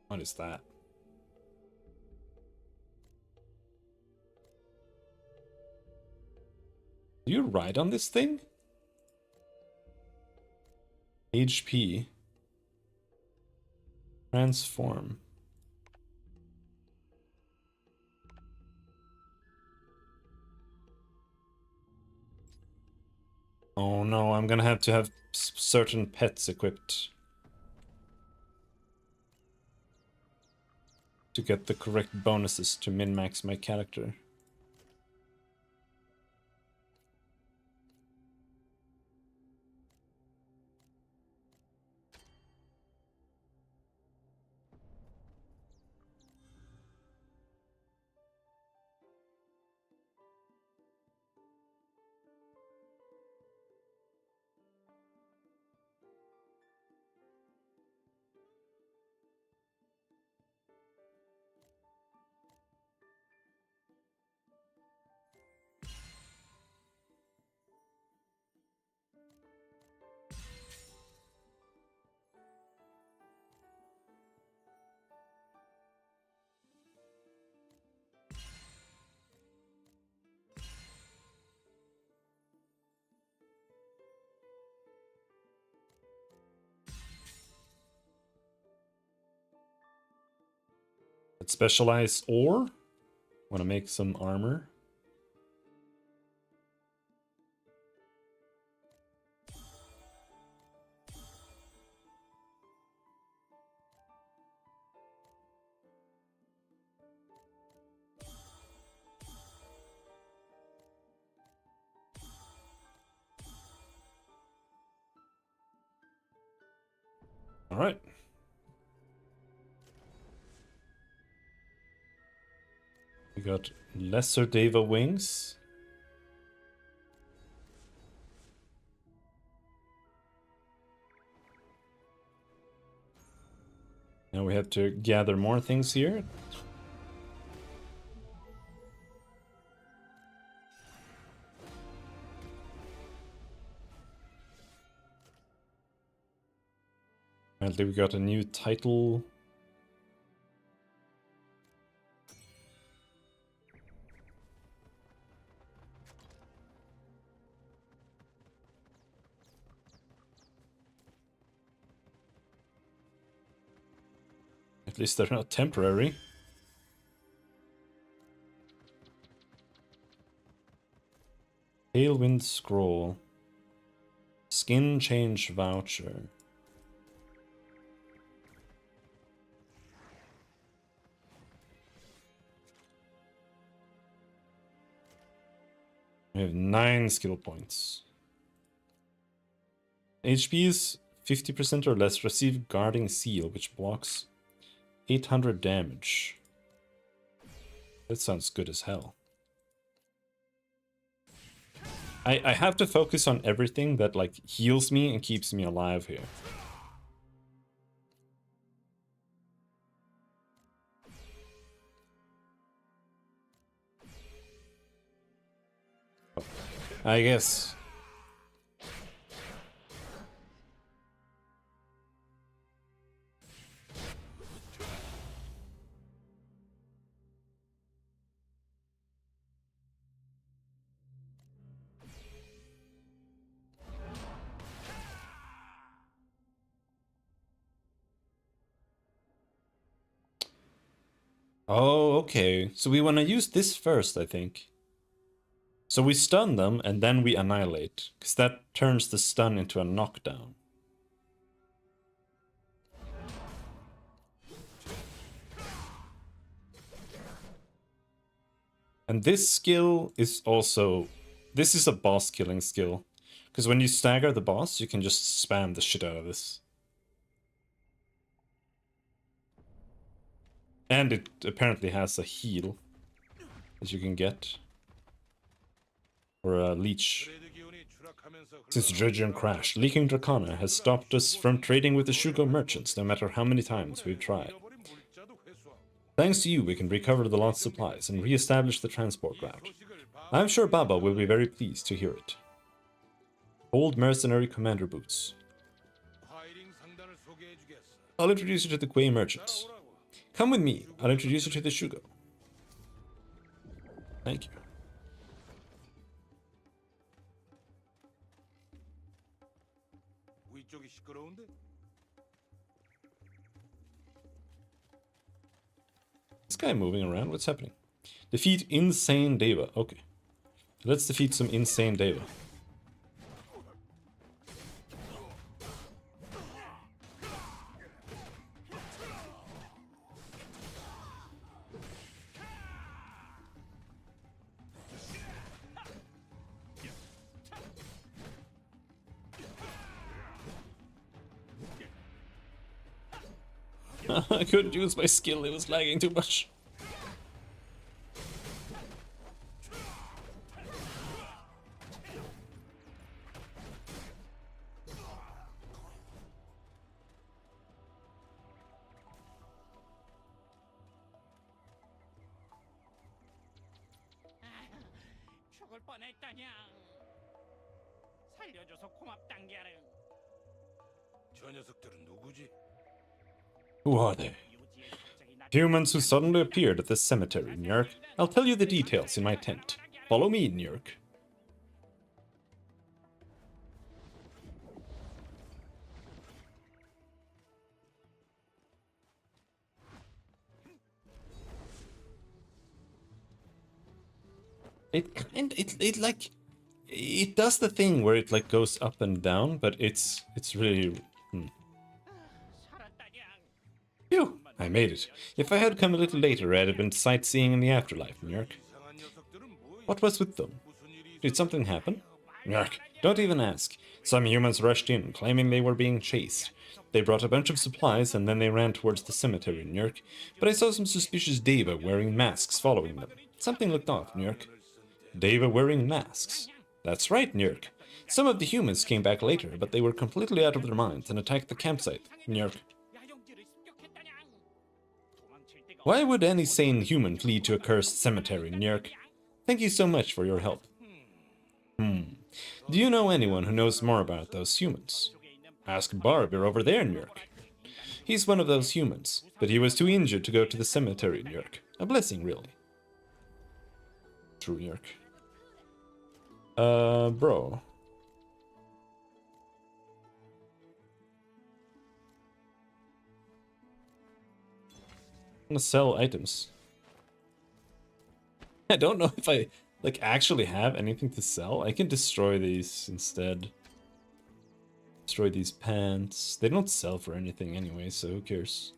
What is that? Do you ride on this thing? HP. Transform. Oh no, I'm gonna have to have certain pets equipped to get the correct bonuses to min-max my character. Let's specialize ore. Want to make some armor. All right. We got lesser Deva wings. Now we have to gather more things here. Apparently we got a new title. At least they're not temporary. Tailwind scroll. Skin change voucher. We have 9 skill points. HPs 50% or less receive guarding seal, which blocks 800 damage. That sounds good as hell. I have to focus on everything that like heals me and keeps me alive here. I guess. Oh, okay. So we want to use this first, I think. So we stun them and then we annihilate, because that turns the stun into a knockdown. And this skill is also... This is a boss killing skill. Because when you stagger the boss, you can just spam the shit out of this. And it apparently has a heal that you can get. Or a leech. Since the Dredgion crash, leaking Dracana has stopped us from trading with the Shugo merchants, no matter how many times we've tried. Thanks to you, we can recover the lost supplies and re-establish the transport route. I'm sure Baba will be very pleased to hear it. Old mercenary commander boots. I'll introduce you to the Quay merchants. Come with me, I'll introduce you to the Shugo. Thank you. This guy moving around, what's happening? Defeat insane Deva. Okay. Let's defeat some insane Deva. I couldn't use my skill, it was lagging too much. 죽을 뻔했다냥. 살려줘서 고맙단게는. 저 녀석들은 누구지? Who are they? Humans who suddenly appeared at this cemetery, Nurk. I'll tell you the details in my tent. Follow me, Nurk. It like it does the thing where it like goes up and down, but it's really. Phew, I made it. If I had come a little later, I'd have been sightseeing in the afterlife, Nurk. 이상한 녀석들은 뭐야? What was with them? 무슨 일이 Did something happen? Nurk, don't even ask. Some humans rushed in, claiming they were being chased. They brought a bunch of supplies and then they ran towards the cemetery, Nurk. But I saw some suspicious Deva wearing masks following them. Something looked off, Nurk. Deva wearing masks. That's right, Nurk. Some of the humans came back later, but they were completely out of their minds and attacked the campsite, Nurk. Why would any sane human flee to a cursed cemetery, Nurk? Thank you so much for your help. Do you know anyone who knows more about those humans? Ask Barber over there, Nurk. He's one of those humans, but he was too injured to go to the cemetery, Nurk. A blessing, really. True, Nurk. Bro. I'm gonna sell items. I don't know if I like actually have anything to sell. I can destroy these instead. Destroy these pants. They don't sell for anything anyway, so who cares?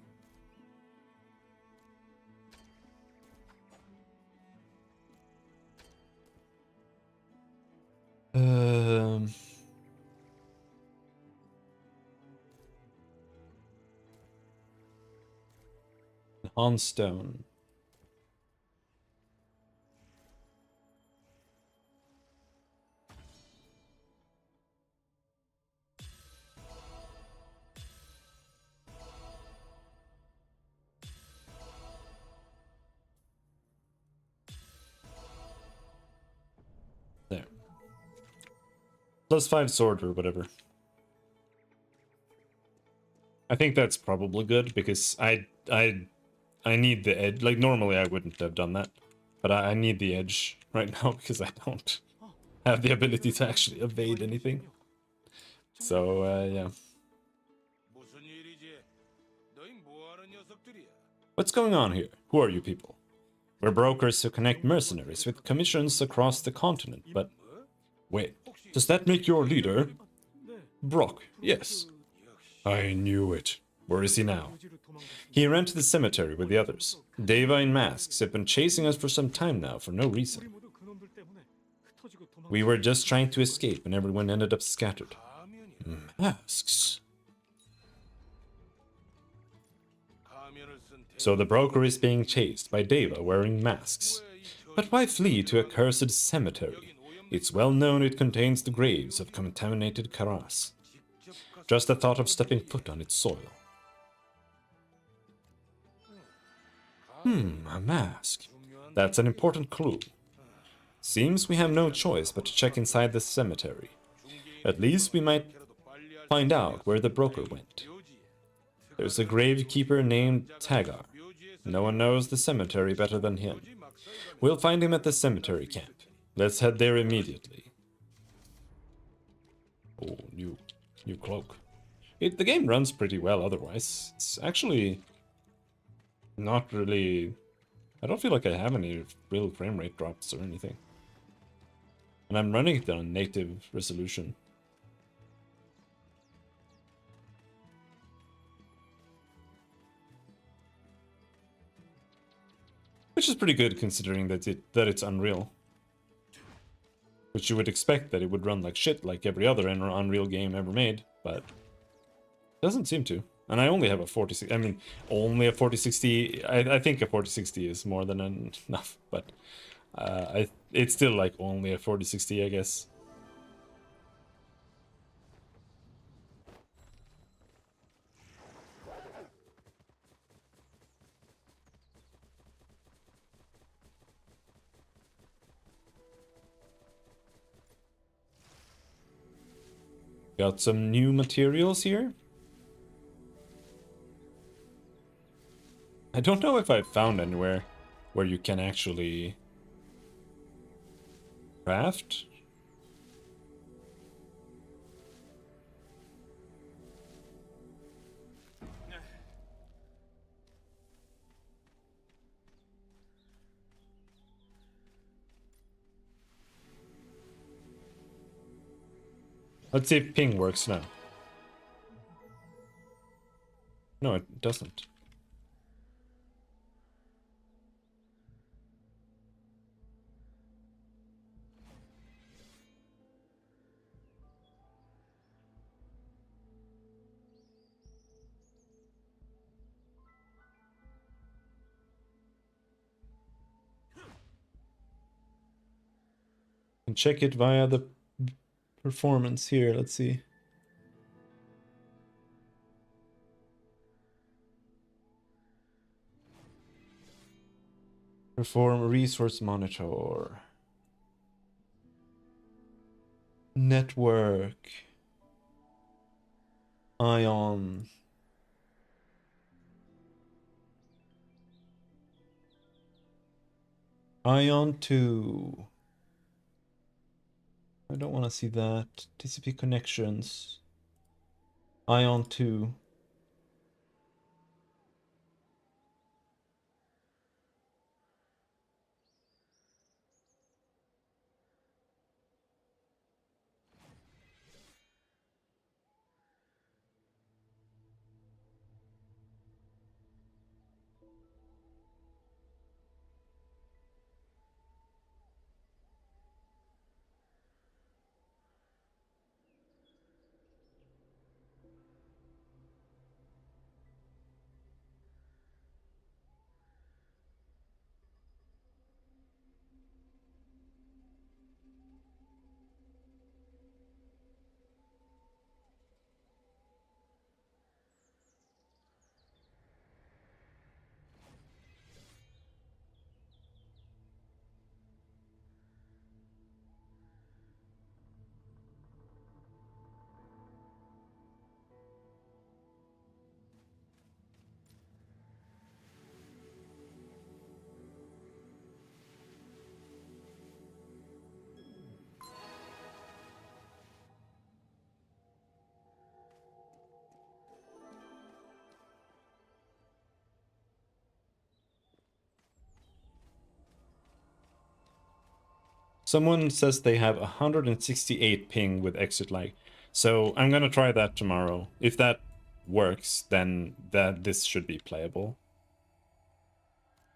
On stone. There. +5 sword or whatever. I think that's probably good because I need the edge. Like normally I wouldn't have done that, but I need the edge right now because I don't have the ability to actually evade anything. So yeah. 무슨 일이지? 너희 뭐하는 녀석들이야? What's going on here? Who are you people? We're brokers who connect mercenaries with commissions across the continent, but... Wait, does that make your leader? Brock, yes. I knew it. Where is he now? He ran to the cemetery with the others. Deva in masks have been chasing us for some time now for no reason. We were just trying to escape and everyone ended up scattered. Masks? So the broker is being chased by Deva wearing masks. But why flee to a cursed cemetery? It's well known it contains the graves of contaminated Karas. Just the thought of stepping foot on its soil. A mask. That's an important clue. Seems we have no choice but to check inside the cemetery. At least we might find out where the broker went. There's a gravekeeper named Tagar. No one knows the cemetery better than him. We'll find him at the cemetery camp. Let's head there immediately. Oh, new cloak. The game runs pretty well otherwise. It's actually not really... I don't feel like I have any real frame rate drops or anything. And I'm running it on native resolution. Which is pretty good considering that it's Unreal. Which you would expect that it would run like shit like every other Unreal game ever made, but it doesn't seem to. And I only have a 4060, I mean, only a 4060, I think a 4060 is more than enough, but it's still like only a 4060, I guess. Got some new materials here. I don't know if I've found anywhere where you can actually craft. Let's see if ping works now. No, it doesn't. And check it via the performance here. Let's see. Perform resource monitor. Network. Aion. Aion 2. I don't want to see that. TCP connections. Aion 2. Someone says they have 168 ping with exit lag. So I'm gonna try that tomorrow. If that works, then this should be playable.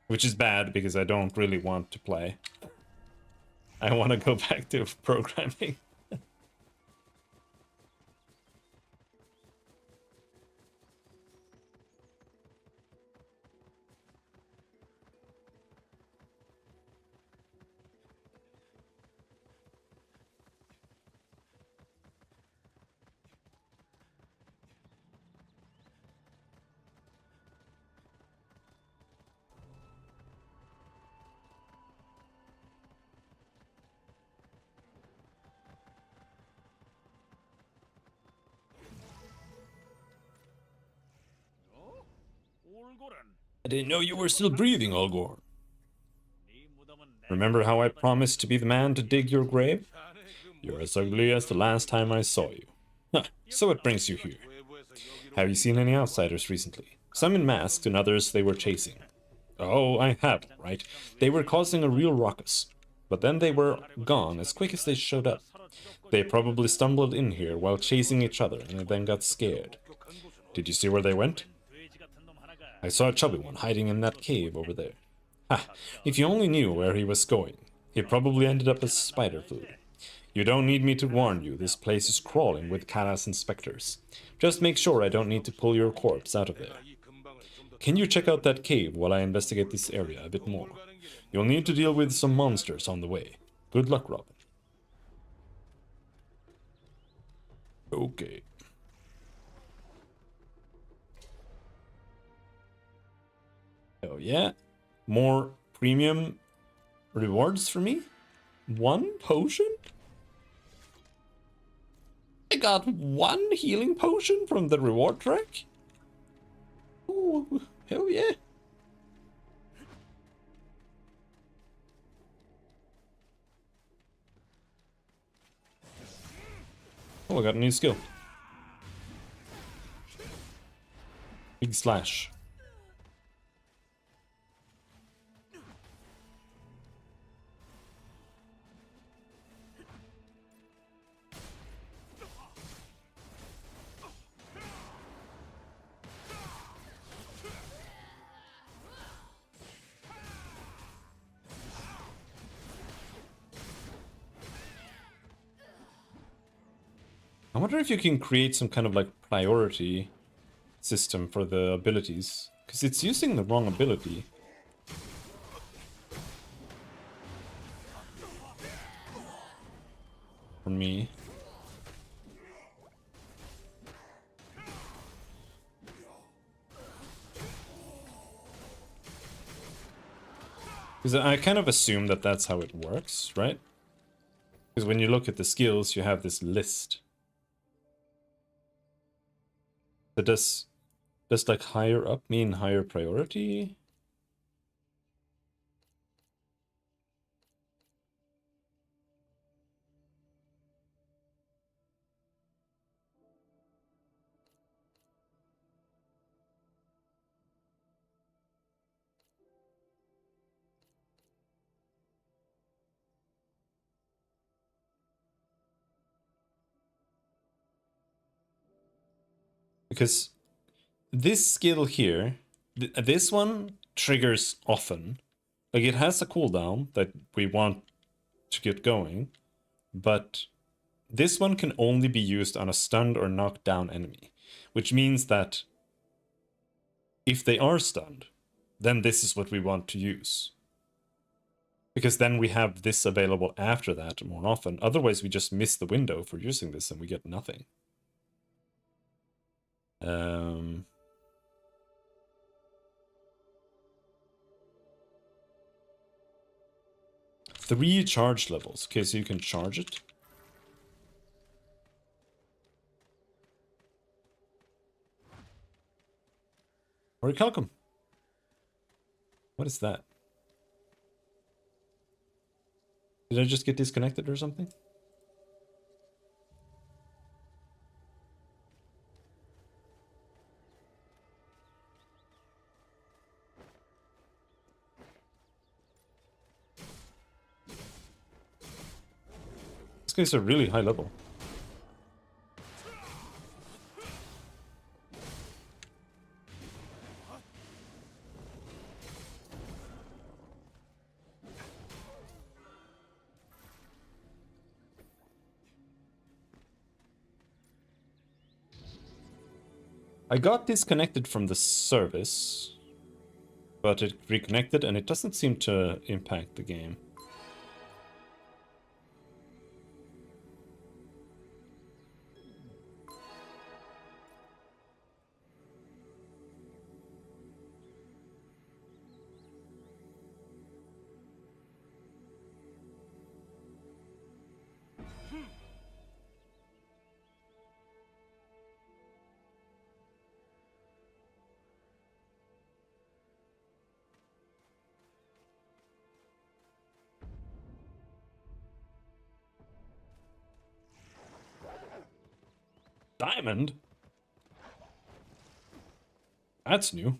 Which is bad because I don't really want to play. I want to go back to programming. I didn't know you were still breathing, Olgor. Remember how I promised to be the man to dig your grave? You're as ugly as the last time I saw you. Huh, so what brings you here? Have you seen any outsiders recently? Some in masks and others they were chasing. Oh, I have, right? They were causing a real ruckus. But then they were gone as quick as they showed up. They probably stumbled in here while chasing each other and then got scared. Did you see where they went? I saw a chubby one hiding in that cave over there. Ha! If you only knew where he was going. He probably ended up as spider food. You don't need me to warn you, this place is crawling with Kala's inspectors. Just make sure I don't need to pull your corpse out of there. Can you check out that cave while I investigate this area a bit more? You'll need to deal with some monsters on the way. Good luck, Robin. Okay. Oh yeah, more premium rewards for me? 1 potion? I got 1 healing potion from the reward track? Oh, hell yeah. Oh, I got a new skill. Big slash. wonder if you can create some kind of like priority system for the abilities. Because it's using the wrong ability. For me. Because I kind of assume that that's how it works, right? Because when you look at the skills, you have this list. So does like higher up mean higher priority? Because this skill here, this one triggers often. Like it has a cooldown that we want to get going, but this one can only be used on a stunned or knocked down enemy, which means that if they are stunned, then this is what we want to use. Because then we have this available after that more often. Otherwise, we just miss the window for using this and we get nothing. 3 charge levels. Okay, so you can charge it. Orichalcum. What is that? Did I just get disconnected or something? This guy's a really high level. I got disconnected from the service, but it reconnected and it doesn't seem to impact the game. Diamond? That's new.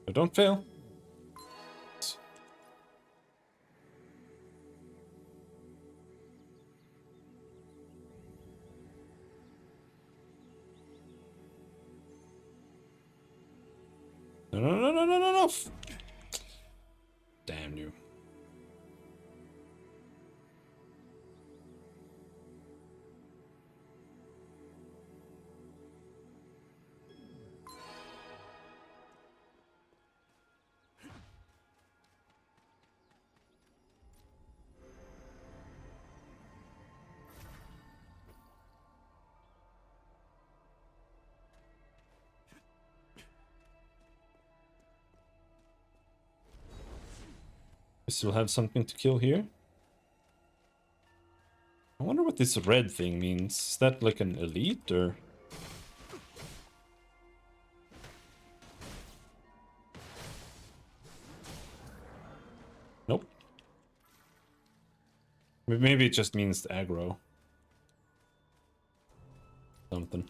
But don't fail. No, no, no, no, no, no, no. Damn you. We still have something to kill here. I wonder what this red thing means. Is that like an elite or? Nope. Maybe it just means aggro. Something.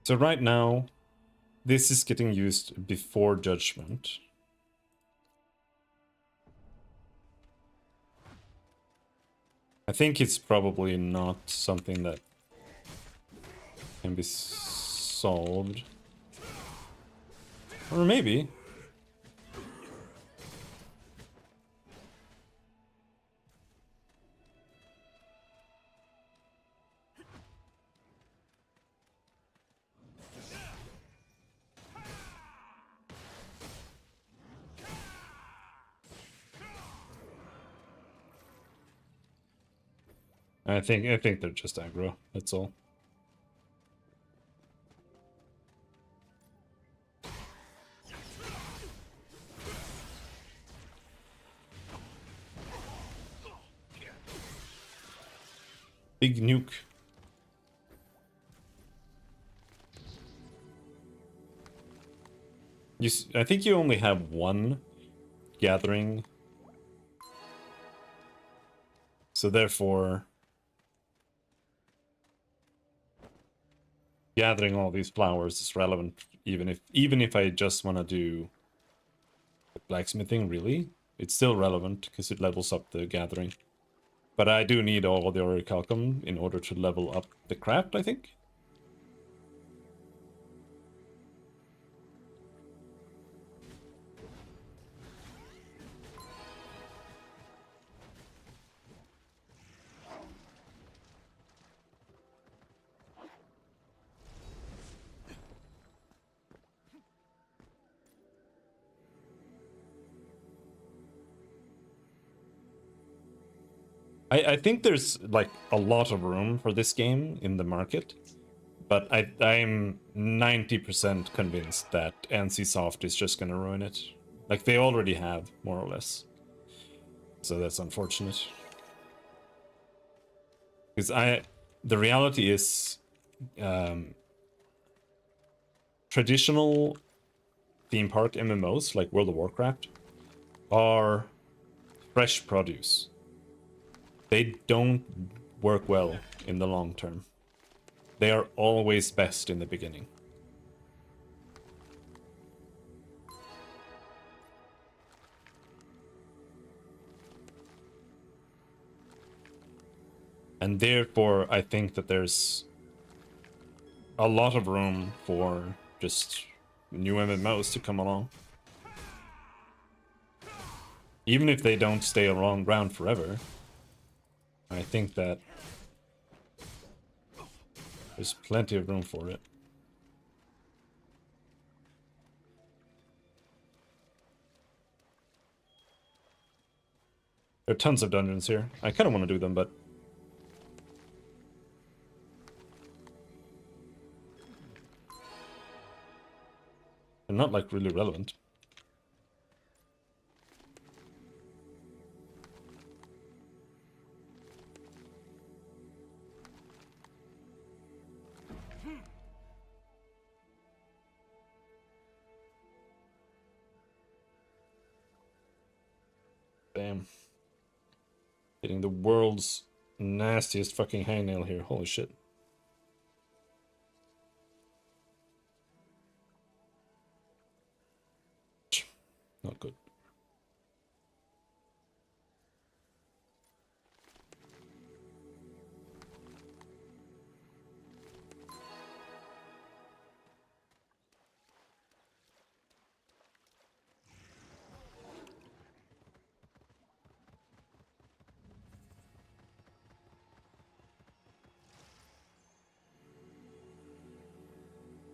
So right now, this is getting used before Judgment. I think it's probably not something that can be solved. Or maybe. I think they're just aggro, that's all. Big nuke. I think you only have one gathering. So therefore, gathering all these flowers is relevant, even if I just want to do blacksmithing, really. It's still relevant because it levels up the gathering. But I do need all the orichalcum in order to level up the craft, I think. I think there's like a lot of room for this game in the market, but I'm 90% convinced that NCSoft is just gonna ruin it. Like they already have, more or less. So that's unfortunate. Because the reality is, traditional theme park MMOs like World of Warcraft are fresh produce. They don't work well in the long term. They are always best in the beginning. And therefore, I think that there's a lot of room for just new MMOs to come along. Even if they don't stay around forever, I think that there's plenty of room for it. There are tons of dungeons here. I kind of want to do them, but they're not like really relevant. Damn. Hitting the world's nastiest fucking hangnail here. Holy shit. Not good.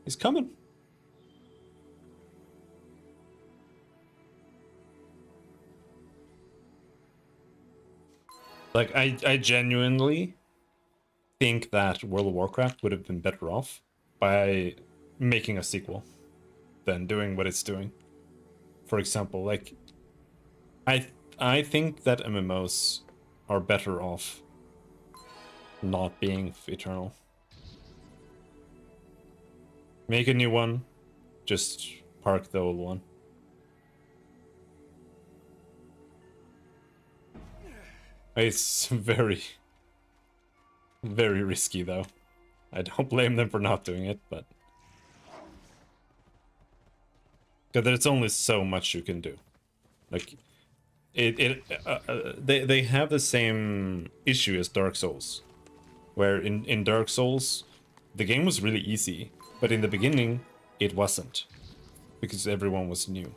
He's coming. Like, I genuinely think that World of Warcraft would have been better off by making a sequel than doing what it's doing. For example, like, I think that MMOs are better off not being eternal. Make a new one, just park the old one. It's very, very risky though. I don't blame them for not doing it, but Because there's only so much you can do. Like, they have the same issue as Dark Souls, where in Dark Souls, the game was really easy, but in the beginning, it wasn't, because everyone was new.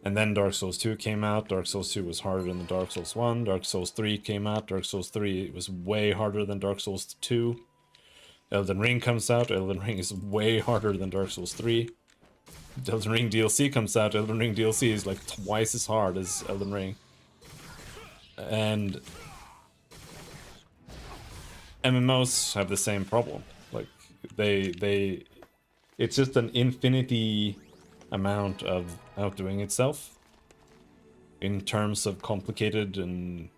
And then Dark Souls 2 came out, Dark Souls 2 was harder than Dark Souls 1, Dark Souls 3 came out, Dark Souls 3 was way harder than Dark Souls 2. Elden Ring comes out, Elden Ring is way harder than Dark Souls 3. Elden Ring DLC comes out, Elden Ring DLC is like twice as hard as Elden Ring. And MMOs have the same problem. Like, it's just an infinity amount of outdoing itself in terms of complicated and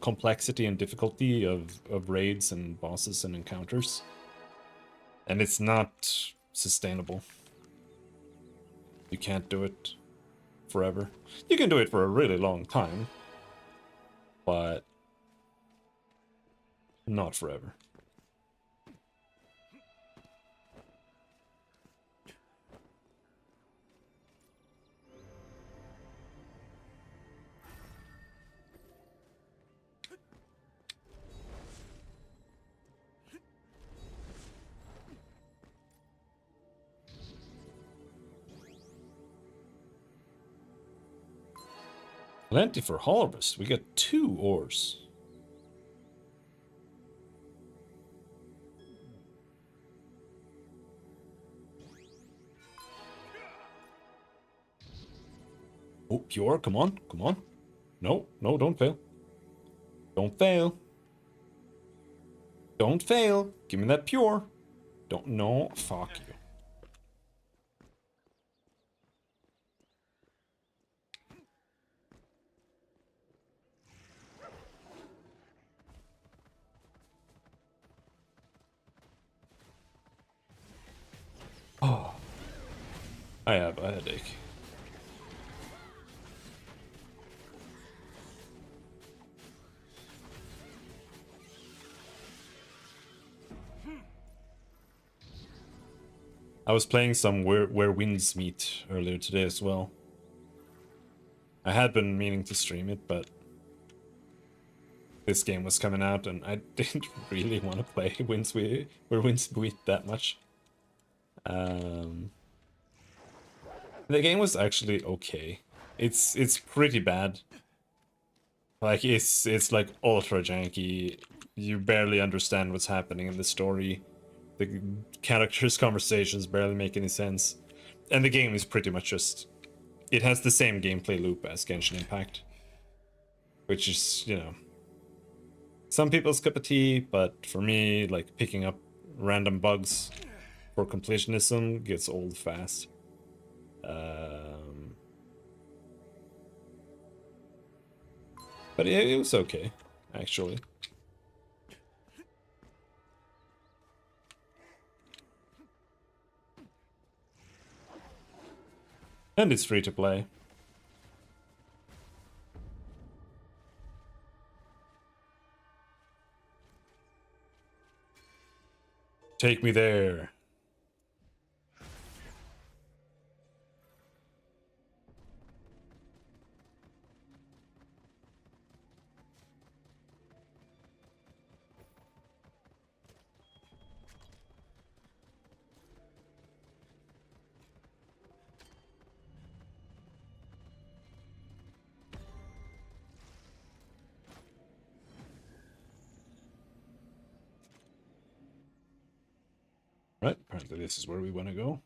complexity and difficulty of raids and bosses and encounters. And it's not sustainable. You can't do it forever. You can do it for a really long time, but not forever. Plenty for harvest. We got 2 ores. Oh, pure. Come on. Come on. No, no, don't fail. Don't fail. Don't fail. Give me that pure. Don't. No. Fuck you. Oh. I have a headache. I was playing some Where Winds Meet earlier today as well. I had been meaning to stream it, but this game was coming out and I didn't really want to play Where Winds Meet that much. The game was actually okay. It's pretty bad. Like, it's like ultra janky. You barely understand what's happening in the story. The characters' conversations barely make any sense. And the game is pretty much just... It has the same gameplay loop as Genshin Impact. Which is, you know... some people's cup of tea, but for me, like, picking up random bugs for completionism gets old fast. But it was okay, actually. And it's free to play. Take me there. Right, apparently this is where we want to go.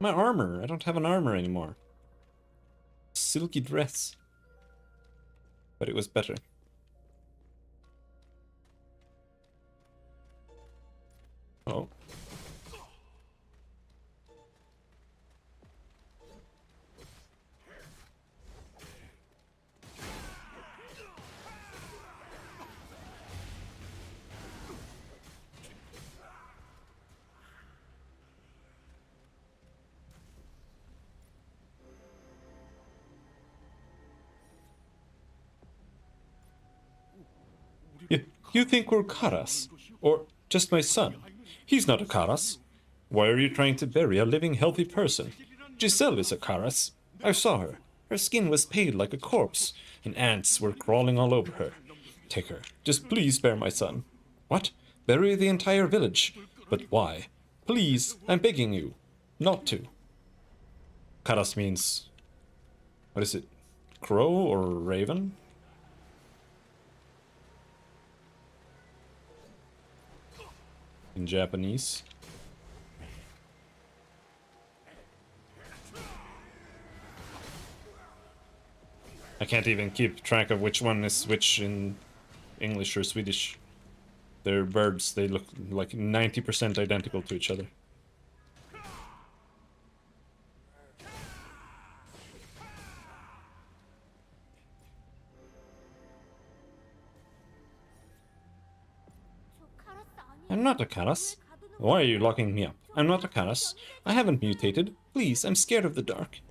My armor. I don't have an armor anymore. Silky dress. But it was better. Oh. You think we're Karas? Or just my son? He's not a Karas. Why are you trying to bury a living, healthy person? Giselle is a Karas. I saw her. Her skin was pale like a corpse, and ants were crawling all over her. Take her. Just please spare my son. What? Bury the entire village? But why? Please, I'm begging you. Not to. Karas means... what is it? Crow or raven? In Japanese. I can't even keep track of which one is which in English or Swedish. They're birds, they look like 90% identical to each other. I'm not a Karas. Why are you locking me up? I'm not a Karas. I haven't mutated. Please, I'm scared of the dark.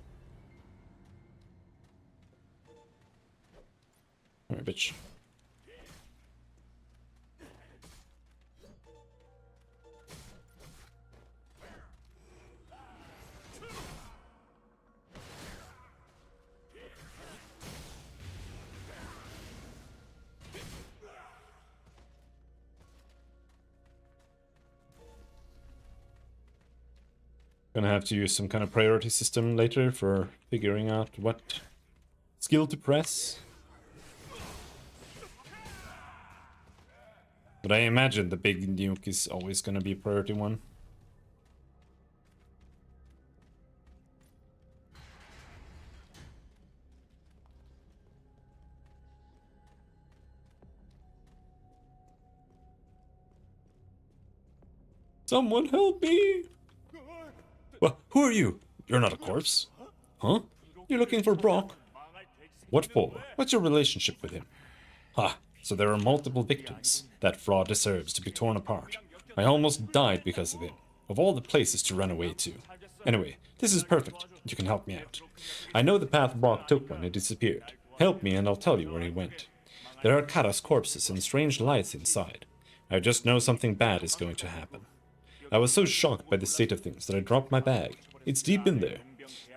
Alright, bitch. Gonna have to use some kind of priority system later for figuring out what skill to press. But I imagine the big nuke is always gonna be priority one. Someone help me! Well, who are you? You're not a corpse. Huh? You're looking for Brock? What for? What's your relationship with him? Ha, so there are multiple victims. That fraud deserves to be torn apart. I almost died because of him. Of all the places to run away to. Anyway, this is perfect. You can help me out. I know the path Brock took when he disappeared. Help me and I'll tell you where he went. There are Kara's corpses and strange lights inside. I just know something bad is going to happen. I was so shocked by the state of things that I dropped my bag. It's deep in there.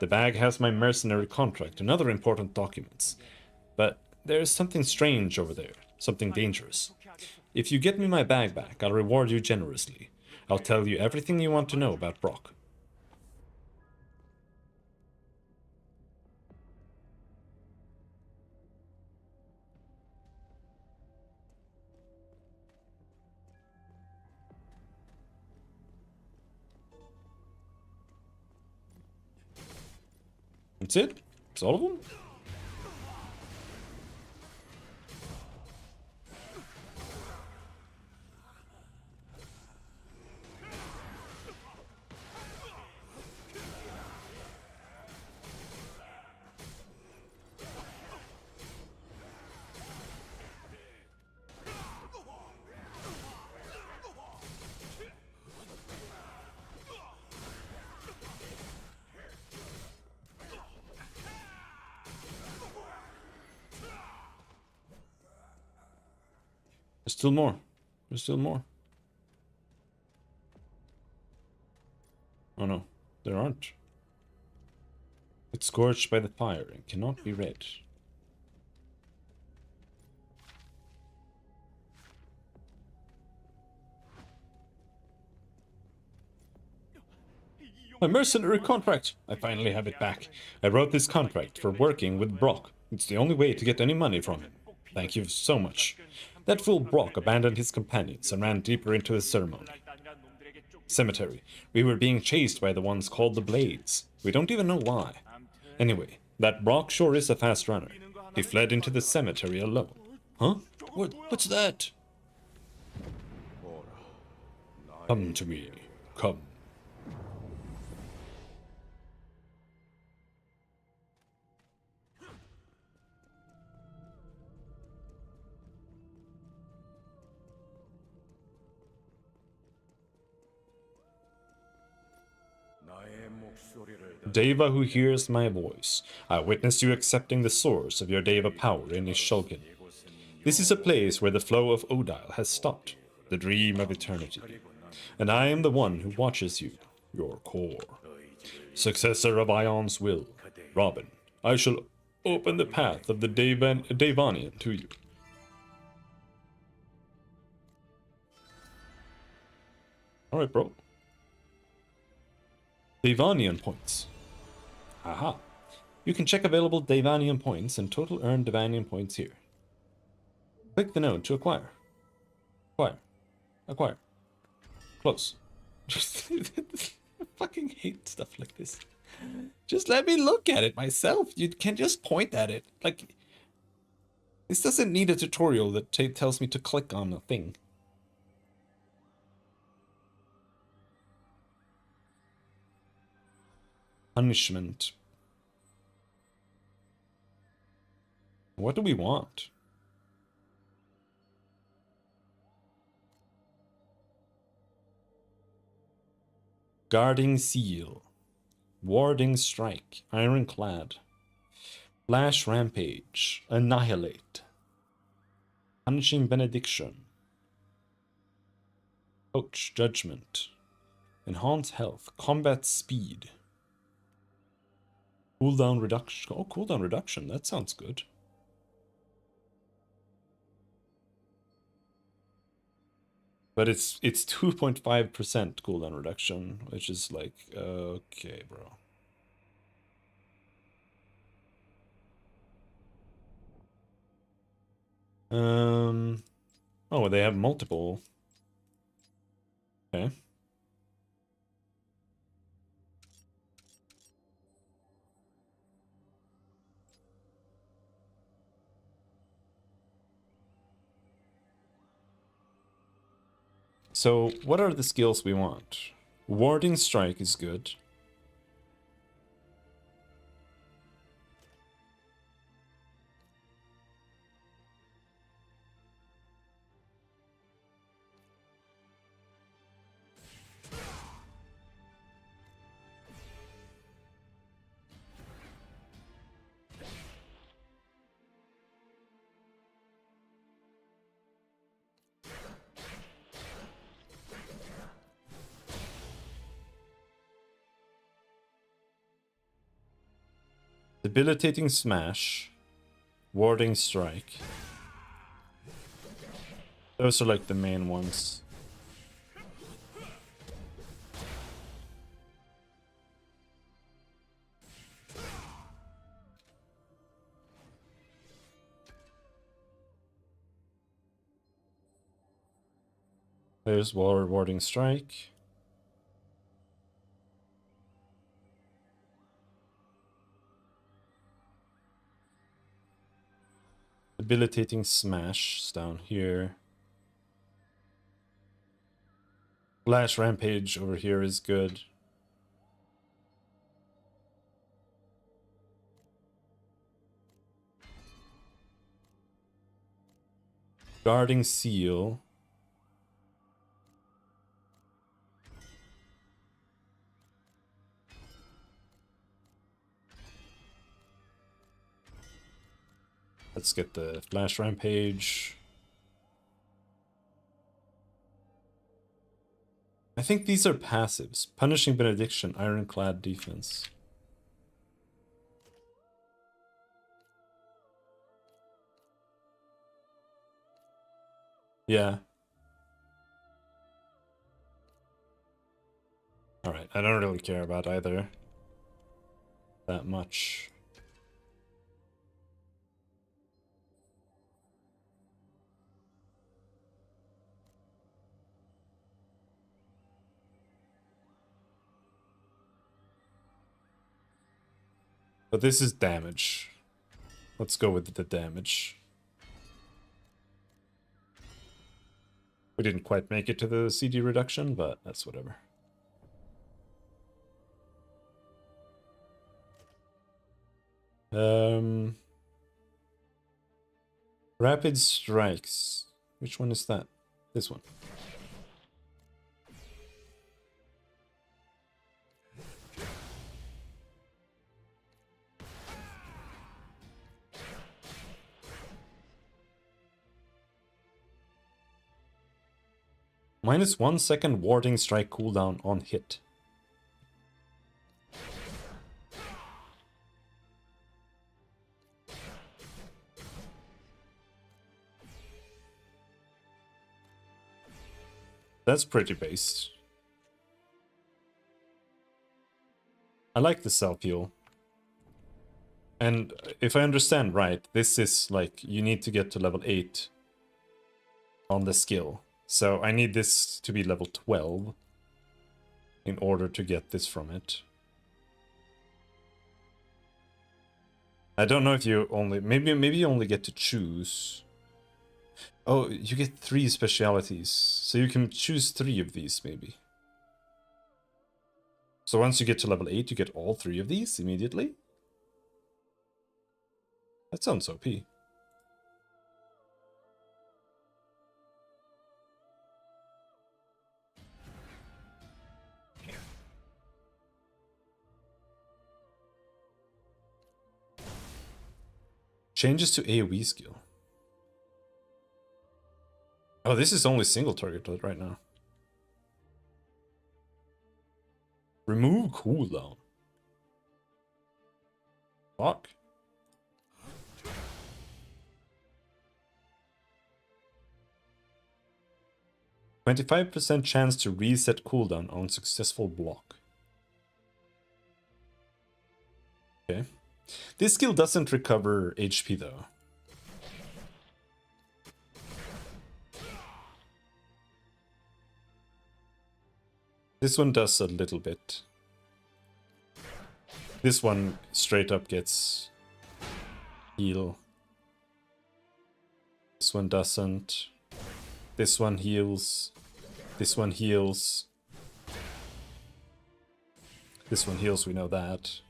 The bag has my mercenary contract and other important documents. But there's something strange over there, something dangerous. If you get me my bag back, I'll reward you generously. I'll tell you everything you want to know about Brock. That's it? That's all of them? There's still more. There's still more. Oh no, there aren't. It's scorched by the fire and cannot be read. My mercenary contract! I finally have it back. I wrote this contract for working with Brock. It's the only way to get any money from him. Thank you so much. That fool Brock abandoned his companions and ran deeper into the ceremony. cemetery. We were being chased by the ones called the Blades. We don't even know why. Anyway, that Brock sure is a fast runner. He fled into the cemetery alone. Huh? What's that? Come to me. Come. Deva who hears my voice, I witness you accepting the source of your Deva power in Ishulkin. This is a place where the flow of Odile has stopped, the dream of eternity. And I am the one who watches you, your core. Successor of Aion's will, Robin, I shall open the path of the Devanian to you. Alright, bro. Devanian points. Aha. You can check available Devanian points and total earned Devanian points here. Click the node to acquire. Acquire. Acquire. Close. I fucking hate stuff like this. Just let me look at it myself. You can just point at it. Like, this doesn't need a tutorial that tells me to click on a thing. Punishment. What do we want? Guarding Seal. Warding Strike. Ironclad. Flash Rampage. Annihilate. Punishing Benediction. Coach Judgment. Enhance Health. Combat Speed. Cooldown Reduction. Oh, cooldown reduction. That sounds good. But it's 2.5% cooldown reduction, which is like, okay, bro. Oh, they have multiple. Okay. So, what are the skills we want? Warding Strike is good. Debilitating Smash. Warding Strike. Those are like the main ones. There's Warding Strike. Debilitating Smash is down here. Flash Rampage over here is good. Guarding Seal. Let's get the Flash Rampage. I think these are passives. Punishing Benediction, Ironclad Defense. Yeah. Alright, I don't really care about either that much. But this is damage. Let's go with the damage. We didn't quite make it to the CD reduction, but that's whatever. Rapid strikes. Which one is that? This one. -1 second warding strike cooldown on hit. That's pretty based. I like the self-heal. And if I understand right, this is like, you need to get to level 8 on the skill. So I need this to be level 12 in order to get this from it. I don't know if you only... Maybe you only get to choose. Oh, you get 3 specialities. So you can choose 3 of these, maybe. So once you get to level 8, you get all 3 of these immediately? That sounds OP. Changes to AoE skill. Oh, this is only single target right now. Remove cooldown. Fuck. %25% chance to reset cooldown on successful block. Okay. This skill doesn't recover HP though. This one does a little bit. This one straight up gets heal. This one doesn't. This one heals. This one heals. This one heals, we know that.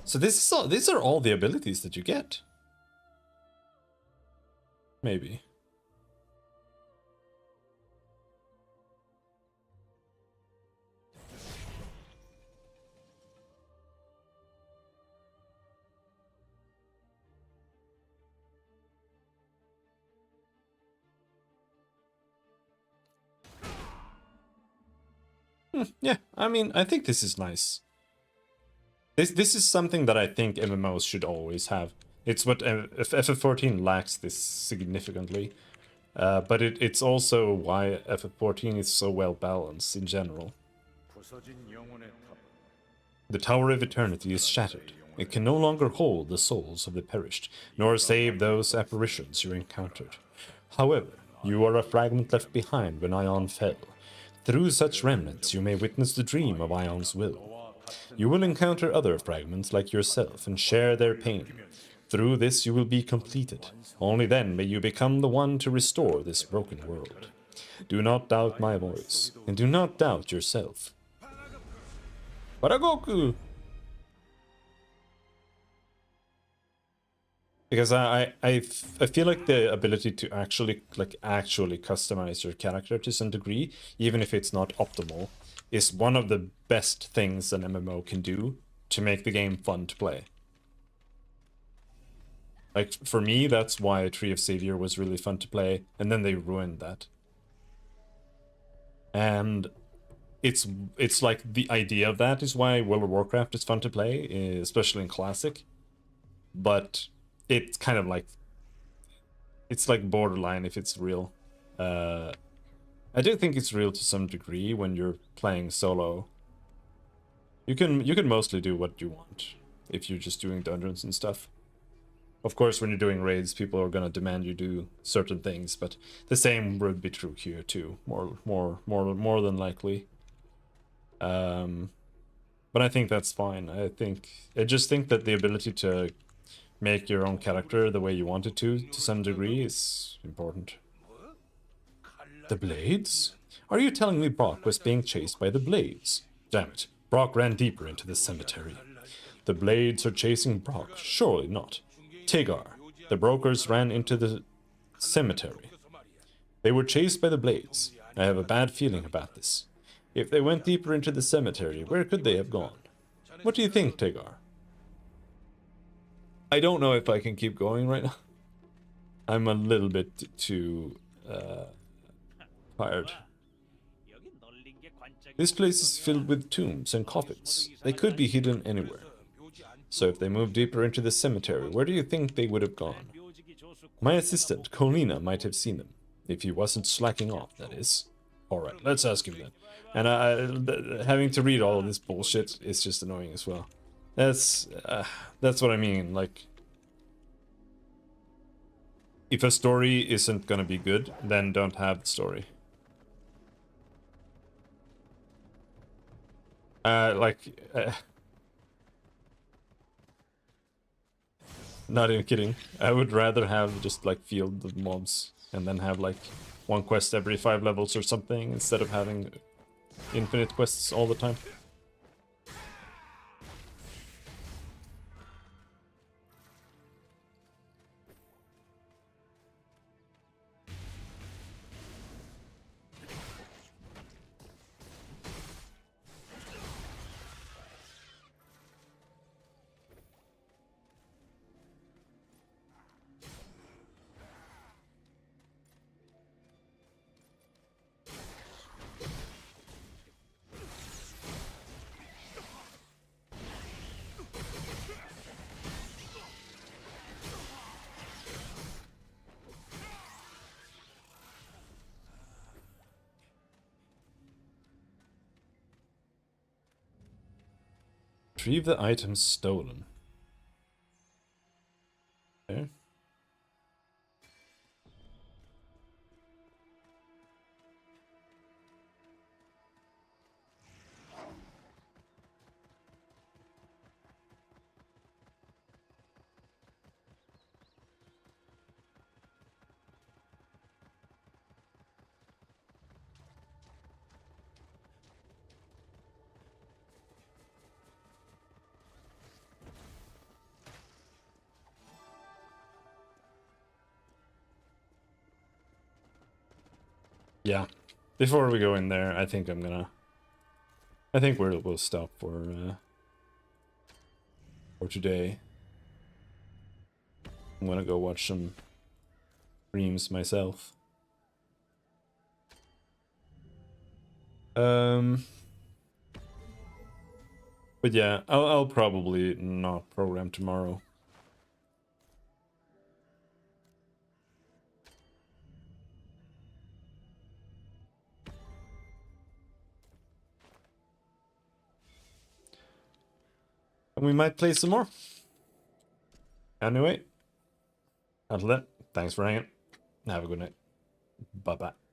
So these are all the abilities that you get. Maybe. Yeah, I mean, I think this is nice. This is something that I think MMOs should always have. It's what FF14 lacks this significantly, but it's also why FF14 is so well balanced in general. The Tower of Eternity is shattered. It can no longer hold the souls of the perished, nor save those apparitions you encountered. However, you are a fragment left behind when Aion fell. Through such remnants you may witness the dream of Aion's will. You will encounter other fragments like yourself and share their pain. Through this you will be completed. Only then may you become the one to restore this broken world. Do not doubt my voice, and do not doubt yourself. Paragoku! Because I feel like the ability to actually customize your character to some degree, even if it's not optimal, is one of the best things an MMO can do to make the game fun to play. Like, for me, that's why Tree of Savior was really fun to play, and then they ruined that. And it's like the idea of that is why World of Warcraft is fun to play, especially in Classic. But it's kind of like it's like borderline if it's real. I do think it's real to some degree when you're playing solo. You can mostly do what you want if you're just doing dungeons and stuff. Of course, when you're doing raids, people are gonna demand you do certain things, but the same would be true here too, more than likely. But I think that's fine. I just think that the ability to make your own character the way you want it to some degree is important. The Blades? Are you telling me Brock was being chased by the Blades? Damn it, Brock ran deeper into the cemetery. The Blades are chasing Brock, surely not. Tagar, the brokers ran into the cemetery. They were chased by the Blades. I have a bad feeling about this. If they went deeper into the cemetery, where could they have gone? What do you think, Tagar? I don't know if I can keep going right now. I'm a little bit too tired. This place is filled with tombs and coffins. They could be hidden anywhere. So if they moved deeper into the cemetery, where do you think they would have gone? My assistant, Colina, might have seen them. If he wasn't slacking off, that is. Alright, let's ask him then. And having to read all of this bullshit is just annoying as well. That's what I mean, like... If a story isn't gonna be good, then don't have the story. Not even kidding. I would rather have just like field the mobs and then have like one quest every 5 levels or something instead of having infinite quests all the time. Retrieve the items stolen. Okay. Yeah. Before we go in there, I think we'll stop for today. I'm gonna go watch some streams myself. But yeah, I'll probably not program tomorrow. And we might play some more. Anyway, until then, thanks for hanging. Have a good night. Bye-bye.